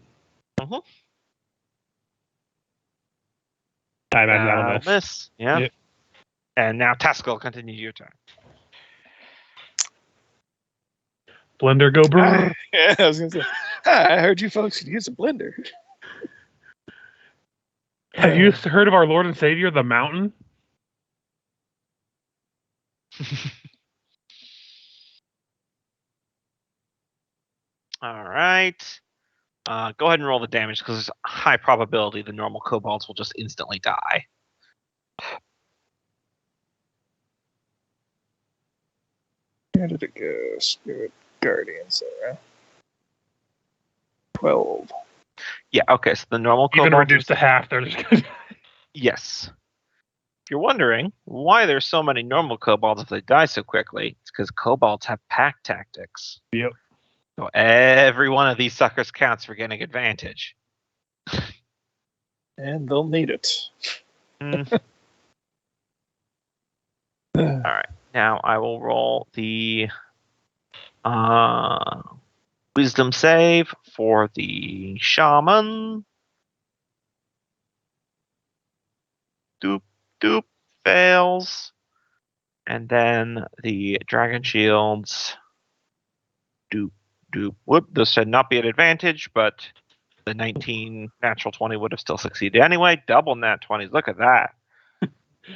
Mhm. I imagine that'll That'll miss. miss. Yeah. Yep. And now Taskell, continue your turn. Blender go brrr. Yeah, I was gonna say. I heard you folks could use a blender. Have you heard of our Lord and Savior, the Mountain? All right. Go ahead and roll the damage because there's a high probability the normal kobolds will just instantly die. Where did it go? Spirit Guardians there. 12. Yeah. Okay. So the normal Even kobolds. reduced to half, they're just gonna Yes. If you're wondering why there's so many normal kobolds if they die so quickly, it's because kobolds have pack tactics. Yep. So every one of these suckers counts for getting advantage. And they'll need it. Mm. All right. Now I will roll the wisdom save for the shaman. Doop, doop, fails. And then the dragon shields. Doop, doop, whoop. This should not be at advantage, but the 19 natural 20 would have still succeeded anyway. Double nat 20s. Look at that.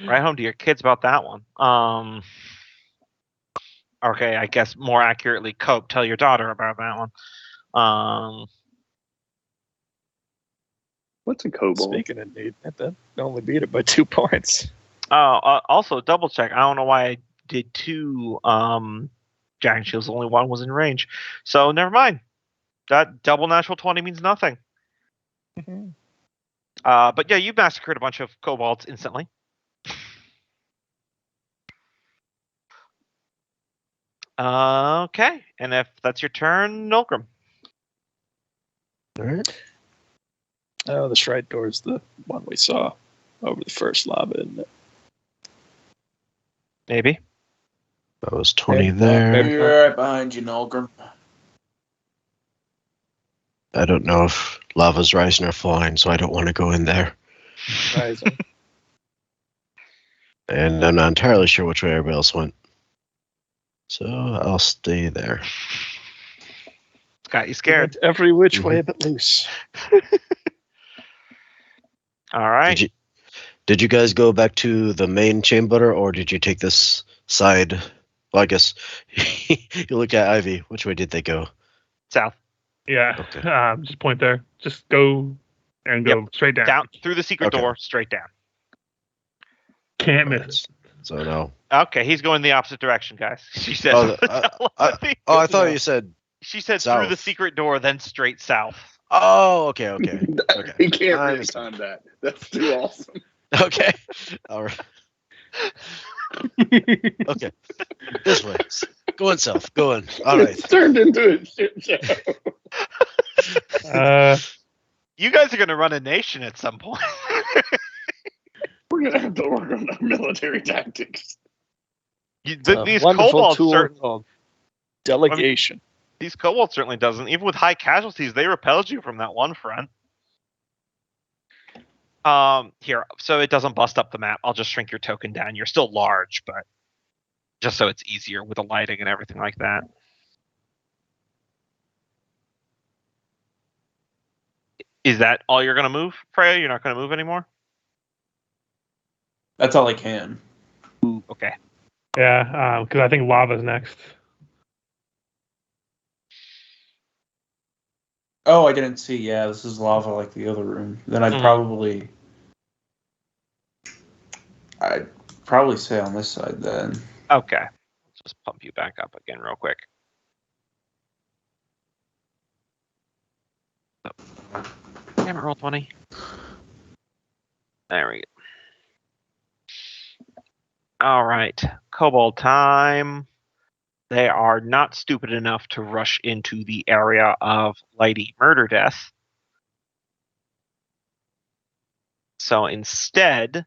Right home to your kids about that one. Okay, I guess more accurately, Cope, tell your daughter about that one. What's a kobold? Speaking of need, that only beat it by 2 points. Also, double check. I don't know why I did 2 giant shields. Only 1 was in range. So never mind. That double natural 20 means nothing. But yeah, you massacred a bunch of kobolds instantly. Okay, and if that's your turn, Nulgrim. All right. Oh, the Stride Door is the one we saw over the first lava, isn't it? Maybe. That was 20 Yeah, there. maybe. Right behind you, Nulgrim. I don't know if lava's rising or falling, so I don't want to go in there. Rising. And I'm not entirely sure which way everybody else went. So I'll stay there. Got you He scared. went every which way but loose. All right. Did you guys go back to the main chamber, or did you take this side? Well, I guess you look at Ivy. Which way did they go? South. Yeah. Okay. Just point there. Just go and go straight down. Down through the secret Okay. door, straight down. Can't Alright, miss it. So no. Okay, he's going the opposite direction, guys. She said. Oh, I thought you said. She said through the south. secret door, then straight south. Oh, okay. Okay. He can't I retime that. That's too awesome. Okay. All right. Okay. This way. Going south. Going. All right. It's turned into a shit show. You guys are going to run a nation at some point. We're gonna have to work on our military tactics. These wonderful kobolds, tool called delegation. these kobolds certainly doesn't. Even with high casualties, they repelled you from that one front. Here, so it doesn't bust up the map. I'll just shrink your token down. You're still large, but just so it's easier with the lighting and everything like that. Is that all you're going to move, Freya? You're not going to move anymore? That's all I can. Okay. Yeah, because I think lava's next. Oh, I didn't see. Yeah, this is lava like the other room. Then I'd probably say on this side then. Okay. Let's just pump you back up again real quick. Oh. Damn it, roll 20. There we go. All right. Kobold time. They are not stupid enough to rush into the area of Lady Murder Death. So instead,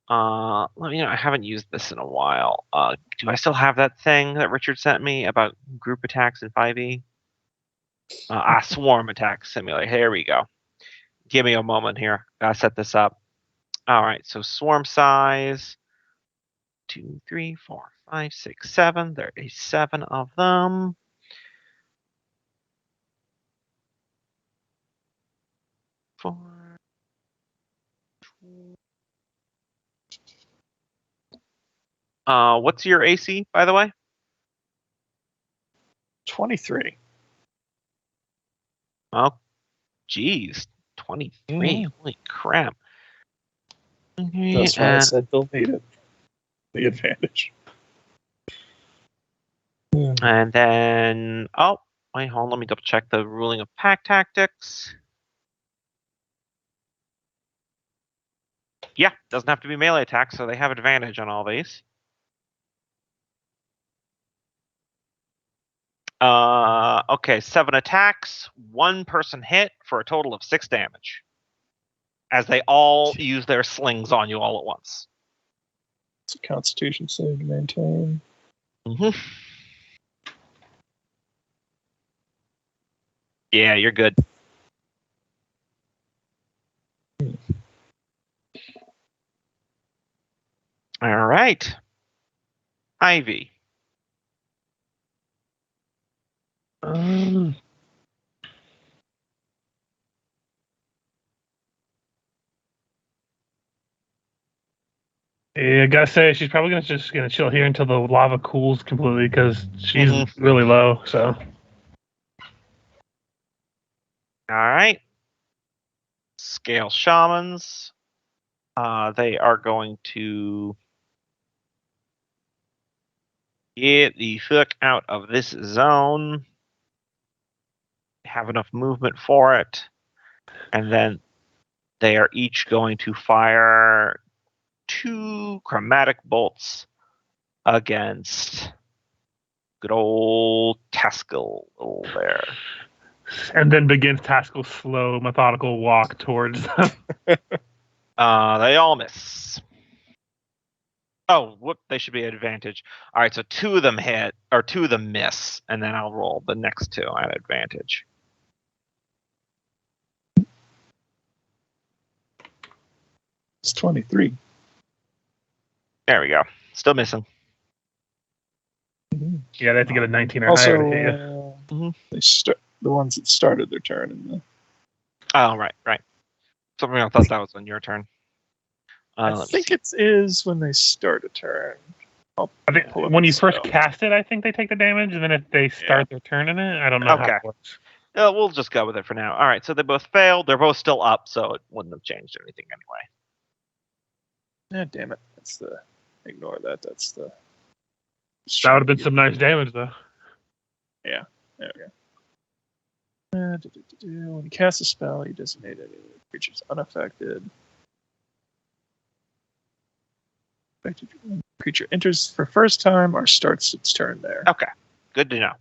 I haven't used this in a while. Do I still have that thing that Richard sent me about group attacks in 5e? Swarm attack simulator. Here we go. Give me a moment here. Gotta set this up. All right, so swarm size 2, 3, 4, 5, 6, 7. There are 7 of them. What's your AC, by the way? 23. Oh, geez. 23. Holy crap. That's why I said they'll need it. The advantage. And then, wait, hold on. Let me double check the ruling of pack tactics. Yeah, doesn't have to be melee attacks, so they have advantage on all these. Okay, 7 attacks, 1 person hit for a total of 6 damage. As they all use their slings on you all at once. It's a Constitution save to maintain. Mm-hmm. Yeah, you're good. All right. Ivy. Yeah, I gotta say she's probably just gonna chill here until the lava cools completely because she's really low. So. All right. Scale shamans. They are going to get the fuck out of this zone. Have enough movement for it. And then they are each going to fire 2 chromatic bolts against Good old Taskell there. And then begins Taskell's slow, methodical walk towards them. They all miss. Oh, whoop! They should be at advantage. All right, so 2 of them hit, or 2 of them miss, and then I'll roll the next 2 at advantage. It's 23. There we go. Still missing. Yeah, they have to get a 19 or Also, higher to hit you. they start the ones that started their turn in the. Oh, right. Something I thought that was on your turn. I think it is when they start a turn. I think when you first cast it, I think they take the damage, and then if they start their turn in it, I don't know how it works. We'll just go with it for now. All right, so they both failed. They're both still up, so it wouldn't have changed anything anyway. Damn it! That's the. Ignore that. That's the. That would have been some nice damage, though. Yeah. There we go. When you cast a spell, you designate any creatures unaffected. Affected creature enters for first time or starts its turn there. Okay, good to know.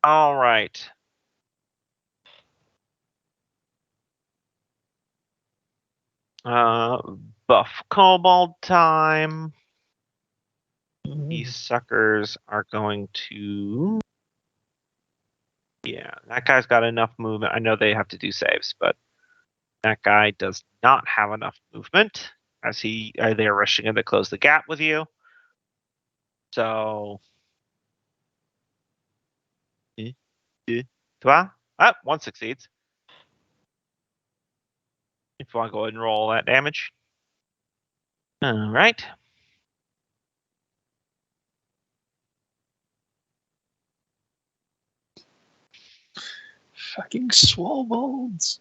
All right. Buff kobold time. These suckers are going to... Yeah, that guy's got enough movement. I know they have to do saves, but that guy does not have enough movement as they're rushing in to close the gap with you. So... one succeeds. If you want to go ahead and roll that damage. All right. Fucking swobolds.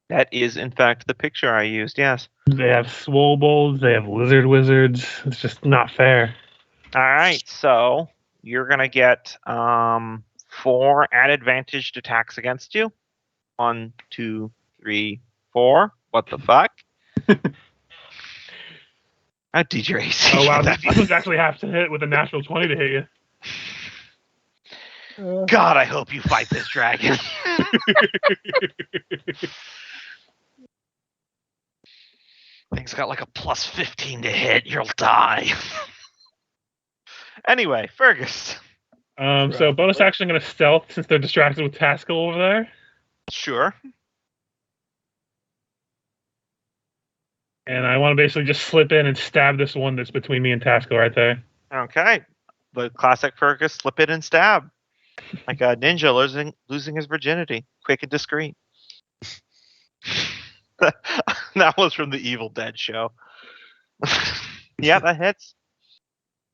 That is, in fact, the picture I used, yes. They have swobolds, they have lizard wizards. It's just not fair. All right, so you're going to get 4 at advantaged attacks against you. 1, 2, 3, 4. What the fuck? How did your AC? Oh, wow, these actually have to hit with a natural 20 to hit you. God, I hope you fight this dragon. Thing's got like a plus 15 to hit. You'll die. Anyway, Fergus. So bonus action, I'm going to stealth since they're distracted with Taskell over there. Sure. And I want to basically just slip in and stab this one that's between me and Taskell right there. Okay. The classic Fergus, slip in and stab. Like a ninja losing his virginity. Quick and discreet. That was from the Evil Dead show. Yeah, that hits.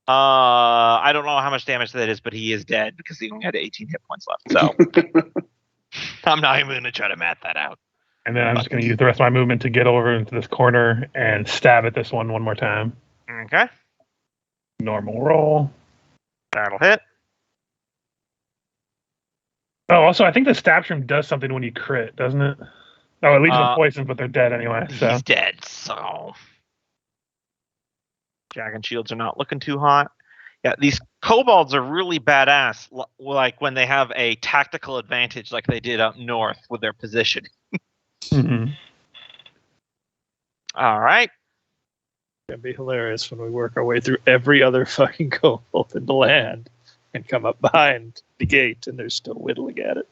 I don't know how much damage that is, but he is dead because he only had 18 hit points left. So I'm not even going to try to math that out. And then I'm just going to use the rest of my movement to get over into this corner and stab at this one more time. Okay. Normal roll. That'll hit. Oh, also, I think the stab shroom does something when you crit, doesn't it? Oh, it leaves them poisoned, but they're dead anyway. So. He's dead, so... Dragon shields are not looking too hot. Yeah, these kobolds are really badass, like when they have a tactical advantage like they did up north with their position. Mm-hmm. All right. It's going to be hilarious when we work our way through every other fucking kobold in the land and come up behind the gate and they're still whittling at it.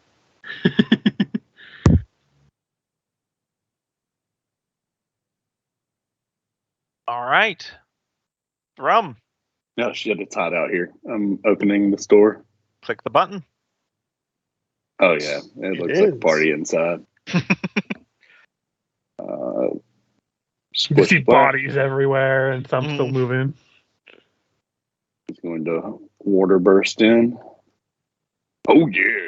All right. Drum. Oh shit, it's hot out here. I'm opening the store. Click the button. Oh yeah, it looks like a party inside. You see bodies everywhere and some still moving. It's going to water burst in. Oh yeah.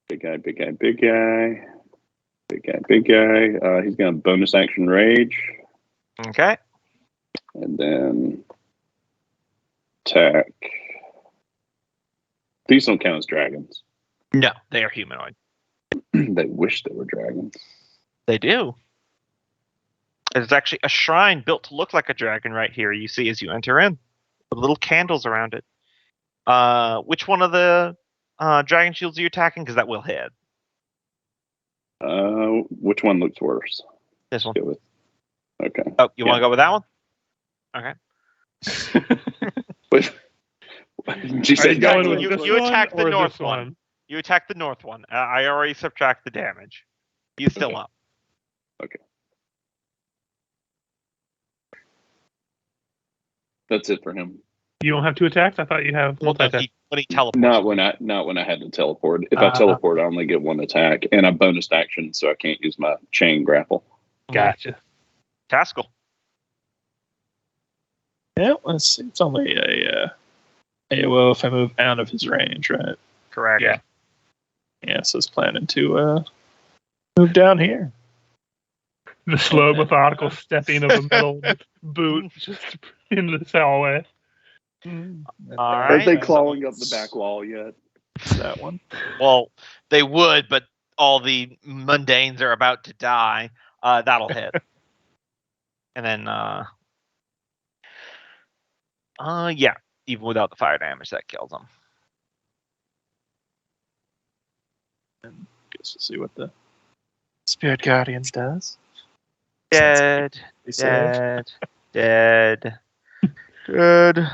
Big guy, big guy, big guy. Big guy, big guy. He's going to bonus action rage. Okay. And then attack. These don't count as dragons. No, they are humanoid. They wish they were dragons. They do. There's actually a shrine built to look like a dragon right here. You see as you enter in, with little candles around it. Which one of the dragon shields are you attacking? Because that will hit. Which one looks worse? This one. Go with. Okay. Oh, you want to go with that one? Okay. Wait. She Are said you going no. with this you one attack the or north this one. You attack the north one. I already subtract the damage. He's still Okay. up. Okay. That's it for him. You don't have 2 attacks? I thought you have multi-attack. When he teleports. Not when I had to teleport. If I teleport, I only get 1 attack, and I bonus action, so I can't use my chain grapple. Gotcha. Taskell. Yeah, let's see. It's only a AOO if I move out of his range, right? Correct. Yeah. Yeah, so it's planning to move down here. The slow, methodical stepping of a metal boot just into the hallway. And All Are right. they clawing up the back wall yet? It's that one. Well, they would, but all the mundanes are about to die. That'll hit. And then, yeah, even without the fire damage, that kills them. And guess we'll see what the Spirit Guardians does. Dead, They said. dead, dead,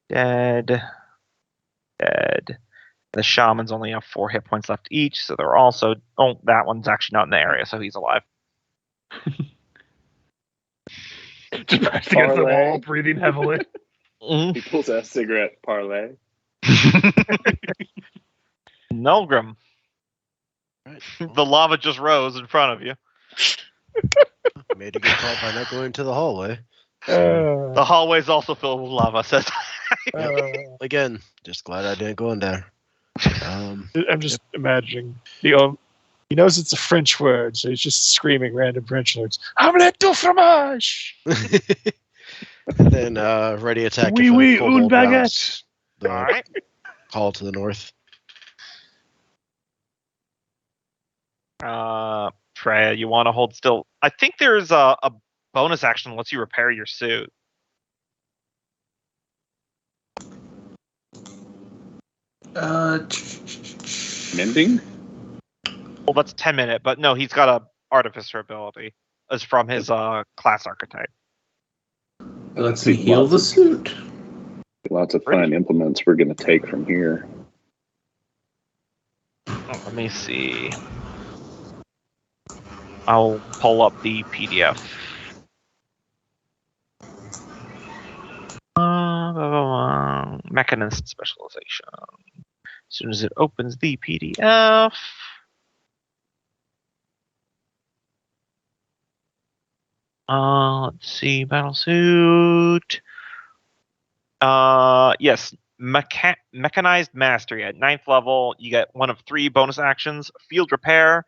dead, dead. The shamans only have 4 hit points left each, so they're also. Oh, that one's actually not in the area, so he's alive. Just pressed against the Parlay. wall, breathing heavily. He pulls out a cigarette. Parlay. Nulgrim. The lava just rose in front of you. Made a good call by not going to the hallway. The hallway's also filled with lava, says Again, just glad I didn't go in there. I'm just imagining he knows it's a French word, so he's just screaming random French words. Omelette du fromage. And then ready attack. Oui, if a oui, kobold une baguette. rounds the All right. hall to the north. Freya, you want to hold still? I think there's a bonus action that lets you repair your suit. Mending? Well, that's 10-minute, but no, he's got a artificer ability. It's from his class archetype. Let's see, heal the suit. Lots of fine implements we're going to take from here. Oh, let me see. I'll pull up the PDF. Mechanist specialization. As soon as it opens the PDF. Let's see, battlesuit. Yes, mechanized mastery at 9th level. You get one of 3 bonus actions: field repair,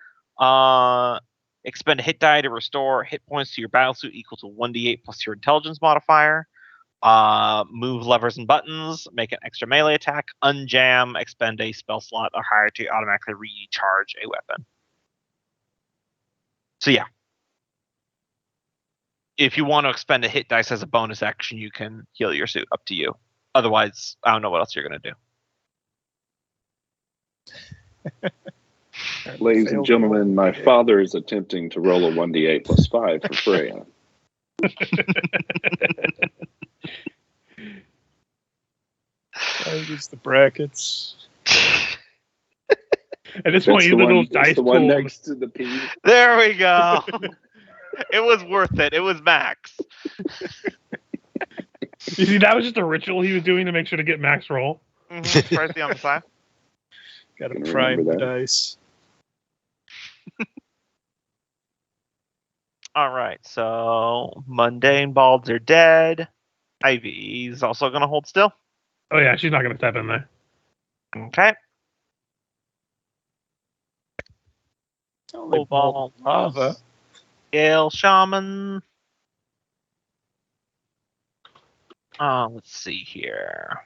expend a hit die to restore hit points to your battlesuit equal to 1d8 plus your intelligence modifier. Move levers and buttons, make an extra melee attack, unjam, expend a spell slot or higher to automatically recharge a weapon. So yeah. If you want to expend a hit dice as a bonus action, you can heal your suit. Up to you. Otherwise, I don't know what else you're going to do. Ladies and gentlemen, my father is attempting to roll a 1d8 plus 5 for Freya. I use the brackets. At this point, you little dice the one pool. next to the P. There we go. It was worth it. It was max. You see, that was just a ritual he was doing to make sure to get max roll. Press the on the side. Got to Gonna prime remember the that. dice. All right. So mundane balds are dead. Ivy's also going to hold still. Oh yeah, she's not gonna step in there. Okay. Only Cobalt lava. Gale Shaman. Let's see here.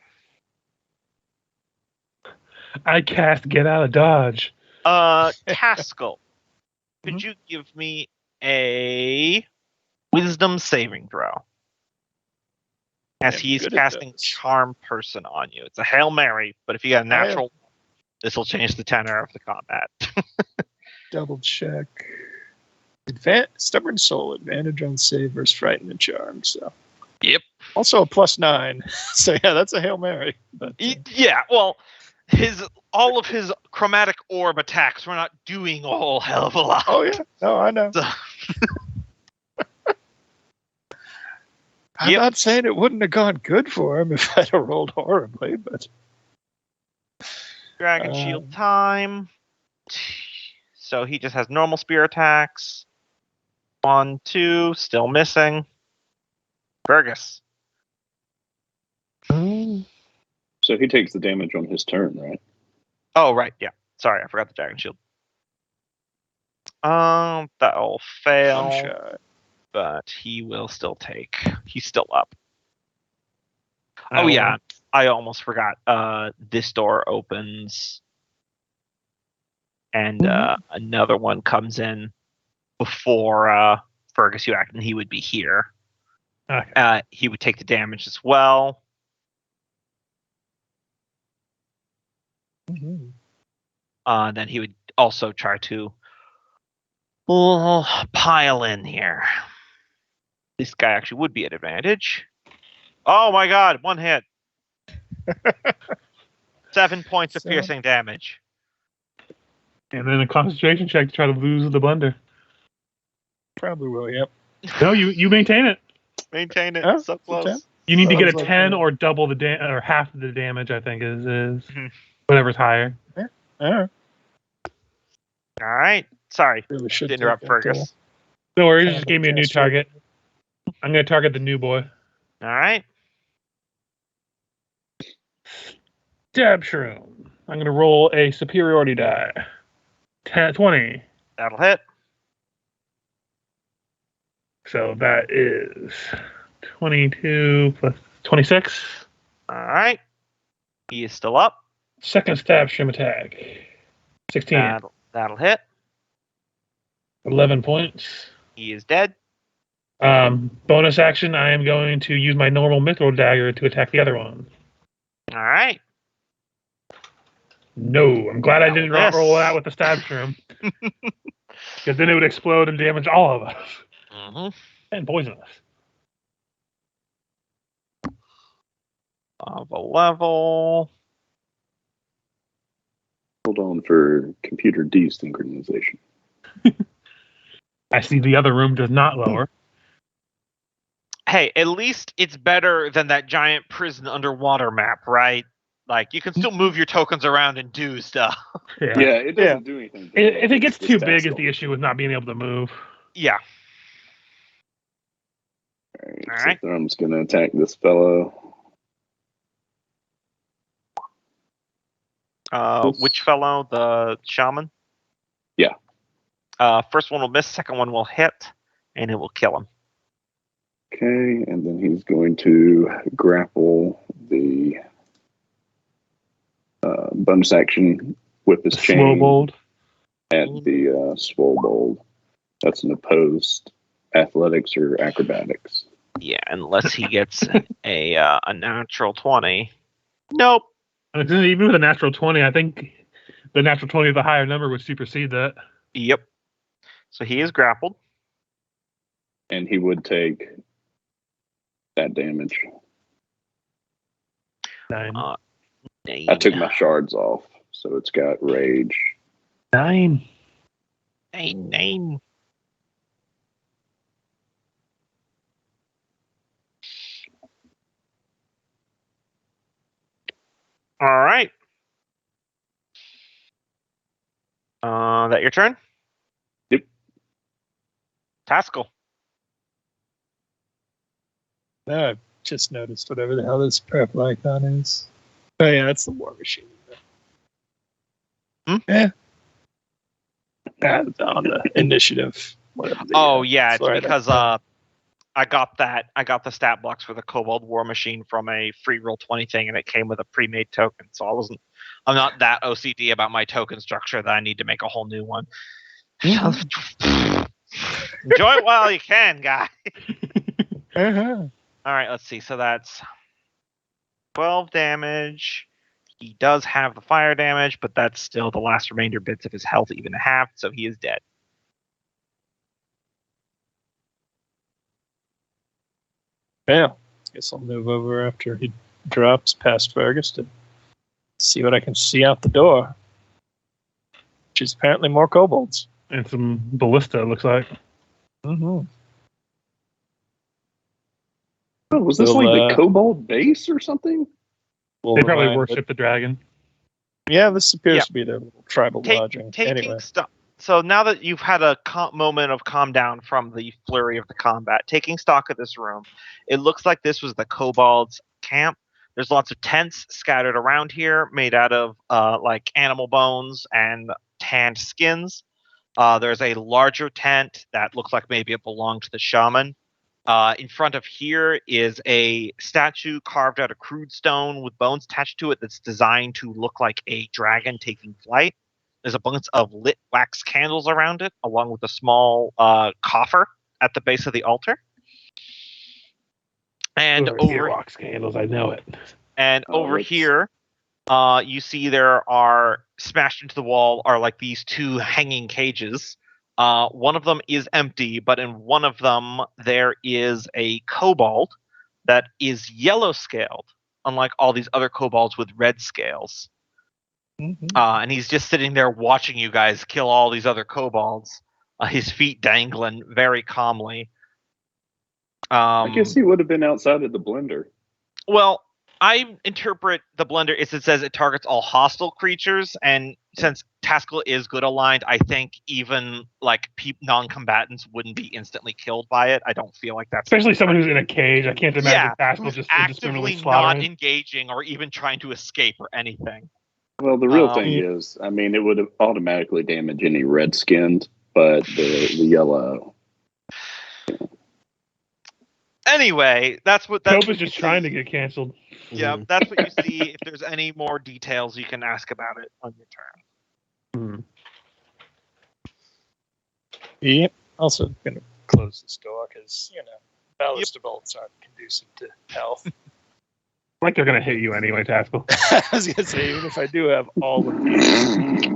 I cast Get Out of Dodge. Taskell, could you give me a Wisdom saving throw? As I'm he's good at casting those. Charm Person on you. It's a Hail Mary, but if you got a natural, this will change the tenor of the combat. Double check. Stubborn Soul, advantage on save versus Frighten and Charm. So. Yep. Also a +9. So yeah, that's a Hail Mary. But, Yeah, well, all of his chromatic orb attacks were not doing a whole hell of a lot. oh yeah, no, I know. So- I'm not saying it wouldn't have gone good for him if I'd have rolled horribly, but Dragon Shield time. So he just has normal spear attacks. 1, 2, still missing. Fergus. So he takes the damage on his turn, right? Oh, right, yeah. Sorry, I forgot the Dragon Shield. That'll fail, one shot. but he will still take. He's still up. Oh yeah, I almost forgot. This door opens, and another one comes in before Fergus you act, and he would be here. Okay. He would take the damage as well. Then he would also try to pile in here. This guy actually would be at advantage. Oh my god, one hit. 7 points of piercing damage. And then a concentration check to try to lose the blender. Probably will, yep. No, you maintain it. Maintain it. Oh, So it's a 10? close. You need to get a Sounds like 10 a- or double the or half the damage, I think is Mhm. whatever's higher. All right. All right. Sorry Really should to interrupt take that Fergus. Don't worry, you Kind just of gave me a new cast target. I'm going to target the new boy. All right. Dab Shroom. I'm going to roll a superiority die. 20. That'll hit. So that is 22 plus 26. All right. He is still up. Second stab shroom attack. 16. That'll hit. 11 points. He is dead. Bonus action, I am going to use my normal mithril dagger to attack the other one. All right. No, I'm glad I didn't Yes. roll it out with the stab shroom. Because then it would explode and damage all of us. Mm-hmm. And poison us. Of a level. Hold on for computer desynchronization. I see the other room does not lower. Hey, at least it's better than that giant prison underwater map, right? Like, you can still move your tokens around and do stuff. Yeah, it doesn't do anything. If it gets It's too big, is Taskell. the issue with not being able to move. Yeah. All All right. So I'm just going to attack this fellow. Which fellow? The shaman? Yeah. First one will miss, second one will hit, and it will kill him. Okay, and then he's going to grapple the bonus action, whip his chain Swobold. at the Swobold. That's an opposed athletics or acrobatics. Yeah, unless he gets a natural 20. Nope. Even with a natural 20, I think the natural 20 of the higher number would supersede that. Yep. So he is grappled. And he would take that damage. 9. I took my shards off, so it's got rage. 9. 9. All right. That your turn? Yep. Taskell. No, I just noticed whatever the hell this purple icon is. Oh yeah, that's the war machine. Yeah. On the initiative. Whatever Oh yeah, it's because I got that. I got the stat blocks for the Kobold War Machine from a free roll 20 thing, and it came with a pre-made token. So I'm not that OCD about my token structure that I need to make a whole new one. Enjoy it while you can, guy. Uh-huh. All right, let's see. So that's 12 damage. He does have the fire damage, but that's still the last remainder bits of his health even halved, so he is dead. Yeah. Guess I'll move over after he drops past Fergus to see what I can see out the door. Which is apparently more kobolds. And some ballista, it looks like. Mm-hmm. Oh, was this We'll, like the Kobold base or something? They probably worship the dragon. Yeah, this appears to be their little tribal lodging. Taking Anyway. stock. So now that you've had a moment of calm down from the flurry of the combat, taking stock of this room, it looks like this was the kobolds' camp. There's lots of tents scattered around here, made out of like animal bones and tanned skins. There's a larger tent that looks like maybe it belonged to the shaman. In front of here is a statue carved out of crude stone with bones attached to it that's designed to look like a dragon taking flight. There's a bunch of lit wax candles around it, along with a small coffer at the base of the altar. And over wax candles, I know it. And over here, you see there are smashed into the wall are like these two hanging cages. One of them is empty, but in one of them there is a kobold that is yellow scaled, unlike all these other kobolds with red scales. Mm-hmm. And he's just sitting there watching you guys kill all these other kobolds, his feet dangling very calmly. I guess he would have been outside of the blender. Well, I interpret the blender as it says it targets all hostile creatures, and since Taskell is good aligned, I think even like non-combatants wouldn't be instantly killed by it. I don't feel like that's especially someone who's in a cage. I can't imagine Taskell just indiscriminately actively not slaughtering. engaging or even trying to escape or anything. Well, the real thing is, I mean, it would have automatically damaged any red-skinned, but the yellow. Anyway, that's Cope is just trying to get canceled. Yeah, that's what you see. If there's any more details, you can ask about it on your turn. Yep. Also going to close this door because, ballista bolts aren't conducive to health. Like they're going to hit you anyway, Taskell. I was going to say, even if I do have all of these.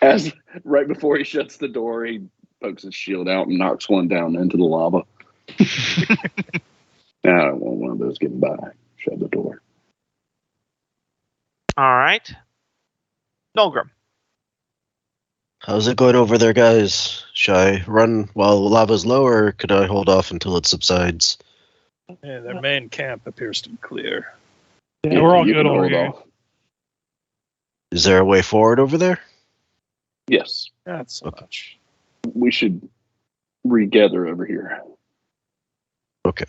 As right before he shuts the door, he pokes his shield out and knocks one down into the lava. I don't want one of those getting by. Shut the door. All right. Nolgrim. How's it going over there, guys? Should I run while the lava's low, or could I hold off until it subsides? Yeah, their main camp appears to be clear. Yeah, we're all You good can over hold here. off. Is there a way forward over there? Yes. Not so much. We should regather over here. Okay.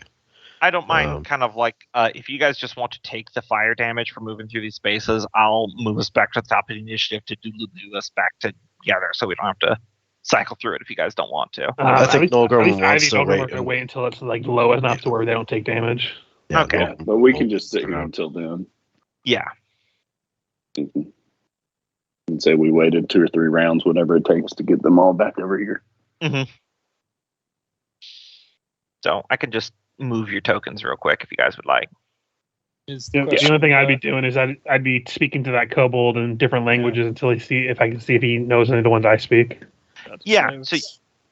I don't mind kind of like, if you guys just want to take the fire damage for moving through these spaces, I'll move us back to the top of the initiative to do us back together so we don't have to cycle through it if you guys don't want to. I think Nolgrim wants to Nolgrim wait. are wait until it's like low enough to where they don't take damage. Yeah, Okay. Yeah, but we can just sit here until then. Yeah. And say we waited 2 or 3 rounds, whatever it takes to get them all back over here. Mm-hmm. So I can just move your tokens real quick if you guys would like. The only thing I'd be doing is I'd be speaking to that kobold in different languages until I can see if he knows any of the ones I speak. Yeah. So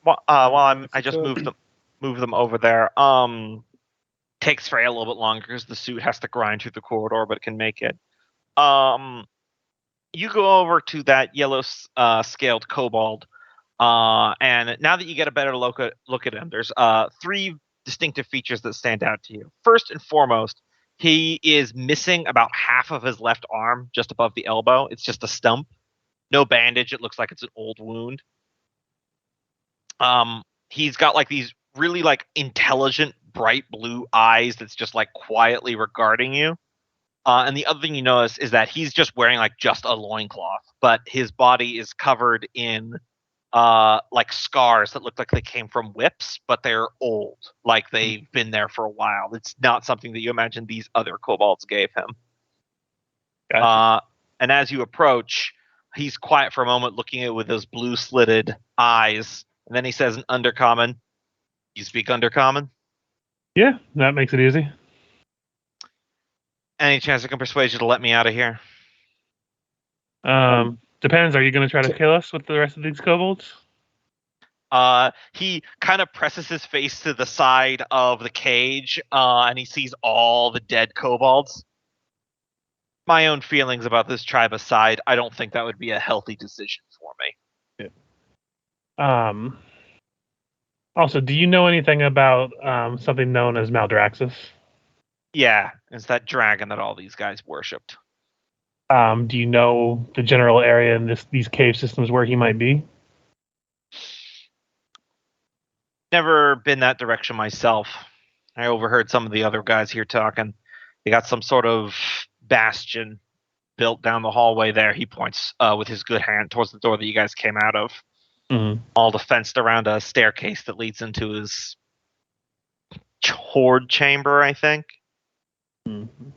while I just move them over there. Takes Freya a little bit longer because the suit has to grind through the corridor, but it can make it. You go over to that yellow scaled kobold, and now that you get a better look at him, there's 3 distinctive features that stand out to you. First and foremost, he is missing about half of his left arm, just above the elbow. It's just a stump, no bandage. It looks like it's an old wound. He's got like these really like intelligent, bright blue eyes that's just like quietly regarding you. And the other thing you notice is that he's just wearing like just a loincloth, but his body is covered in like scars that look like they came from whips, but they're old, like they've been there for a while. It's not something that you imagine these other kobolds gave him. Gotcha. And as you approach, he's quiet for a moment, looking at it with those blue slitted eyes, and then he says in Undercommon, "You speak Undercommon? Yeah, that makes it easy. Any chance I can persuade you to let me out of here?" Depends. Are you going to try to kill us with the rest of these kobolds? He kind of presses his face to the side of the cage, and he sees all the dead kobolds. My own feelings about this tribe aside, I don't think that would be a healthy decision for me. Also, do you know anything about something known as Maladaxis? Yeah, it's that dragon that all these guys worshipped. Do you know the general area in these cave systems where he might be? Never been that direction myself. I overheard some of the other guys here talking. They got some sort of bastion built down the hallway there. He points with his good hand towards the door that you guys came out of. Mm-hmm. All defensed around a staircase that leads into his hoard chamber, I think. Mm-hmm.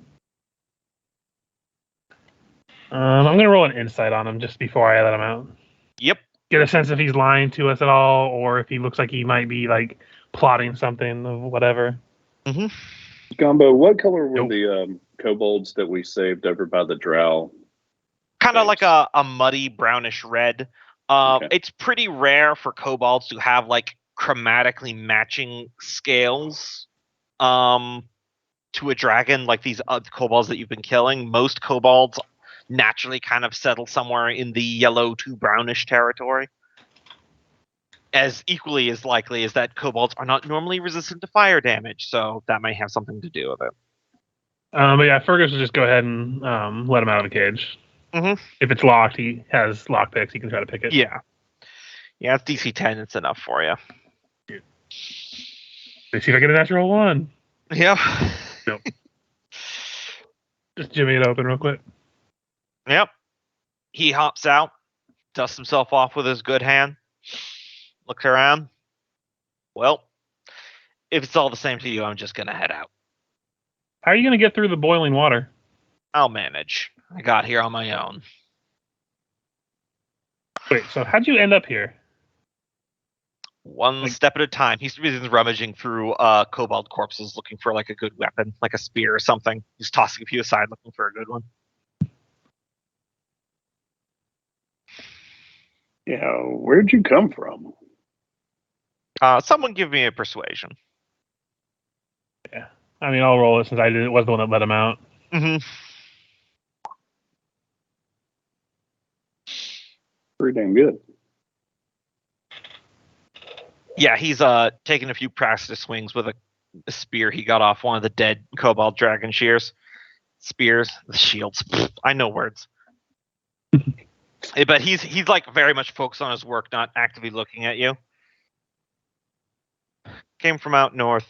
I'm going to roll an insight on him just before I let him out. Yep. Get a sense if he's lying to us at all, or if he looks like he might be like plotting something or whatever. Mm-hmm. Gumbo, what color were Nope. the kobolds that we saved over by the drow? Kind of Thanks. like a muddy brownish red. Okay. It's pretty rare for kobolds to have like chromatically matching scales to a dragon like these kobolds that you've been killing. Most kobolds naturally kind of settle somewhere in the yellow to brownish territory. As equally as likely as that kobolds are not normally resistant to fire damage, so that may have something to do with it. But yeah, Fergus will just go ahead and let him out of the cage. Mm-hmm. If it's locked, he has lockpicks. He can try to pick it. Yeah, it's DC 10. It's enough for you. Let's see if I get a natural 1. Yep. Nope. Just jimmy it open real quick. Yep. He hops out, dusts himself off with his good hand, looks around. Well, if it's all the same to you, I'm just going to head out. How are you going to get through the boiling water? I'll manage. I got here on my own. Wait, so how'd you end up here? One step at a time. He's rummaging through kobold corpses looking for like a good weapon, like a spear or something. He's tossing a few aside looking for a good one. Yeah, where'd you come from? Someone give me a persuasion. Yeah. I mean, I'll roll it since I was the one that let him out. Mm-hmm. Pretty damn good. Yeah, he's taking a few practice swings with a spear he got off one of the dead kobold dragon spears. The shields. I know words. But he's like very much focused on his work, not actively looking at you. Came from out north.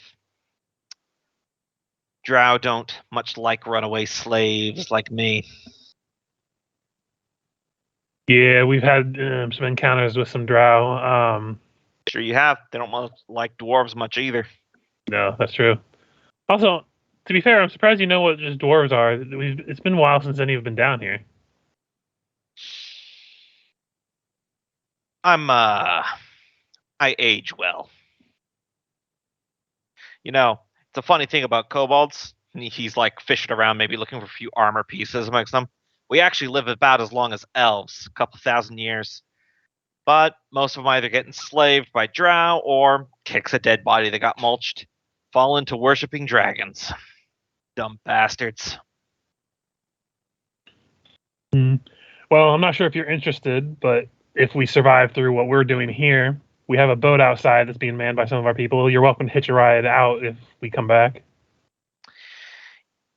Drow don't much like runaway slaves like me. Yeah, we've had some encounters with some drow. Sure you have. They don't like dwarves much either. No, that's true. Also, to be fair, I'm surprised you know what just dwarves are. It's been a while since any have been down here. I age well. You know, it's a funny thing about kobolds. He's like fishing around, maybe looking for a few armor pieces amongst them. We actually live about as long as elves, a couple thousand years. But most of them either get enslaved by drow or kicks a dead body that got mulched, fall into worshipping dragons. Dumb bastards. Well, I'm not sure if you're interested, but if we survive through what we're doing here, we have a boat outside that's being manned by some of our people. You're welcome to hitch a ride out if we come back.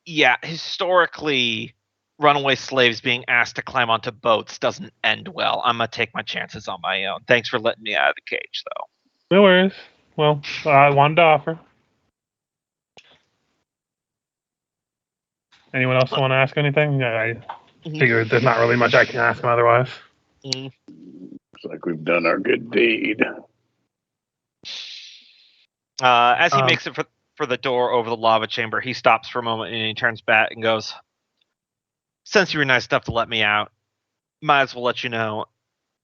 Yeah, historically, runaway slaves being asked to climb onto boats doesn't end well. I'm going to take my chances on my own. Thanks for letting me out of the cage, though. No worries. Well, I wanted to offer. Anyone else want to ask anything? I figured there's not really much I can ask him otherwise. Looks like we've done our good deed. As he makes it for the door over the lava chamber, he stops for a moment and he turns back and goes, "Since you were nice enough to let me out, might as well let you know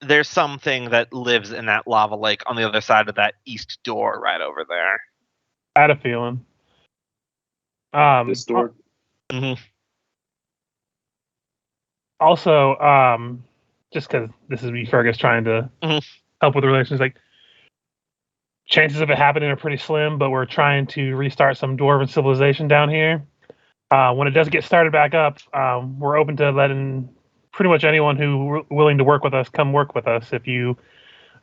there's something that lives in that lava lake on the other side of that east door right over there." I had a feeling. This door? Mhm. Also, just because this is me, Fergus, trying to help with the relations, like, chances of it happening are pretty slim, but we're trying to restart some dwarven civilization down here. When it does get started back up, we're open to letting pretty much anyone who willing to work with us come work with us. If you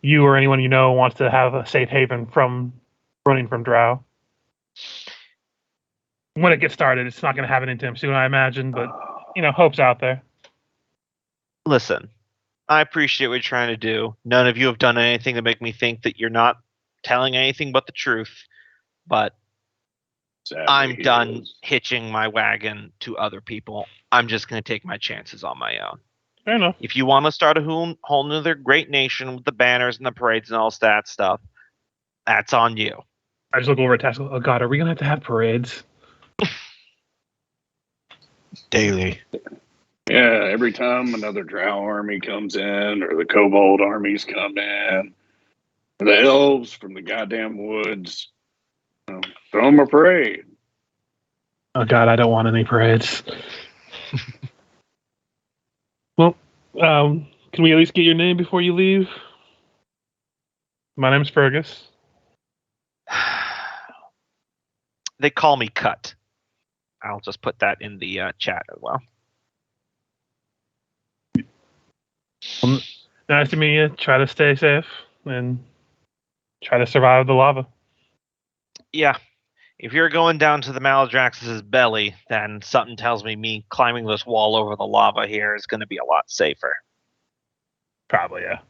or anyone you know wants to have a safe haven from running from Drow. When it gets started, it's not going to happen anytime soon, I imagine, but hope's out there. Listen, I appreciate what you're trying to do. None of you have done anything to make me think that you're not telling anything but the truth, but Sadly, I'm he done is. hitching my wagon to other people. I'm just going to take my chances on my own. Fair enough. If you want to start a whole nother great nation with the banners and the parades and all that stuff, that's on you. I just look over at Taskell. Oh God, are we gonna have parades? Daily. Yeah, every time another Drow army comes in, or the Kobold armies come in, or the elves from the goddamn woods, throw them a parade. Oh God, I don't want any parades. Well, can we at least get your name before you leave? My name's Fergus. They call me Cut. I'll just put that in the chat as well. Nice to meet you. Try to stay safe and try to survive the lava. Yeah. If you're going down to the Maladaxis' belly, then something tells me climbing this wall over the lava here is going to be a lot safer. Probably, yeah.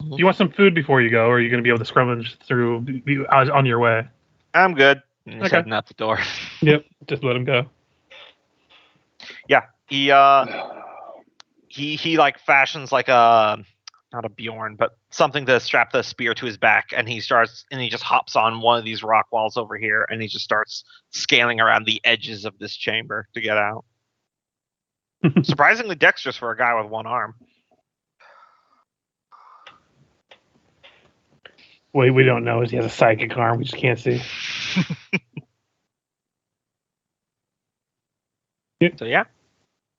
Do you want some food before you go, or are you going to be able to scrummage through on your way? I'm good. And he's Okay. heading out the door. Yep, just let him go. Yeah, he like fashions like a not a Bjorn, but something to strap the spear to his back, and he just hops on one of these rock walls over here, and he just starts scaling around the edges of this chamber to get out. Surprisingly dexterous for a guy with one arm. What we don't know is he has a psychic arm. We just can't see. So yeah.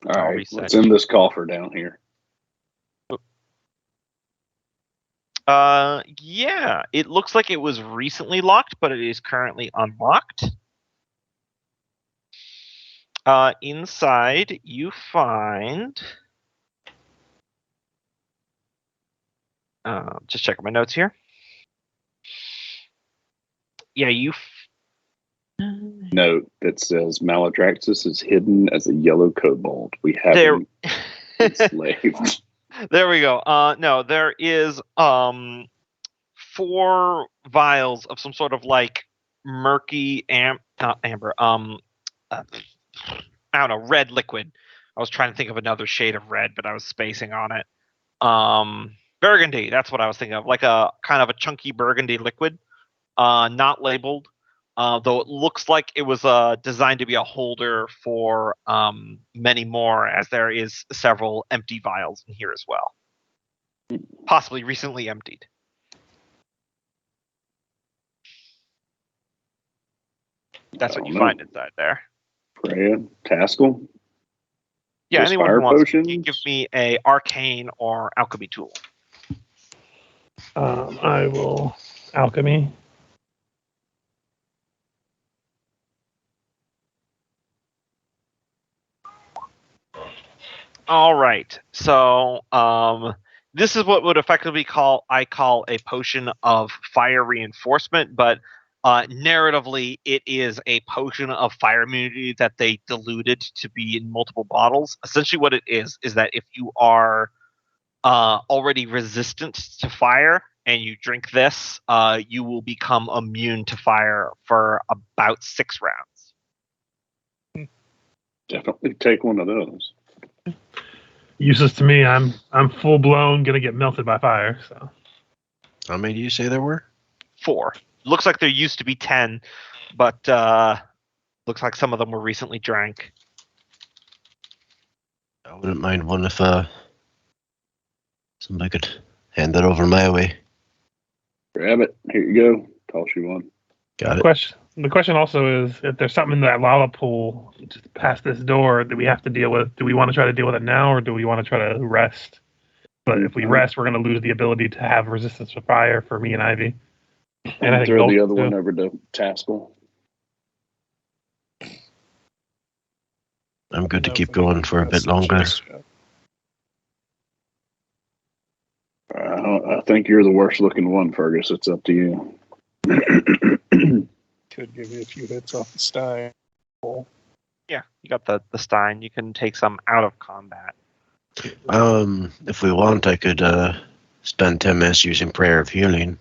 All I'll right, reset. let's end this coffer down here. Yeah, it looks like it was recently locked, but it is currently unlocked. Inside, you find... just checking my notes here. Yeah, Note that says Maladaxis is hidden as a yellow kobold. We haven't enslaved. There we go. No, there is 4 vials of some sort of like murky not amber. I don't know, red liquid. I was trying to think of another shade of red, but I was spacing on it. Burgundy, that's what I was thinking of. Like a kind of a chunky burgundy liquid. Not labeled. Though it looks like it was designed to be a holder for many more, as there is several empty vials in here as well. Possibly recently emptied. That's what you find inside there. Freya, Taskell? Yeah, Just anyone fire who wants potions? to give me a arcane or alchemy tool. I will alchemy. All right. So, this is what would effectively call a potion of fire reinforcement, but narratively, it is a potion of fire immunity that they diluted to be in multiple bottles. Essentially, what it is that if you are already resistant to fire and you drink this, you will become immune to fire for about 6 rounds. Definitely take one of those. Useless to me. I'm full blown gonna get melted by fire. So How many do you say there were? 4. Looks like there used to be 10, but looks like some of them were recently drank. I wouldn't mind one if somebody could hand that over my way. Grab it. Here you go. Toss you one. Got it. the question also is if there's something in that lava pool just past this door that we have to deal with. Do we want to try to deal with it now, or do we want to try to rest? But if we rest, we're going to lose the ability to have resistance to fire for me and Ivy. And I think throw the Gold other too. one over to Taskell. I'm good to No, keep for me, going for a bit that's longer. just, I think you're the worst looking one, Fergus. It's up to you. could give you a few hits off the Stein. Yeah, you got the Stein. You can take some out of combat. If we want, I could spend 10 minutes using Prayer of Healing.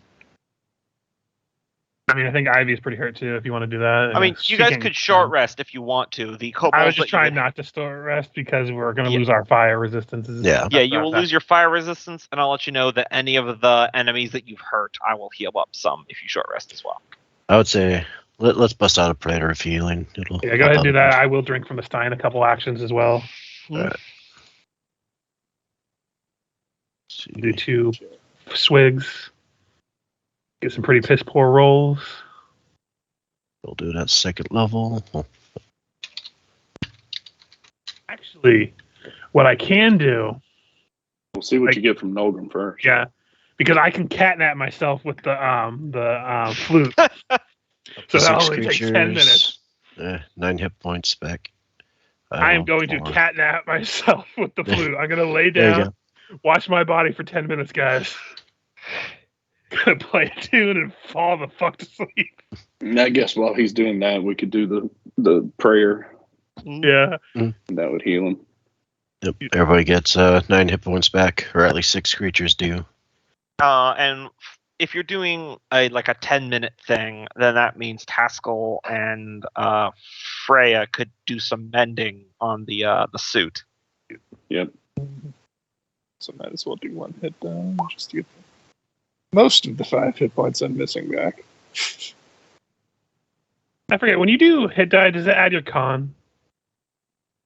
I mean, I think Ivy's pretty hurt too. If you want to do that, I mean, She you guys can't- could short rest if you want to. The kobolds I was just that you trying would- not to store rest because we're going to Yeah. lose our fire resistances. Yeah. Yeah, you will lose your fire resistance, and I'll let you know that any of the enemies that you've hurt, I will heal up some if you short rest as well. I would say let's bust out a Prayer of Healing. It'll Yeah, go ahead and do that. I will drink from the Stein a couple actions as well. Alright. Do 2 swigs. Get some pretty piss poor rolls. We'll do that second level. Oh, Actually, what I can do, We'll see what you get from Nolgrim first. yeah, because I can catnap myself with the flute. So up to that'll 6 only take 10 creatures. minutes. 9 hit points back. I am going to catnap myself with the flute. I'm going to lay There you down, watch my body for 10 minutes, guys. Gonna play a tune and fall the fuck to sleep. And I guess while he's doing that, we could do the prayer. Yeah. And that would heal him. Yep. Everybody gets 9 hit points back, or at least 6 creatures do. And if you're doing a 10-minute thing, then that means Taskell and Freya could do some mending on the suit. Yep. So might as well do 1 hit down just to get most of the 5 hit points I'm missing back. I forget, when you do hit die, does it add your con?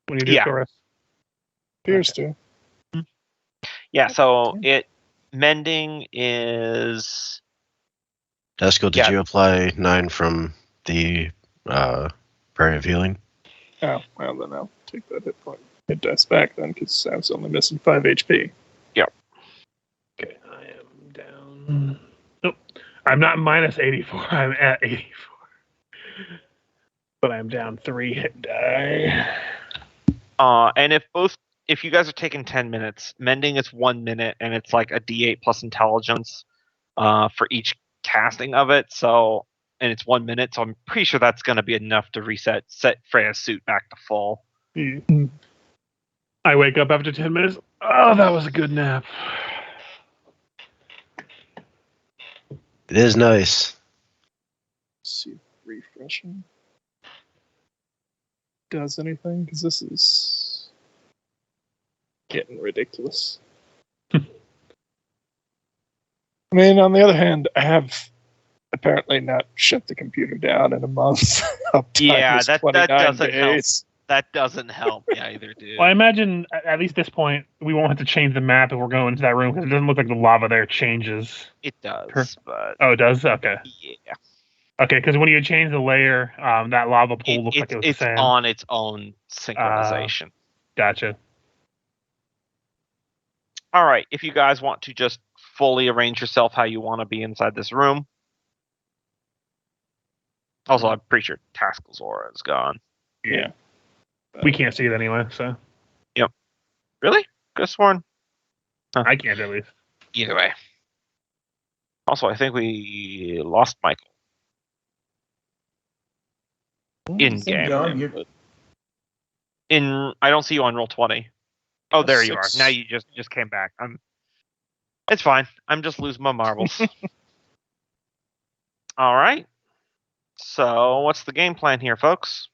When you do Yeah. short rest? Appears to. Yeah, so mending is Tasco, did Yeah. you apply 9 from the Prayer of Healing? Oh, well then I'll take that hit dice back then, because I was only missing 5 HP. Okay, I am down. Nope. I'm not minus 84. I'm at 84. But I'm down 3 hit die. and if you guys are taking 10 minutes, mending is 1 minute, and it's like a D8 plus intelligence for each casting of it. So, and it's 1 minute, so I'm pretty sure that's going to be enough to set Freya's suit back to full. I wake up after 10 minutes. Oh, that was a good nap. It is nice. Let's see, refreshing. Does anything? Because this is getting ridiculous. I mean, on the other hand, I have apparently not shut the computer down in a month. Yeah, that 29 doesn't help. days. That doesn't help either, dude. Well, I imagine at least this point we won't have to change the map if we're going into that room because it doesn't look like the lava there changes. It does, but Oh, it does? Okay. yeah. Okay, because when you change the layer, that lava pool looks like it was the It's same. on its own synchronization. Gotcha. All right, if you guys want to just fully arrange yourself how you want to be inside this room. Also, I'm pretty sure Taskell's aura is gone. Yeah. We can't see it anyway, so Really? Could have sworn. I can't at least. Either way. Also, I think we lost Michael. In game. John, you're- I don't see you on roll 20. Oh, there you are. 6. Now you just came back. It's fine. I'm just losing my marbles. All right. So, what's the game plan here, folks?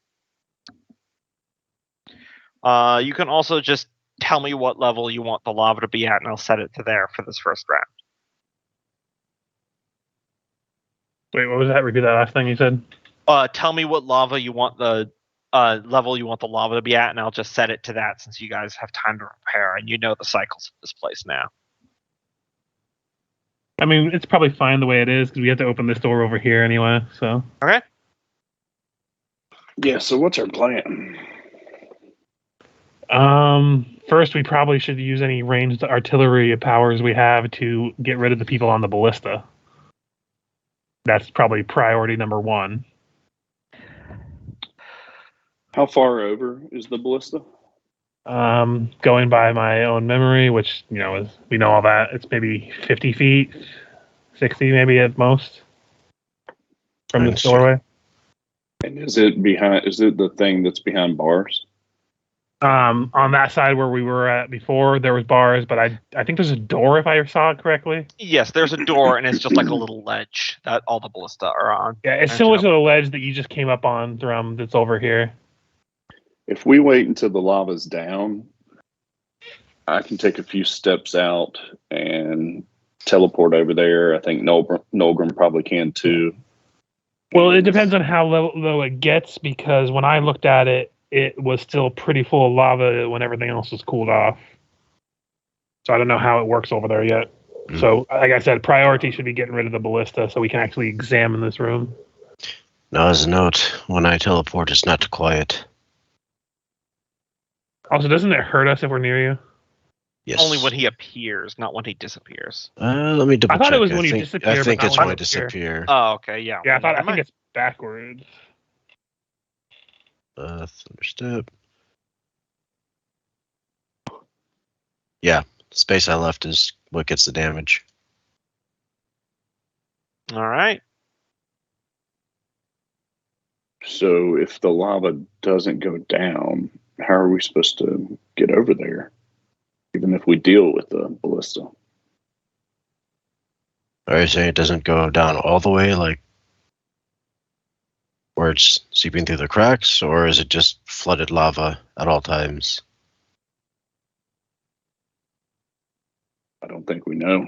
You can also just tell me what level you want the lava to be at, and I'll set it to there for this first round. Wait, what was that? Repeat that last thing you said. Tell me what lava you want the level you want the lava to be at, and I'll just set it to that since you guys have time to prepare and you know the cycles of this place now. I mean, it's probably fine the way it is because we have to open this door over here anyway. So Okay. Yeah, so what's our plan? First, we probably should use any ranged artillery powers we have to get rid of the people on the ballista. That's probably priority number one. How far over is the ballista? Going by my own memory, which, is, we know all that, it's maybe 50 feet, 60 maybe at most from this doorway. And is it the thing that's behind bars? On that side where we were at before, there was bars, but I think there's a door if I saw it correctly. Yes, there's a door, and it's just like a little ledge that all the ballista are on. Yeah, it's similar to the ledge that you just came up on that's over here. If we wait until the lava's down, I can take a few steps out and teleport over there. I think Nolgrim probably can too. Well, it depends on how low it gets, because when I looked at it, it was still pretty full of lava when everything else was cooled off. So I don't know how it works over there yet. Mm. So, like I said, priority should be getting rid of the ballista so we can actually examine this room. Now, as a note, when I teleport, it's not quiet. Also, doesn't it hurt us if we're near you? Yes. Only when he appears, not when he disappears. Let me double check. I thought it was when you disappear. I think it's when I disappear. Oh, okay, yeah. Yeah, I think it's backwards. Thunderstep. Yeah, the space I left is what gets the damage. All right. So if the lava doesn't go down, how are we supposed to get over there? Even if we deal with the ballista. Are you saying it doesn't go down all the way, like where it's seeping through the cracks, or is it just flooded lava at all times? I don't think we know.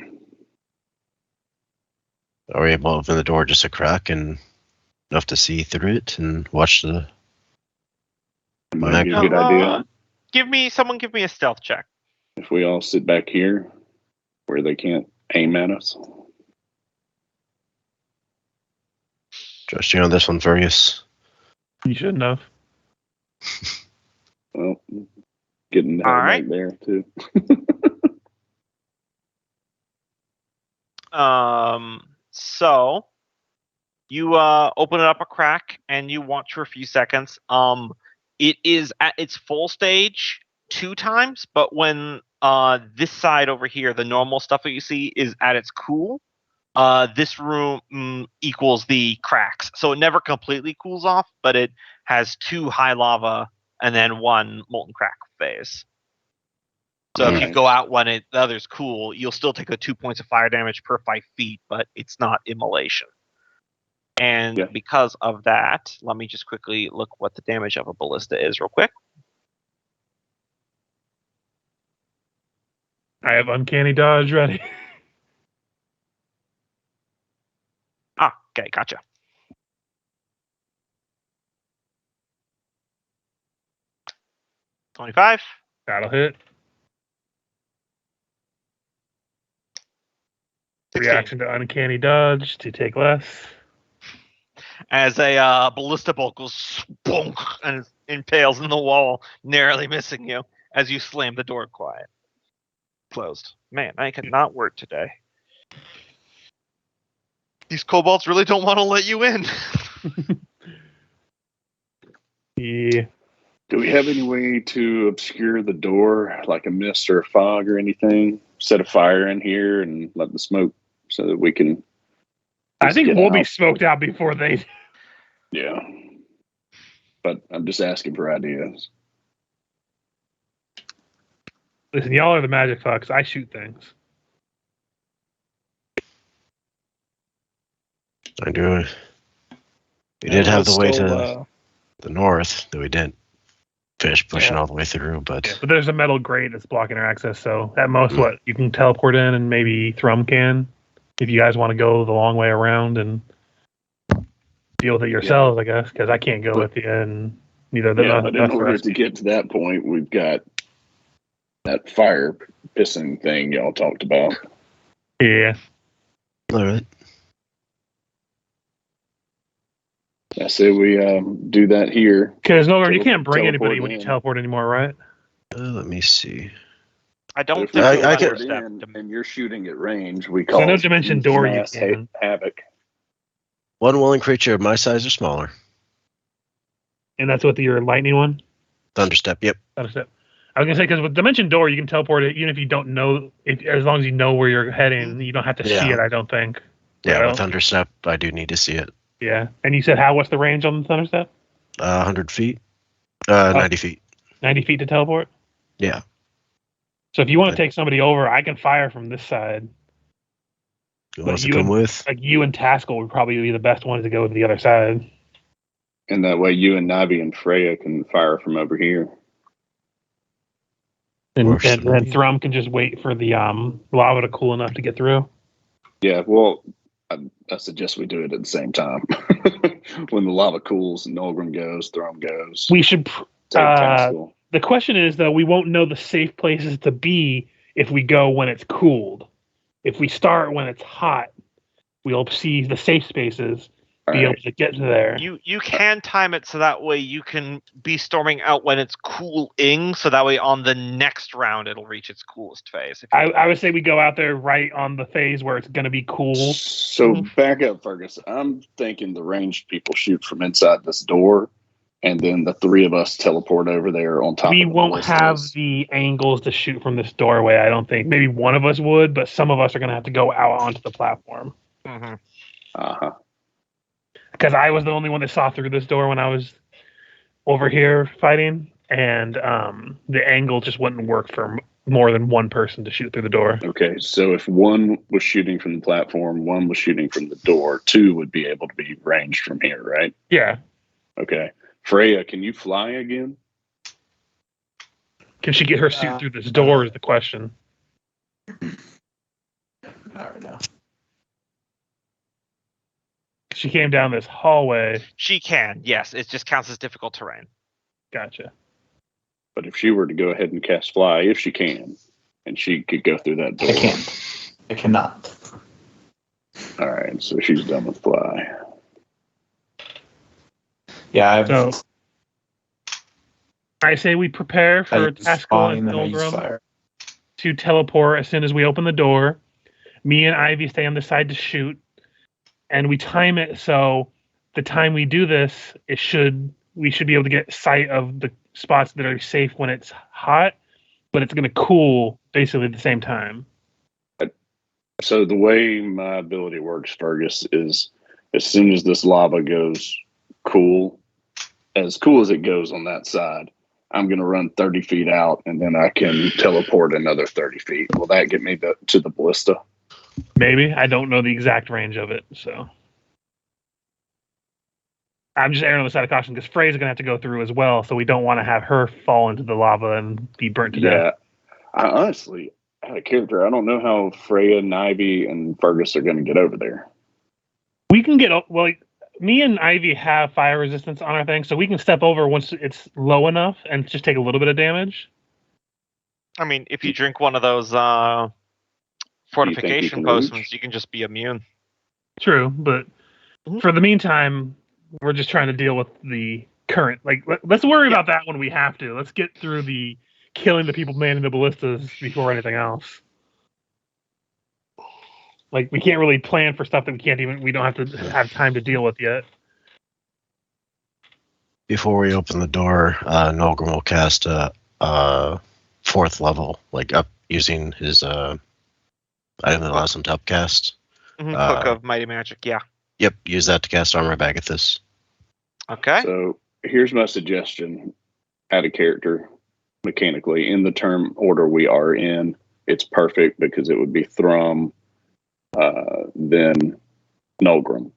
Are we able to open the door just a crack and enough to see through it and watch the... It might be a good idea. Someone give me a stealth check. If we all sit back here where they can't aim at us. Trust you on this one, Fergus. You shouldn't have. Well, getting the hell right there too. So you open it up a crack and you watch for a few seconds. It is at its full stage 2 times, but when this side over here, the normal stuff that you see, is at its cool, this room equals the cracks. So it never completely cools off, but it has 2 high lava and then 1 molten crack phase. So if you go out when the other's cool, you'll still take the 2 points of fire damage per 5 feet, but it's not immolation. And because of that, let me just quickly look what the damage of a ballista is real quick. I have uncanny dodge ready. Okay, gotcha. $25. That'll hit. 16. Reaction to uncanny dodge to take less. As a ballista bolt goes spunk and impales in the wall, narrowly missing you as you slam the door closed. Man, I cannot work today. These kobolds really don't want to let you in. Yeah. Do we have any way to obscure the door, like a mist or a fog or anything? Set a fire in here and let the smoke so that we can... I think we'll be smoked out before they do. Yeah. But I'm just asking for ideas. Listen, y'all are the magic fucks. I shoot things. I do. We did have the way to the north, though we didn't. finish pushing all the way through. But But there's a metal grate that's blocking our access, so at most, what you can teleport in, and maybe Thrum can, if you guys want to go the long way around and deal with it yourselves, I guess, because I can't go with you, and neither of them. Yeah, but in order to get to that point, we've got that fire pissing thing y'all talked about. Yeah. all right. I say we do that here. Because no, you can't bring Teleport anybody when you in. teleport anymore, right? Let me see. I don't If think we we I teleport understand in and you're shooting at range, we So call no dimension door you can. havoc. One willing creature of my size or smaller. And that's what your lightning one? Thunderstep. Yep. Thunderstep. I was gonna say, because with dimension door you can teleport it even if you don't know, as long as you know where you're heading, you don't have to see it. I don't think. Yeah, Right? with Thunderstep, I do need to see it. Yeah. And you said what's the range on the Thunderstep? 100 feet. 90 feet. 90 feet to teleport. Yeah. So if you want to take somebody over, I can fire from this side. You want us to come with? Like you and Taskell would probably be the best ones to go to the other side. And that way you and Navi and Freya can fire from over here. And then Thrum can just wait for the lava to cool enough to get through. Yeah, well, I suggest we do it at the same time. When the lava cools, Nolgrim goes, Thrum goes. We should. Taskell. The question is, though, we won't know the safe places to be if we go when it's cooled. If we start when it's hot, we'll see the safe spaces, able to get to there. You can time it so that way you can be storming out when it's cooling, so that way on the next round it'll reach its coolest phase. I would say we go out there right on the phase where it's going to be cool. So back up, Fergus. I'm thinking the ranged people shoot from inside this door, and then the three of us teleport over there on top. We won't have the angles to shoot from this doorway, I don't think. Maybe one of us would, but some of us are going to have to go out onto the platform. Because I was the only one that saw through this door when I was over here fighting, and the angle just wouldn't work for more than one person to shoot through the door. Okay, so if one was shooting from the platform, one was shooting from the door, two would be able to be ranged from here, right? Yeah. Okay. Freya, can you fly again? Can she get her suit through this door is the question. Not right now. She came down this hallway. She can, yes. It just counts as difficult terrain. Gotcha. But if she were to go ahead and cast fly, if she can, and she could go through that door. I can't. I cannot. All right, so she's done with fly. Yeah, I say we prepare for Taskell and Nolgrim to teleport as soon as we open the door. Me and Ivy stay on the side to shoot, and we time it so the time we do this, we should be able to get sight of the spots that are safe when it's hot, but it's going to cool basically at the same time. So the way my ability works, Fergus, is as soon as this lava goes cool as it goes on that side, I'm going to run 30 feet out, and then I can teleport another 30 feet. Will that get me to the ballista? Maybe. I don't know the exact range of it, so I'm just erring on the side of caution because Frey's going to have to go through as well, so we don't want to have her fall into the lava and be burnt to death. I honestly, out of character, I don't know how Freya, Ivy, and Fergus are going to get over there. We can get me and Ivy have fire resistance on our thing, so we can step over once it's low enough and just take a little bit of damage. I mean, if you drink one of those fortification potions, you can just be immune. True, but for the meantime, we're just trying to deal with the current. Let's worry about that when we have to. Let's get through the killing the people manning the ballistas before anything else. We can't really plan for stuff that we don't have to have time to deal with yet. Before we open the door, Nolgrim will cast a fourth level, up using his item that allows him to upcast. Book of Mighty Magic, yeah. Yep, use that to cast Armor Bagathis. Okay. So here's my suggestion, out of character, mechanically. In the turn order we are in, it's perfect because it would be Thrum, then Nolgrim.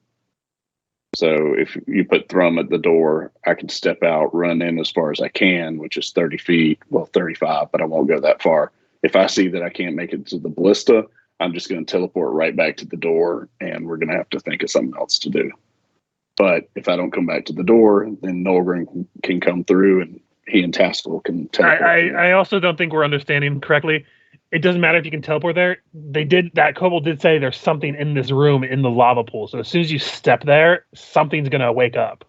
So if you put Thrum at the door, I can step out, run in as far as I can, which is 30 feet, well, 35, but I won't go that far. If I see that I can't make it to the ballista, I'm just going to teleport right back to the door, and we're going to have to think of something else to do. But if I don't come back to the door, then Nolgrim can come through, and he and Taskell can teleport. I also don't think we're understanding correctly. It doesn't matter if you can teleport there. That kobold did say there's something in this room in the lava pool. So as soon as you step there, something's gonna wake up.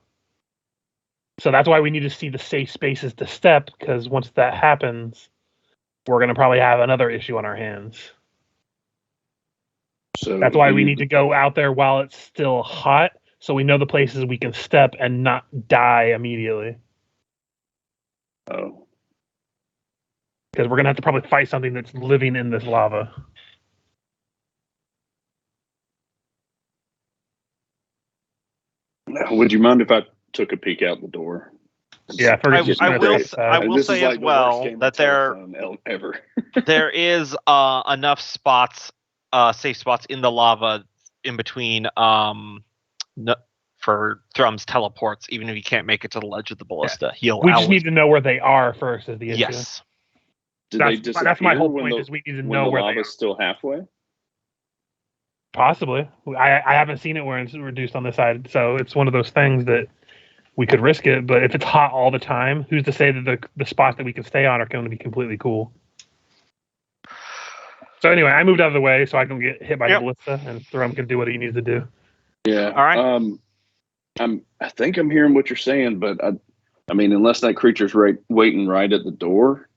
So that's why we need to see the safe spaces to step, because once that happens, we're gonna probably have another issue on our hands. So That's why we need to go out there while it's still hot, so we know the places we can step and not die immediately. Oh. Because we're gonna have to probably fight something that's living in this lava. Would you mind if I took a peek out the door? Yeah, Fergus. I will This say is like as the worst well game of that telephone ever. there is enough spots, safe spots in the lava in between for Thrum's teleports, even if you can't make it to the ledge of the ballista. We just need to know where they are first is the issue. Yes. Did they disappear That's my whole when point, the, is we need to when know the where they are. lava's still halfway? Possibly. I haven't seen it where it's reduced on this side, so it's one of those things that we could risk it, but if it's hot all the time, who's to say that the spots that we can stay on are going to be completely cool? So anyway, I moved out of the way so I can get hit by the ballista, and Thrum can do what he needs to do. Yeah. All right. I think I'm hearing what you're saying, but I mean, unless that creature's waiting right at the door,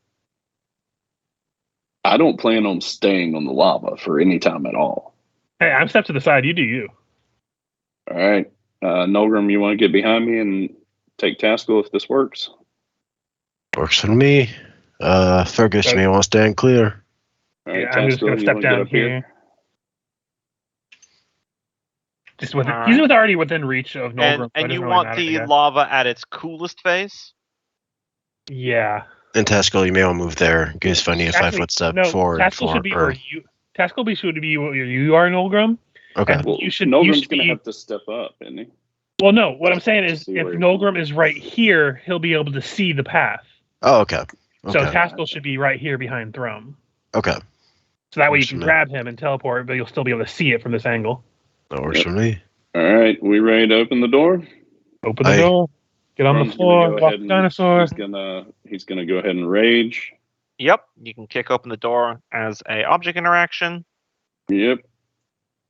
I don't plan on staying on the lava for any time at all. Hey, I'm step to the side. You do you. All right. Nolgrim, you want to get behind me and take Taskell if this works? Works for me. Fergus may want to stand clear. All right, Yeah, I'm just Taskell, going to you step wanna get down up here. Just with All he's right. already within reach of Nolgrim. And, so it and you doesn't really want matter, I the guess. lava at its coolest phase? Yeah. And Taskell, you may want to move there. Gives Funny a Actually, 5-foot step no, forward. Taskell should be where you. Taskell should be where you are, Nolgrim. Okay. And Well, you should Nolgrim's going to be. have to step up, isn't he? Well, no. What I'm saying is, See if where- Nolgrim is right here, he'll be able to see the path. Oh, okay. So Okay. Taskell should be right here behind Thrum. Okay. So that way you Works can for me. grab him and teleport, but you'll still be able to see it from this angle. That works Yep. for me. All right, we ready to open the door? Open the Aye. door. Get on the Thrum's gonna floor. go Walk ahead the and- dinosaur. He's gonna go ahead and rage. Yep. You can kick open the door as a object interaction. Yep.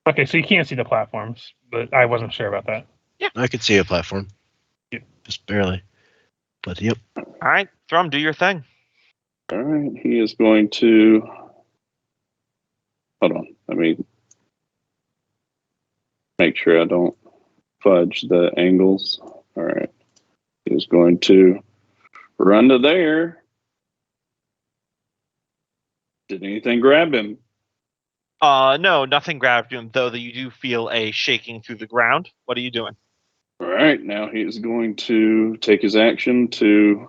Okay, so you can't see the platforms, but I wasn't sure about that. I could see a platform. Yep. Just barely. But yep. All right, Thrum, do your thing. All right, he is going to. Hold on. Let me make sure I don't fudge the angles. All right. He is going to run to there. Did anything grab him? No, nothing grabbed him, though you do feel a shaking through the ground. What are you doing? All right, now he is going to take his action to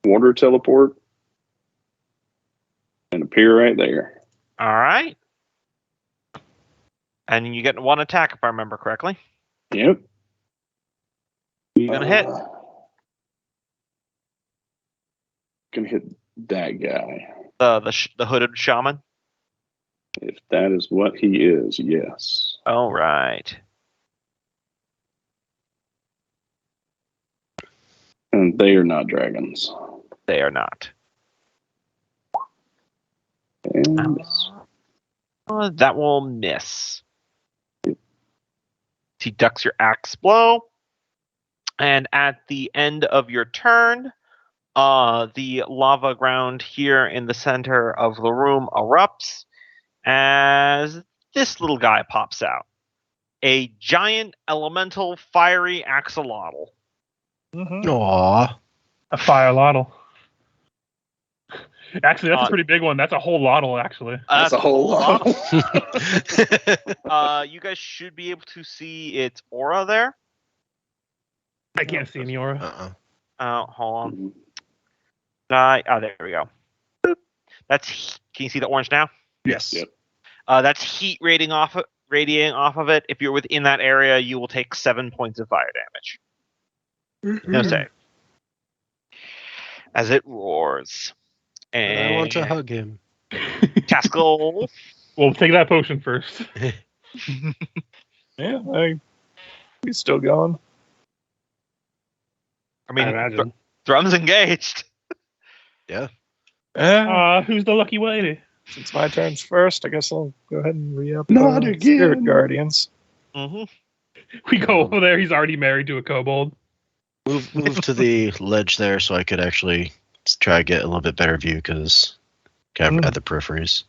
water teleport and appear right there. All right. And you get one attack, if I remember correctly. Yep. You're going to hit. Gonna hit that guy. The hooded shaman. If that is what he is, yes. All right. And they are not dragons. They are not. And That will miss. He ducks your axe blow. And at the end of your turn, the lava ground here in the center of the room erupts as this little guy pops out. A giant elemental fiery axolotl. Aww. A fire lottle. Actually, that's Uh, a pretty big one. That's a whole lottle, actually. that's a whole lot. You guys should be able to see its aura there. I can't see any aura. Hold on. There we go. Boop. Can you see the orange now? Yes. Yep. That's heat radiating off radiating off of it. If you're within that area, you will take 7 points of fire damage. No save. As it roars. And I want to hug him. Taskle. We'll take that potion first. Yeah, he's still going. I mean, I imagine. Thrum's engaged. Who's the lucky lady? Since my turn's first, I guess I'll go ahead and re-up Not Spirit again. Guardians. Mm-hmm. We go over there. He's already married to a kobold. Move to the ledge there so I could actually try to get a little bit better view because kind of at the peripheries.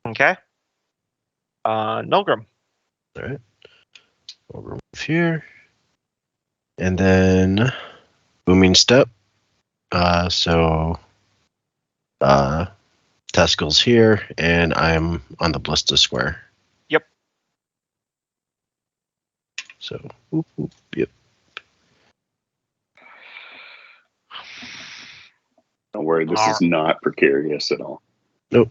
Okay. Nulgrim. All right. We'll remove here. And then booming step. Testicles here, and I'm on the ballista square. Yep. So, whoop, whoop, yep. Don't worry, this is not precarious at all. Nope.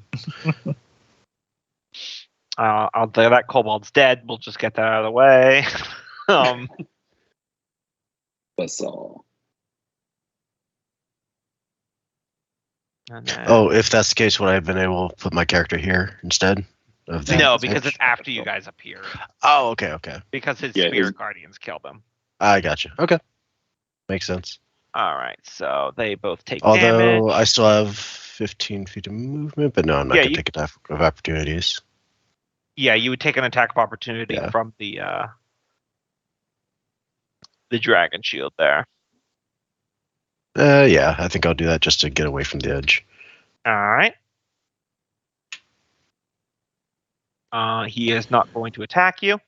I'll say that kobold's dead. We'll just get that out of the way. That's all. And then- Oh, if that's the case, would I have been able to put my character here instead of the no, because edge? it's after you guys appear. Oh, okay. Because his Yeah, spirit his- guardians killed him. I gotcha. Okay. Makes sense. All right, so they both take Although damage. I still have 15 feet of movement, but no, I'm not Yeah, going to take attack of opportunities. Yeah, you would take an attack of opportunity Yeah. from the dragon shield there. Yeah, I think I'll do that just to get away from the edge. All right. He is not going to attack you.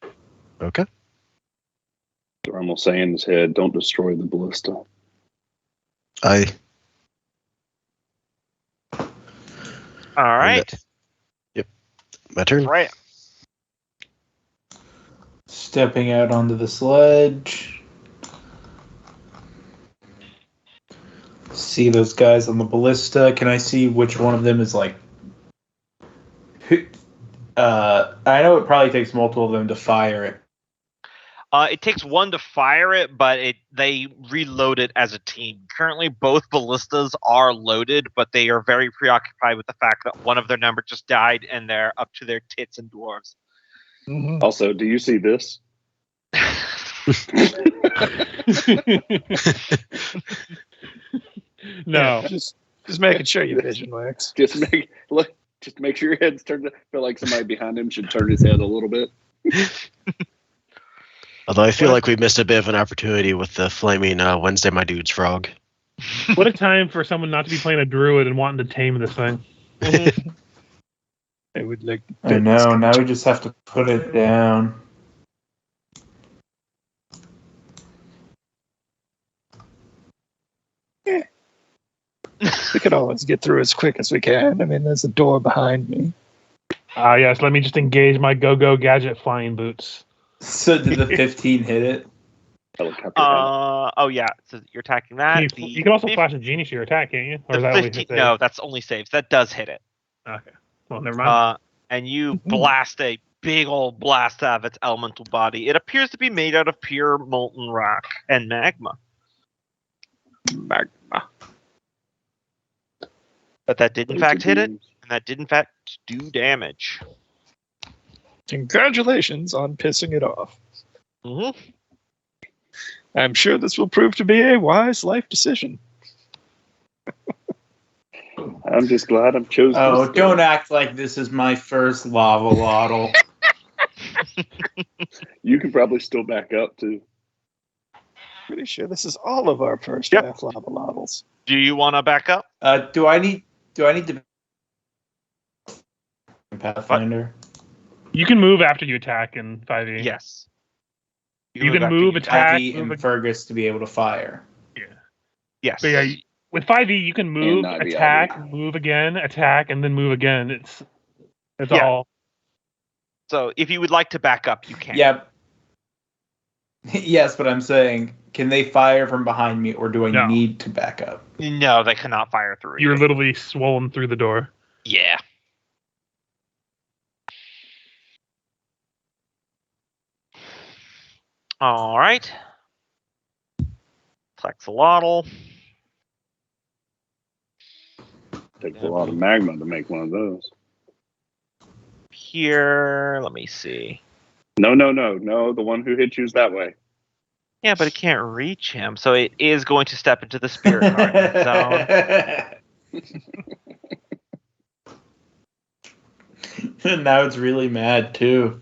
Okay. Thrum will say in his head, "Don't destroy the ballista." All right. Yep. My turn. Right. Stepping out onto the sledge. See those guys on the ballista. Can I see which one of them is like... I know it probably takes multiple of them to fire it. It takes one to fire it, but they reload it as a team. Currently, both ballistas are loaded, but they are very preoccupied with the fact that one of their number just died and they're up to their tits and dwarves. Mm-hmm. Also, do you see this? No. Just making sure you vision wax. Just make sure your head's turned. I feel like somebody behind him should turn his head a little bit. Although I feel like we missed a bit of an opportunity with the flaming Wednesday My Dudes frog. What a time for someone not to be playing a druid and wanting to tame this thing. It would like. I know, now we just have to put it down. We could always get through as quick as we can. I mean, there's a door behind me. Yes, let me just engage my go-go gadget flying boots. So did the 15 hit it? Helicopter head. Oh yeah, so you're attacking that. You can also flash a genie to your attack, can't you? Or is that only 15, hit no, that's only saves. That does hit it. Okay. Well, never mind. And you blast a big old blast out of its elemental body. It appears to be made out of pure molten rock and magma. But that did in fact hit it, and that did in fact do damage. Congratulations on pissing it off. Mm-hmm. I'm sure this will prove to be a wise life decision. I'm just glad I've chosen. Oh, this don't act like this is my first lava lottle. You can probably still back up too. Pretty sure this is all of our first Yep. half lava levels. Do you want to back up? Do I need to Pathfinder? You can move after you attack in 5e. Yes. You can after move, you attack, Ivy and Fergus to be able to fire. Yes. But yeah, with 5e, you can move, not be attack, move again, attack, and then move again. It's Yeah. all. So if you would like to back up, you can. Yeah. Yes, but I'm saying can they fire from behind me, or do I No. need to back up? No, they cannot fire through You're you. literally swollen through the door. Yeah. All right. Texalotl. Takes a lot of magma to make one of those. Here, let me see. No. The one who hit you's that way. Yeah, but it can't reach him, so it is going to step into the spirit guardian zone. Now it's really mad too.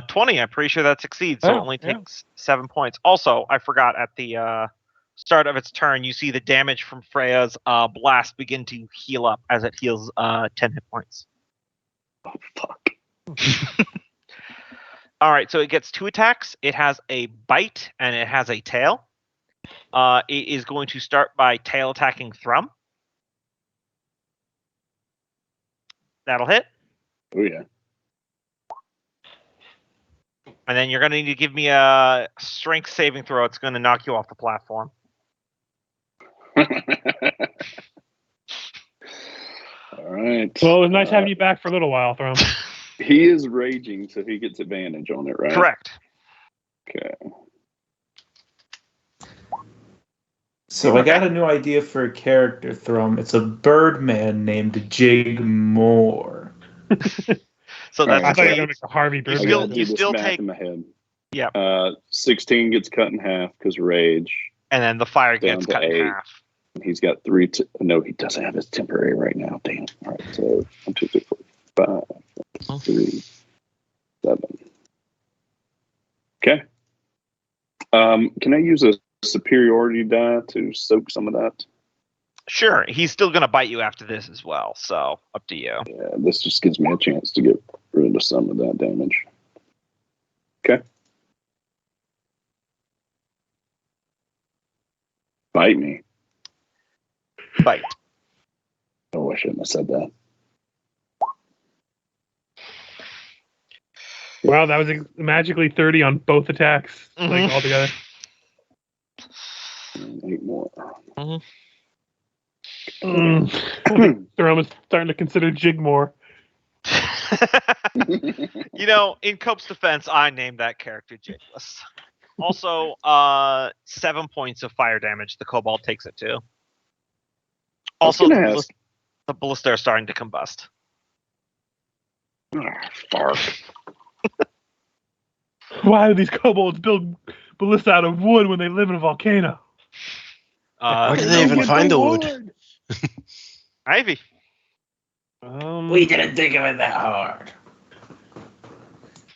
20, I'm pretty sure that succeeds, so it only takes 7 points. Also, I forgot at the start of its turn, you see the damage from Freya's blast begin to heal up as it heals 10 hit points. Oh, fuck. All right, so it gets 2 attacks. It has a bite and it has a tail. It is going to start by tail attacking Thrum. That'll hit. Oh, yeah. And then you're going to need to give me a strength saving throw. It's going to knock you off the platform. All right. Well, it was nice having you back for a little while, Thrum. He is raging, so he gets advantage on it, right? Correct. Okay. So I got a new idea for a character, Thrum. It's a Birdman named Jigmore. So that's I thought you were okay. going to make a Harvey I Birdman. still- gotta do you this still math take- in my head. Yeah. 16 gets cut in half because rage. And then the fire Down gets to cut in 8. half. He's got 3. No, he doesn't have his temporary right now. Damn. All right. So 1, 2, 3, 4, 5, 3, 7. Okay. Can I use a superiority die to soak some of that? Sure, he's still going to bite you after this as well, so up to you. Yeah, this just gives me a chance to get rid of some of that damage. Okay. Bite me. Bite. Oh, I shouldn't have said that. Wow, that was magically 30 on both attacks, like Mhm. all together. And 8 more. Thrum is starting to consider Jigmore. You know, in Cope's defense, I named that character Jigless. Also, 7 points of fire damage. The Kobold takes it too. Also, the ballista are starting to combust. Fart. Why do these kobolds build ballista out of wood when they live in a volcano? Where did they even find the wood? Ivy. We didn't think of it that hard.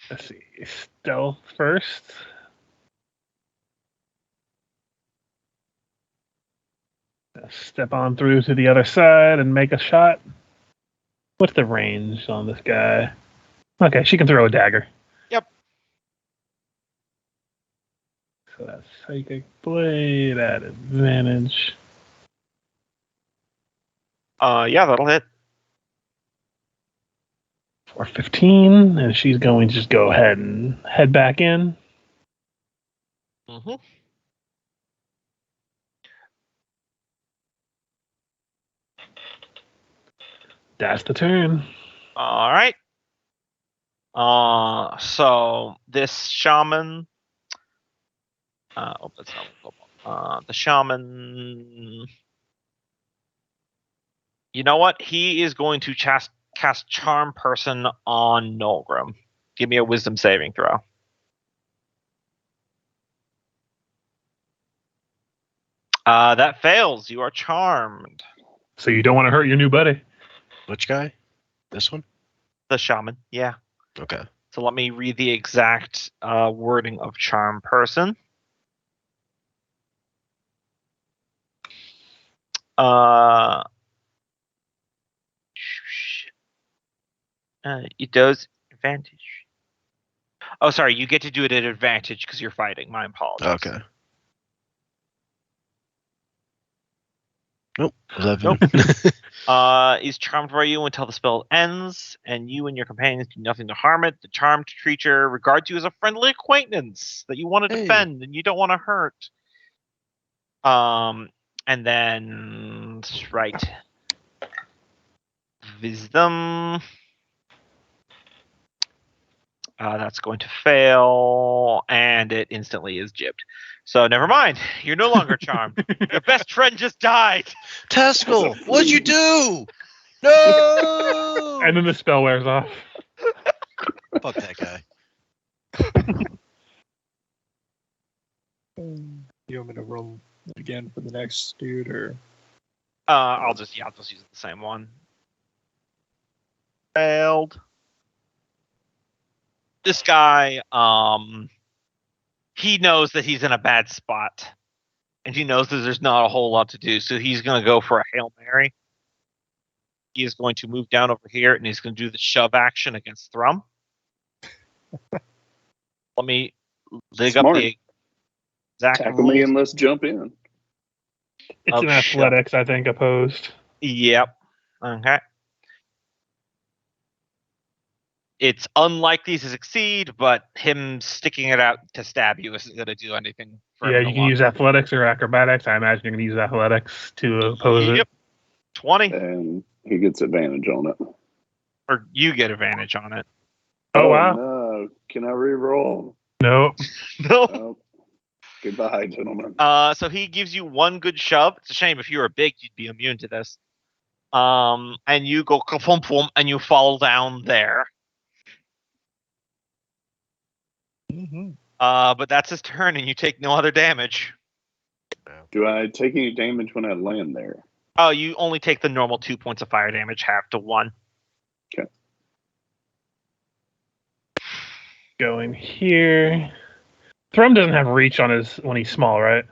Let's see. Stealth first. Step on through to the other side and make a shot. What's the range on this guy? Okay, she can throw a dagger. Yep. So that's Psychic Blade at advantage. Yeah, that'll hit. For 15, and she's going to just go ahead and head back in. Mm-hmm. That's the turn. All right. So this shaman. That's not the shaman. You know what? He is going to cast Charm Person on Nolgrim. Give me a Wisdom saving throw. That fails. You are charmed. So you don't want to hurt your new buddy. Which guy? This one? The shaman. Yeah. Okay. So let me read the exact wording of Charm Person. It does advantage. Oh, sorry. You get to do it at advantage because you're fighting. My apologies. Okay. Nope. 11. He's charmed by you until the spell ends, and you and your companions do nothing to harm it. The charmed creature regards you as a friendly acquaintance that you want to Hey. defend and you don't want to hurt. And then right, wisdom. That's going to fail, and it instantly is jibbed. So never mind. You're no longer charmed. Your best friend just died. Taskell, what'd you do? No! And then the spell wears off. Fuck that guy. You want me to roll it again for the next dude, or I'll just use the same one. Failed. This guy, he knows that he's in a bad spot, and he knows that there's not a whole lot to do, so he's going to go for a Hail Mary. He is going to move down over here, and he's going to do the shove action against Thrum. Let me dig Smart. up the exact Tackle me rules and let's jump in. It's of an athletics, I think, opposed. Yep. Okay. It's unlikely to succeed, but him sticking it out to stab you isn't going to do anything. For Yeah, him to you can walk. use athletics or acrobatics. I imagine you're going to use athletics to oppose Yep. it. 20, And he gets advantage on it. or you get advantage on it. Oh, wow. No. Can I re-roll? Nope. No. Oh. Goodbye, gentlemen. So he gives you one good shove. It's a shame if you were big, you'd be immune to this. And you go ka-pum-pum, and you fall down there. But that's his turn, and you take no other damage. Do I take any damage when I land there? Oh, you only take the normal 2 points of fire damage, half to 1. Okay. Going here. Thrum doesn't have reach on his when he's small, right?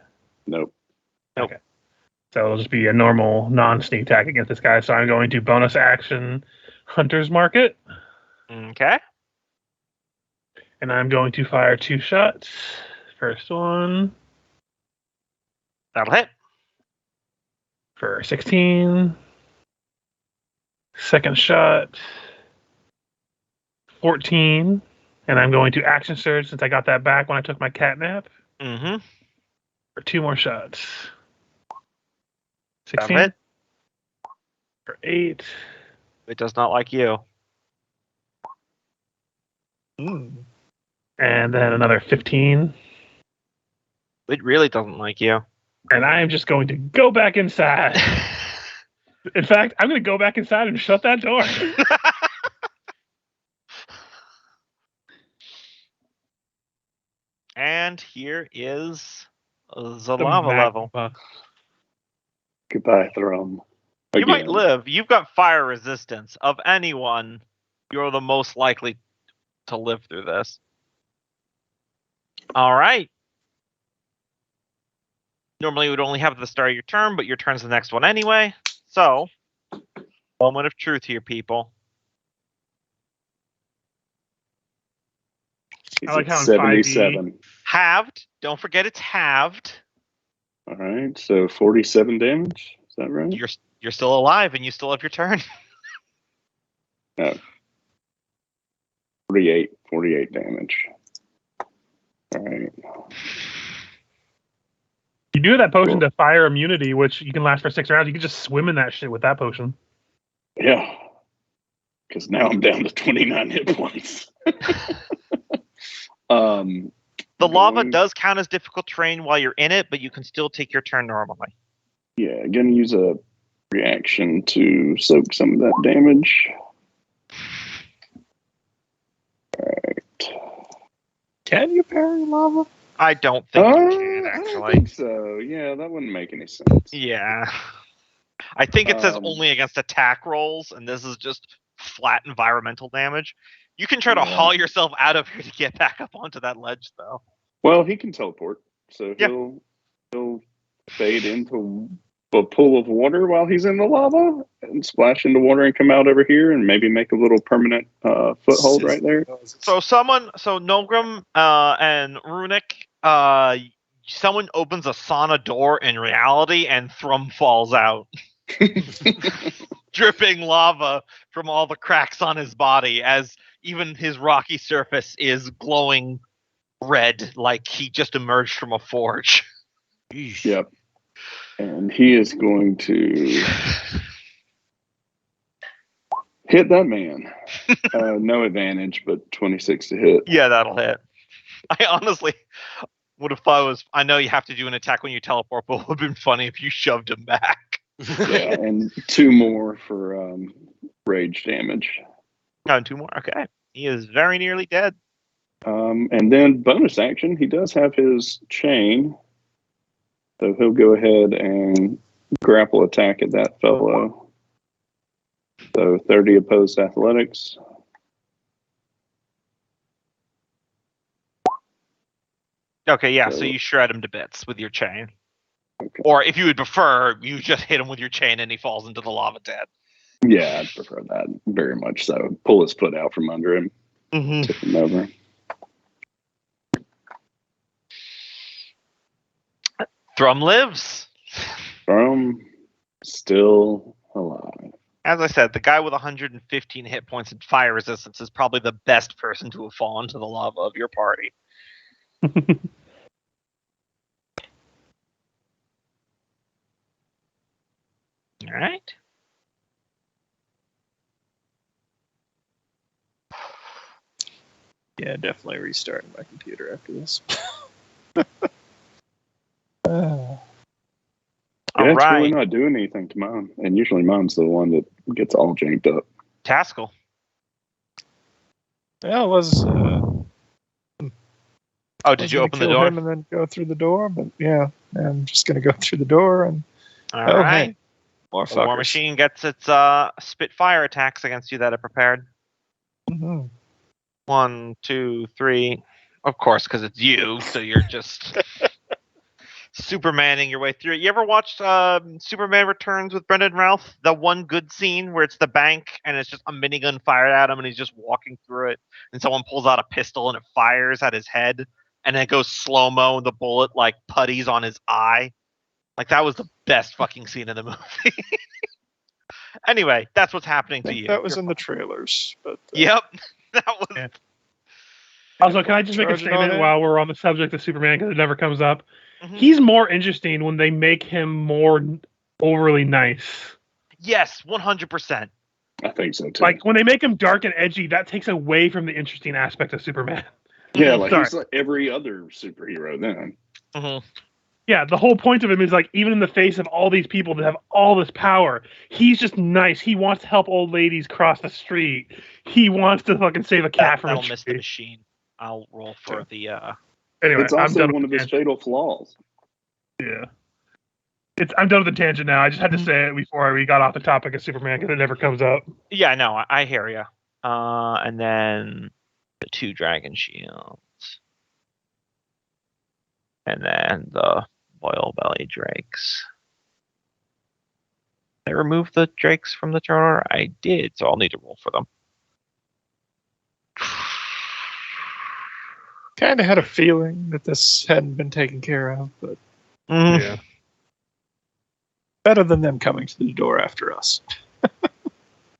Nope. Nope. Okay. So it'll just be a normal non-sneak attack against this guy. So I'm going to bonus action Hunter's Market. Okay. And I'm going to fire 2 shots. First one That'll hit. for 16. Second shot, 14. And I'm going to action surge since I got that back when I took my cat nap Mm-hmm. for 2 more shots. That'll 16 hit. for 8. It does not like you. And then another 15. It really doesn't like you. And I am just going to go back inside. In fact, I'm going to go back inside and shut that door. And here is the lava level. Goodbye, Thrum. You might Again. live. You've got fire resistance. Of anyone, you're the most likely to live through this. All right. Normally, you would only have at the start of your turn, but your turn's the next one anyway. So, moment of truth here, people. He's I like at how in 77. Halved. Don't forget it's halved. All right, so 47 damage. Is that right? You're still alive, and you still have your turn. 48 damage. All right. You do that potion Cool. to fire immunity, which you can last for 6 rounds. You can just swim in that shit with that potion. Yeah. Because now I'm down to 29 hit points. The lava going- does count as difficult terrain while you're in it, but you can still take your turn normally. Yeah, gonna use a reaction to soak some of that damage. Alright. can you parry lava? I don't think you can, I don't actually. think so. Yeah, that wouldn't make any sense. Yeah. I think it says Um, only against attack rolls, and this is just flat environmental damage. You can try to Yeah. haul yourself out of here to get back up onto that ledge, though. Well, he can teleport, so Yeah. he'll fade into a pool of water while he's in the lava and splash into water and come out over here and maybe make a little permanent foothold right there. So Nogrum and Runic, someone opens a sauna door in reality, and Thrum falls out, dripping lava from all the cracks on his body, as even his rocky surface is glowing red, like he just emerged from a forge. Yep. And he is going to hit that man. No advantage, but 26 to hit. Yeah, that'll hit. I honestly would have thought it was. I know you have to do an attack when you teleport, but it would have been funny if you shoved him back. Yeah, and 2 more for rage damage. Oh, 2 more. Okay, he is very nearly dead. And then bonus action, he does have his chain. So he'll go ahead and grapple attack at that fellow. So 30 opposed athletics. Okay, yeah. So So- you shred him to bits with your chain, Okay. or if you would prefer, you just hit him with your chain and he falls into the lava dead. Yeah, I'd prefer that very much so. Pull his foot out from under him, tip him over. Thrum lives. Still alive. As I said, the guy with 115 hit points and fire resistance is probably the best person to have fallen to the lava of your party. All right. Yeah, definitely restarting my computer after this. All Yeah, it's really right. not doing anything to mine. And usually mine's the one that gets all janked up. Taskell. Yeah, I was. Oh, did you open the door? Him and then go through the door, but yeah, I'm just gonna go through the door and. All right. Hey, more The War fuckers. Machine gets its Spitfire attacks against you that are prepared. Mhm. 1, 2, 3. Of course, because it's you, so you're just Supermaning your way through it. You ever watched Superman Returns with Brendan Routh? The one good scene where it's the bank and it's just a minigun fired at him and he's just walking through it, and someone pulls out a pistol and it fires at his head, and then it goes slow mo and the bullet like putties on his eye. Like, that was the best fucking scene in the movie. Anyway, that's what's happening I to think you. that was in the trailers, but Yep, that was. Yeah. Also, can I just make a Charging on statement in. while we're on the subject of Superman, because it never comes up? Mhm. He's more interesting when they make him more overly nice. Yes, 100%. I think so too. Like, when they make him dark and edgy, that takes away from the interesting aspect of Superman. yeah, like Sorry. he's like every other superhero then. Mhm. Yeah, the whole point of him is, like, even in the face of all these people that have all this power, he's just nice. He wants to help old ladies cross the street. He wants to fucking save a cat from a That'll miss the tree. machine. I'll roll for the. Anyway, It's I'm also done one with of the his tangent. fatal flaws. Yeah. I'm done with the tangent now. I just had to say it before we got off the topic of Superman, because it never comes up. Yeah, no, I hear you. And then the 2 dragon shields, and then the boil belly drakes. Did I remove the drakes from the turn order? I did, so I'll need to roll for them. kind of had a feeling that this hadn't been taken care of, but Mhm. Yeah. better than them coming to the door after us.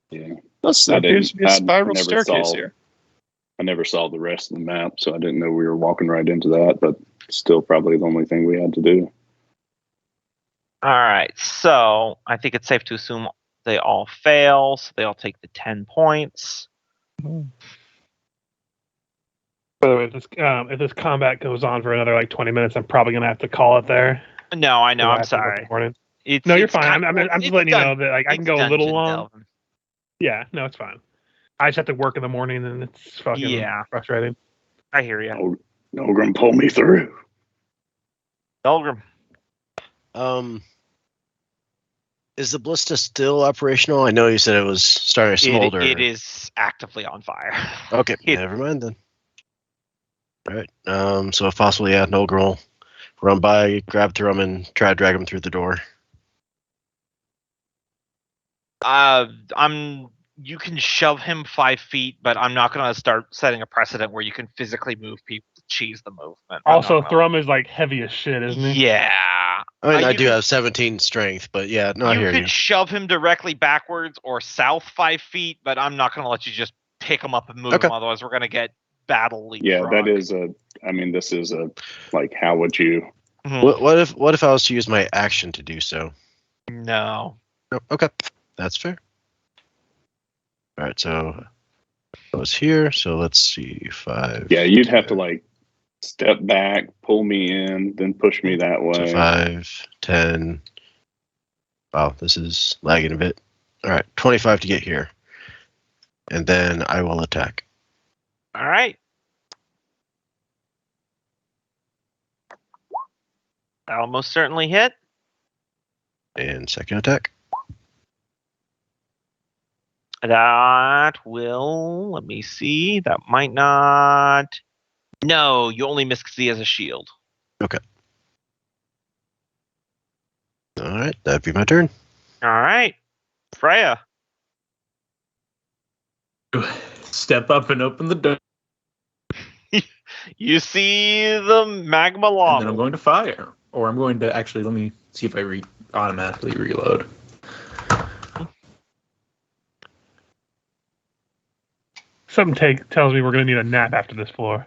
Yeah. Plus, I there appears to didn't- be a I spiral never staircase saw- here. I never saw the rest of the map, so I didn't know we were walking right into that, but still probably the only thing we had to do. All right, so I think it's safe to assume they all fail, so they all take the 10 points. Mhm. By the way, if this combat goes on for another like 20 minutes, I'm probably gonna have to call it there. No, I know. I I'm have to work in sorry. the morning. It's, No, you're it's fine. kind- I'm well, just it's letting you know dun- that like I can it's go a little dungeon long. delving. Yeah, no, it's fine. I just have to work in the morning, and it's fucking Yeah. frustrating. I hear you. Nogrim, pull me through. Dolgrim. Is the ballista still operational? I know you said it was starting to smolder. It is actively on fire. Okay, it- never mind then. All right. So if possible, yeah, Nogrim will run by, grab Thrum, and try to drag him through the door. You can shove him 5 feet, but I'm not going to start setting a precedent where you can physically move people cheese the movement. I'm Also, not gonna- Thrum is like heavy as shit, isn't he? Yeah. I mean, I you do could- have 17 strength, but yeah, no, I you hear could you. shove him directly backwards or south 5 feet, but I'm not going to let you just pick him up and move Okay. him. Otherwise, we're going to get battle leapfrog. Yeah, that is a. I mean, this is a like. How would you? Mhm. What if I was to use my action to do so? No. No, okay, that's fair. All right, so I was here. So let's see, 5. Yeah, you'd have to like step back, pull me in, then push me that So way. 5, 10. Wow, this is lagging a bit. All right, 25 to get here, and then I will attack. All right. That'll most certainly hit. And second attack. That will. Let me see. That might not. No, you only miss because he has a shield. All right, that'd be my turn. All right. Freya. Step up and open the door, You see the magma and lava. then I'm going to fire. Or I'm going to actually, let me see if I automatically reload. Something tells me we're going to need a nap after this floor.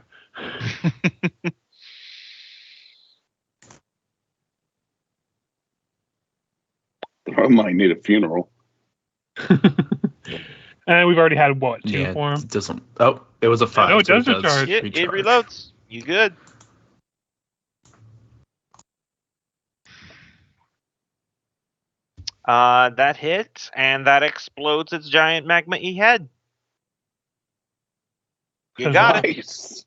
I might need a funeral. And we've already had, what, 2 Yeah, for him? it doesn't. Oh, it was a 5. no, it so does recharge. It recharge. reloads. You good? That hits, and that explodes its giant magma head. You got it. Nice.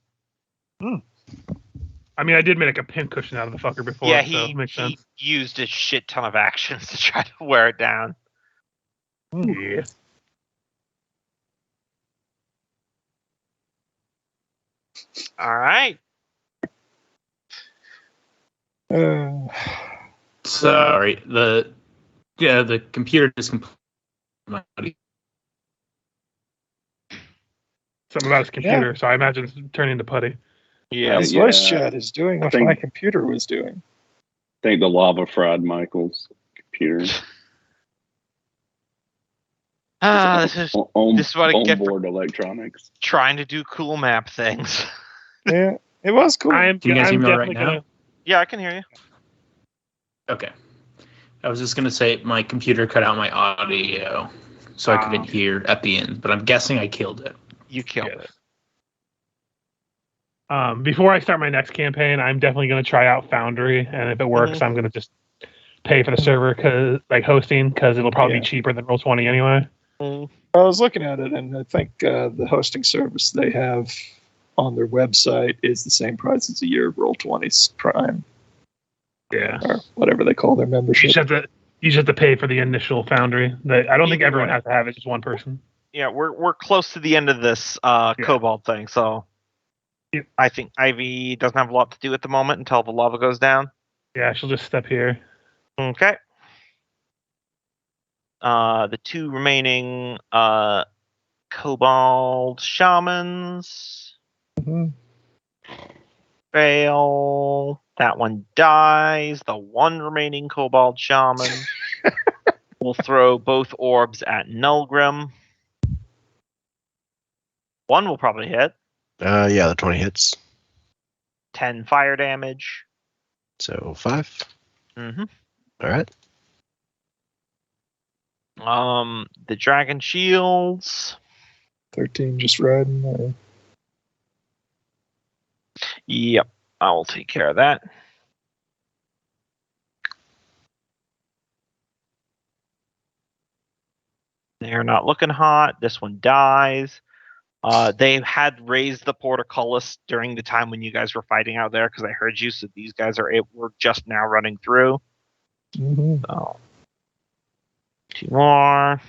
I mean, I did make a pincushion out of the fucker before, Yeah, so it he makes sense. used a shit ton of actions to try to wear it down. Yeah. All right. Sorry, the computer just completely. Something about his computer, so I imagine it's turning into putty. Yeah. His yeah. voice chat is doing what think- my computer was doing. I think the lava fried Michael's computer. This is this is what I get for onboard electronics. trying to do cool map things. Yeah, it was cool. I'm Do you guys hear me all right definitely now? Yeah, I can hear you. Okay. I was just gonna say my computer cut out my audio, so I couldn't hear at the end. But I'm guessing I killed it. You killed Yes. it. Before I start my next campaign, I'm definitely going to try out Foundry, and if it works, I'm going to just pay for the server, hosting, because it'll probably be cheaper than Roll20 anyway. Mm. I was looking at it, and I think the hosting service they have on their website is the same price as a year of Roll20's Prime, Yeah. or whatever they call their You membership. just have to pay for the initial Foundry. I don't think Either everyone way. has to have it; just one person. Yeah, we're close to the end of this Cobalt thing, so Yep. I think Ivy doesn't have a lot to do at the moment until the lava goes down. Yeah, she'll just step here. Okay. The 2 remaining Cobalt Shamans Mhm. fail. That one dies. The 1 remaining Cobalt Shaman will throw both orbs at Nulgrim. 1 will probably hit. Yeah, the 20 hits. 10 fire damage. So 5. Mm-hmm. All right. The dragon shields. 13 just riding. Yep, I will take care of that. They're not looking hot. This one dies. They had raised the portcullis during the time when you guys were fighting out there because I heard you. So these guys were just now running through. Mm-hmm. So 2 more.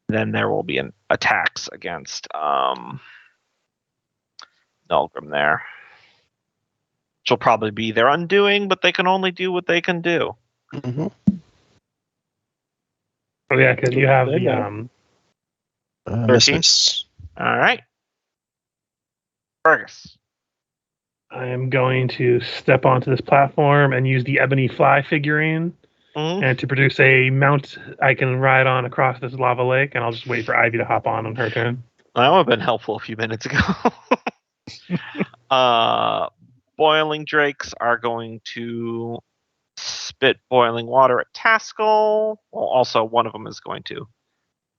Then there will be an attacks against Nulgrim there. Which will probably be their undoing, but they can only do what they can do. Mm-hmm. Oh yeah, because you have They the know. Miss, 13. miss. All right. Fergus. I am going to step onto this platform and use the ebony fly figurine Mhm. and to produce a mount I can ride on across this lava lake, and I'll just wait for Ivy to hop on her turn. That would have been helpful a few minutes ago. Boiling drakes are going to spit boiling water at Taskell. Well, also, one of them is going to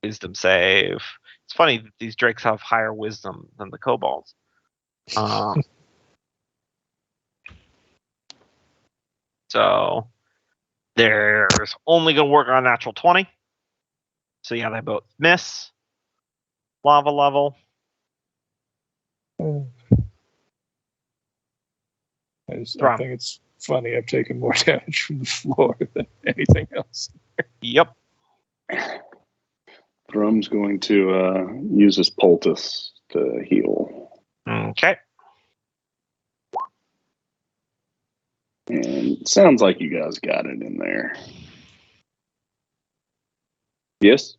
wisdom save. It's funny that these drakes have higher wisdom than the kobolds. So there's only going to work on natural 20. So yeah, they both miss. Lava level. I Thrum. think it's funny. I've taken more damage from the floor than anything else. Yep. Thrum's going to use his poultice to heal. Okay. And it sounds like you guys got it in there. Yes?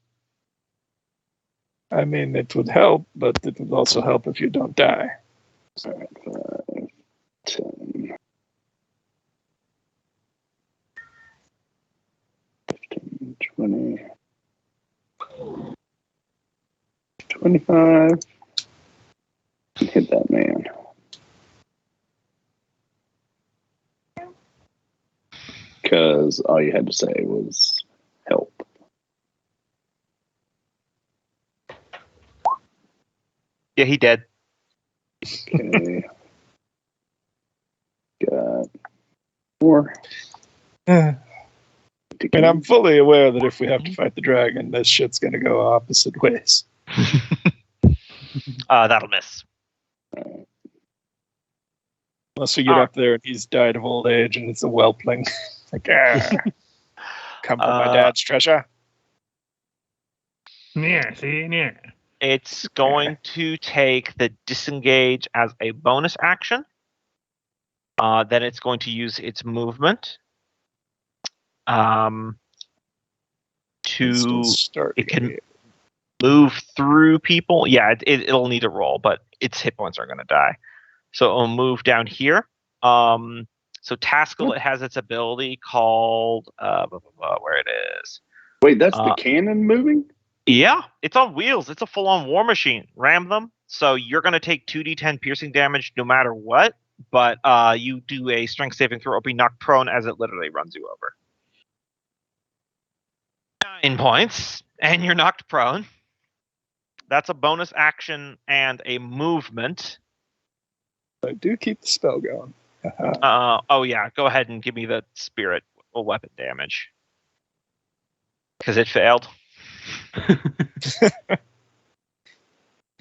I mean, it would help, but it would also help if you don't die. All right, 5, 10, 15, 20, 25. And hit that man. Because all you had to say was help. Yeah, he dead. Okay. Got 4. I mean, I'm fully aware that if we have to fight the dragon, this shit's going to go opposite ways. That'll miss. Unless we get up there and he's died of old age and it's a whelpling. Like, come for my dad's treasure. Yeah, see, yeah. It's going to take the disengage as a bonus action. Then it's going to use its movement. It can move through people. Yeah, it'll need a roll, but its hit points are going to die. So it'll move down here. So Taskell, it has its ability called where it is. Wait, that's the cannon moving? Yeah, it's on wheels. It's a full-on war machine. Ram them. So you're going to take 2d10 piercing damage no matter what, but you do a strength saving throw or be knocked prone as it literally runs you over. 9 points, and you're knocked prone. That's a bonus action and a movement. I do keep the spell going. Oh yeah, go ahead and give me the spirit or weapon damage. Because it failed.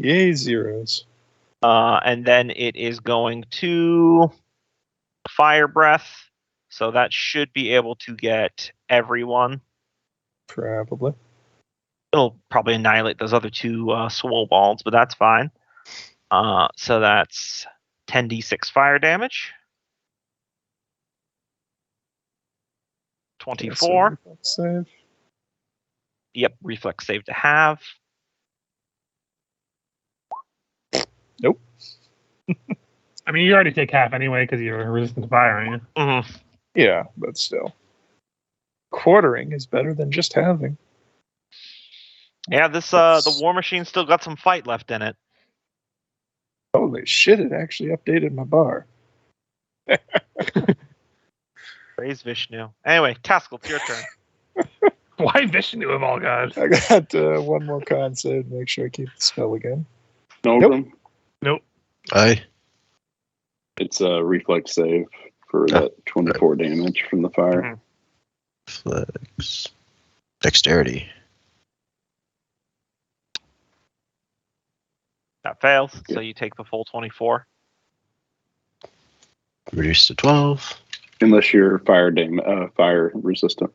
Yay, zeros. And then it is going to fire breath. So that should be able to get everyone. Probably. It'll probably annihilate those other 2 swole balls, but that's fine. So that's 10d6 fire damage. 24. Save. Yep, reflex save to have. Nope. I mean, you already take half anyway because you're resistant to fire, aren't you? Mm-hmm. Yeah, but still. Quartering is better than just having. Yeah, this the war machine still got some fight left in it. Holy shit, it actually updated my bar. Praise Vishnu. Anyway, Taskell, it's your turn. Why Vishnu of all gods? I got one more con save to make sure I keep the spell again. Nope. Nope. Aye. It's a reflex save for that 24 damage from the fire. Reflex. Dexterity. That fails, so you take the full 24. Reduced to 12. Unless you're fire resistant.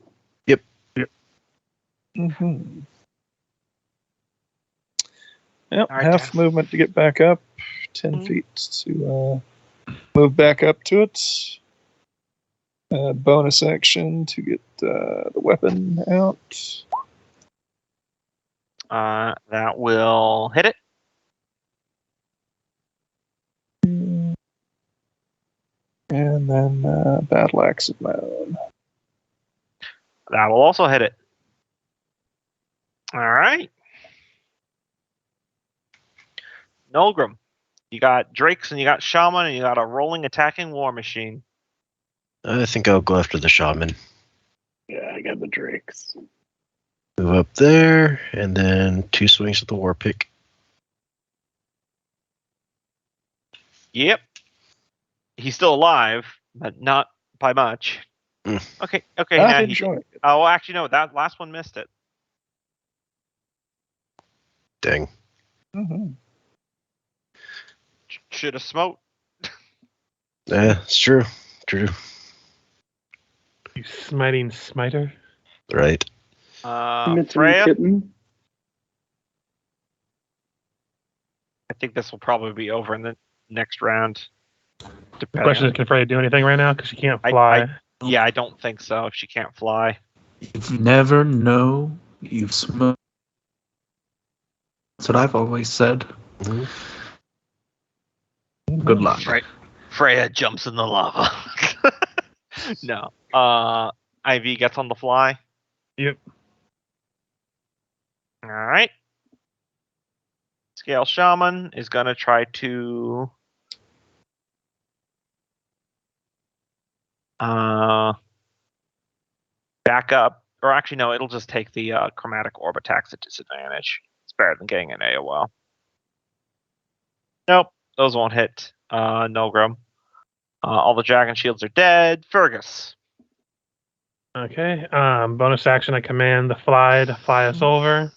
Yep. Mm-hmm. Yep, All right, half Jeff. movement to get back up, 10 feet to move back up to it. Bonus action to get the weapon out. That will hit it. And then Battle Axe of my own. That will also hit it. All right. Nolgrim, you got Drakes and you got Shaman and you got a rolling attacking war machine. I think I'll go after the shaman. Yeah, I got the Drakes. Move up there, and then 2 swings with the war pick. Yep. He's still alive, but not by much. Mm. Okay. Not Now enjoying it. Oh, well, actually, no. That last one missed it. Dang. Mm-hmm. Should have smoked. Yeah, it's true. True. You smiting smiter. Right. Freya, Kitten. I think this will probably be over in the next round. The question is, can Freya do anything right now? Because she can't I- fly. Yeah, I don't think so. She can't fly. You never know. You've smoked. That's what I've always said. Mhm. Good luck. Right. Freya jumps in the lava. No. Ivy gets on the fly. Yep. All right. Scale Shaman is going to try to back up. Or actually, no, it'll just take the chromatic orb attacks at disadvantage. It's better than getting an AOL. Nope, those won't hit Nolgrim. All the dragon shields are dead. Fergus. Okay. Bonus action, I command the fly to fly us over.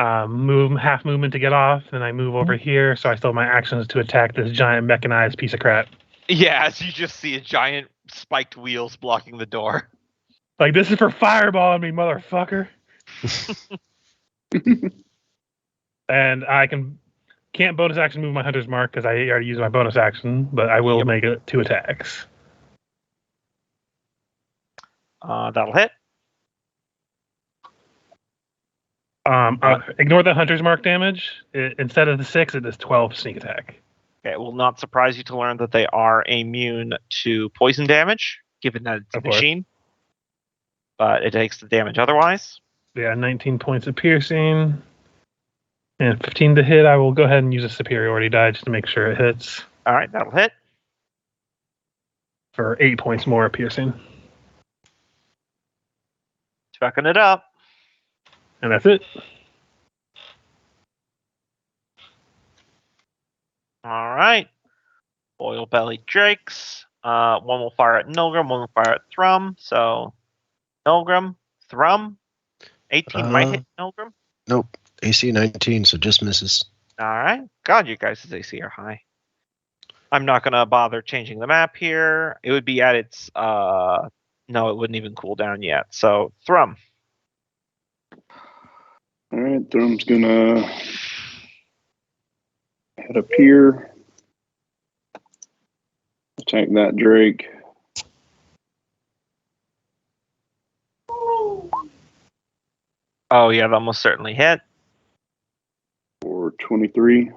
Move half movement to get off, then I move over here, so I still have my actions to attack this giant mechanized piece of crap. Yeah, as you just see a giant spiked wheels blocking the door. Like, this is for fireballing me, motherfucker. And I can't bonus action move my hunter's mark because I already used my bonus action, but I will make it 2 attacks. That'll hit. Ignore the hunter's mark damage. Instead of the 6, it is 12 sneak attack. Okay, it will not surprise you to learn that they are immune to poison damage, given that it's a Of course. machine. But it takes the damage otherwise. Yeah, 19 points of piercing. And 15 to hit. I will go ahead and use a superiority die just to make sure it hits. All right, that'll hit. For 8 points more of piercing. Chucking it up. And that's it. All right. Oil-bellied drakes. One will fire at Nolgrim, one will fire at Thrum. So, Nolgrim, Thrum. 18 might hit Nolgrim. Nope. AC 19, so just misses. All right. God, you guys' AC are high. I'm not going to bother changing the map here. It would be at its... no, it wouldn't even cool down yet. So, Thrum. All right, Thrum's gonna head up here, attack that Drake. Oh, yeah, that almost certainly hit. For 23,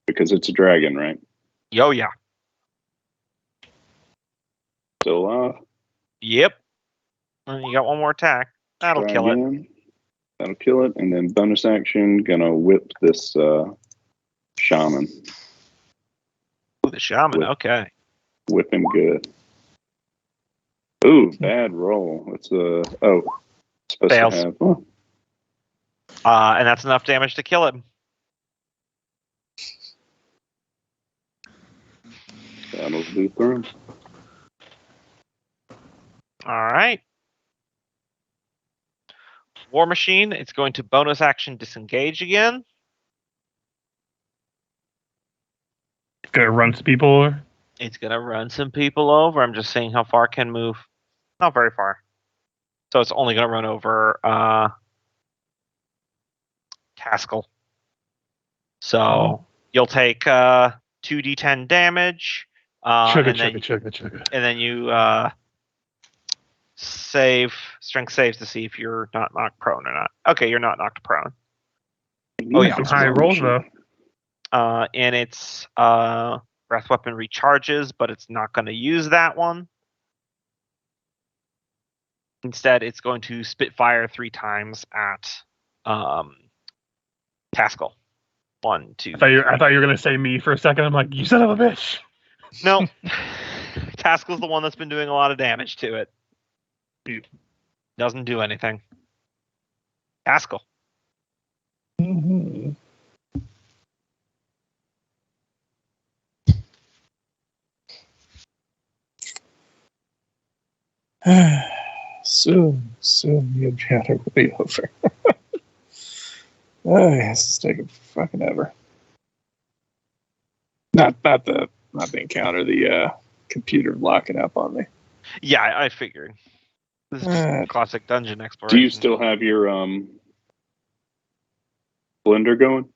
because it's a dragon, right? Yo, yeah. Still alive. Yep. And you got one more attack. That'll Try kill it. again. That'll kill it, and then bonus action, gonna whip this shaman. Ooh, the shaman. Whip. Okay. Whip him good. Ooh, bad roll. It's supposed Fails. to have. And that's enough damage to kill him. That'll do Thrum. All right. War Machine, it's going to bonus action disengage again. Gonna run some people over. It's going to run some people over. I'm just seeing how far it can move. Not very far. So it's only going to run over Taskell. So you'll take 2d10 damage. Chugga, And then chugga, chugga, chugga. and then you strength saves to see if you're not knocked prone or not. Okay, you're not knocked prone. Oh, yeah. Some high rolls though. And its breath weapon recharges, but it's not going to use that one. Instead, it's going to spit fire 3 times at Taskell. 1, 2. I thought you were gonna say me for a second. I'm like, you son of a bitch. No, Taskell's the one that's been doing a lot of damage to it. Doesn't do anything. Taskell. Mm-hmm. Soon the encounter will be over. Oh, yes, it's taking fucking ever. Not the encounter, the computer locking up on me. Yeah, I figured. This is just classic dungeon exploration. Do you still have your blender going?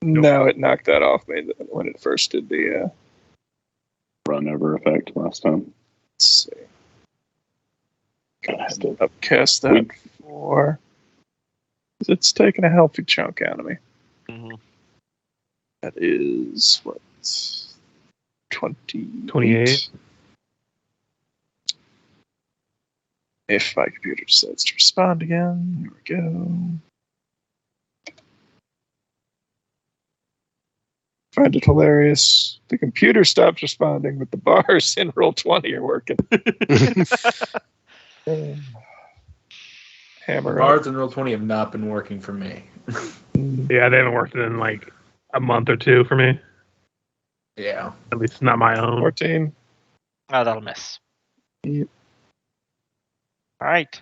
No, it knocked that off me when it first did the Run over effect last time. let's see. Gonna have to upcast that for. It's taking a healthy chunk out of me. Mm-hmm. That is what 28. If my computer decides to respond again, here we go. Find it hilarious. The computer stopped responding, but the bars in Roll20 are working. Hammer up. Bars and Roll20 have not been working for me. Yeah, they haven't worked in like a month or 2 for me. Yeah. At least not my own. 14. Oh, that'll miss. Yep. All right. Is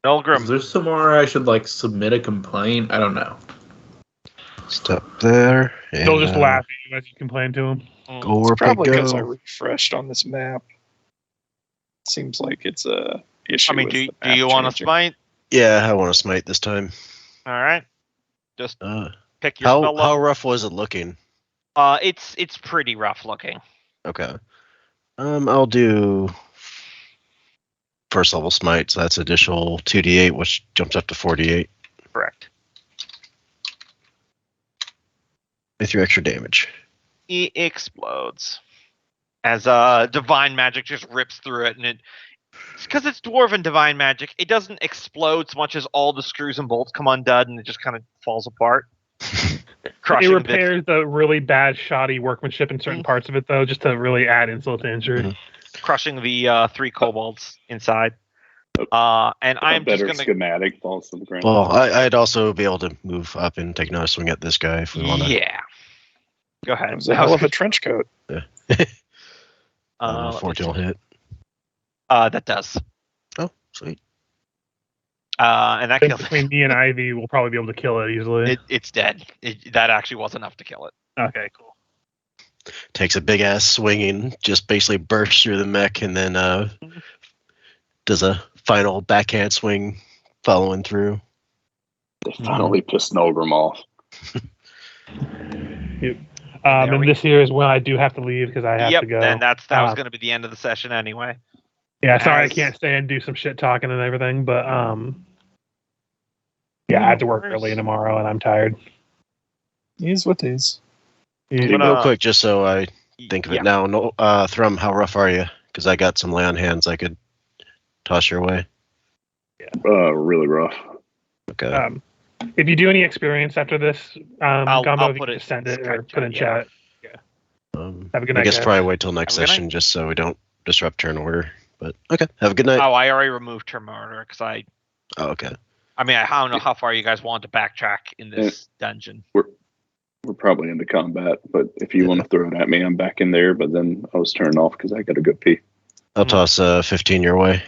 Milgram. there somewhere I should like submit a complaint? I don't know. Stop there. And, They'll just laugh at you as you complain to them. Go where Probably pig because I go. refreshed on this map. Seems like it's a issue. I mean, with do the map you want to changing. smite? Yeah, I want to smite this time. All right. Just pick your How spell how level. rough was it looking? It's pretty rough looking. Okay. I'll do first level smite, so that's additional 2d8, which jumps up to 48 Correct. with your extra damage. It explodes as divine magic just rips through it, and because it's dwarven divine magic, it doesn't explode so much as all the screws and bolts come undone, and it just kind of falls apart. Crushing It repairs the really bad, shoddy workmanship in certain parts of it, though, just to really add insult to injury. crushing the 3 kobolds inside. And A I'm just better gonna. schematic falls to the ground. Well, I'd also be able to move up and take another swing at this guy if we want to. Yeah. Go ahead. That was a hell of a trench coat. 14 will hit. That does. Oh, sweet. And that I think kills between me and Ivy, we'll probably be able to kill it easily. It's dead. That actually was enough to kill it. Okay, cool. Takes a big ass swinging, just basically bursts through the mech, and then does a final backhand swing following through. They finally pissed Nolgrim off. And this here is when I do have to leave because I have to go. And that was going to be the end of the session anyway. Yeah, sorry I As- can't stay and do some shit talking and everything, but yeah, I have to work early tomorrow and I'm tired. These what these. Hey, gonna- real quick, just so I think of it now. No, Thrum, how rough are you? Because I got some lay on hands I could toss your way. Really rough. Okay. If you do any experience after this, Gumbo, I'll if you put can it just send in it or Skype put in chat, chat. Have a good I night, guess guys. probably wait till next Have a good session just so we don't disrupt turn order. But okay, have a good night. Oh, I already removed turn order because I Okay. mean, I don't know how far you guys want to backtrack in this dungeon. We're probably into combat, but if you want to throw it at me, I'm back in there. But then I was turning off because I got to go pee. I'll toss 15 your way.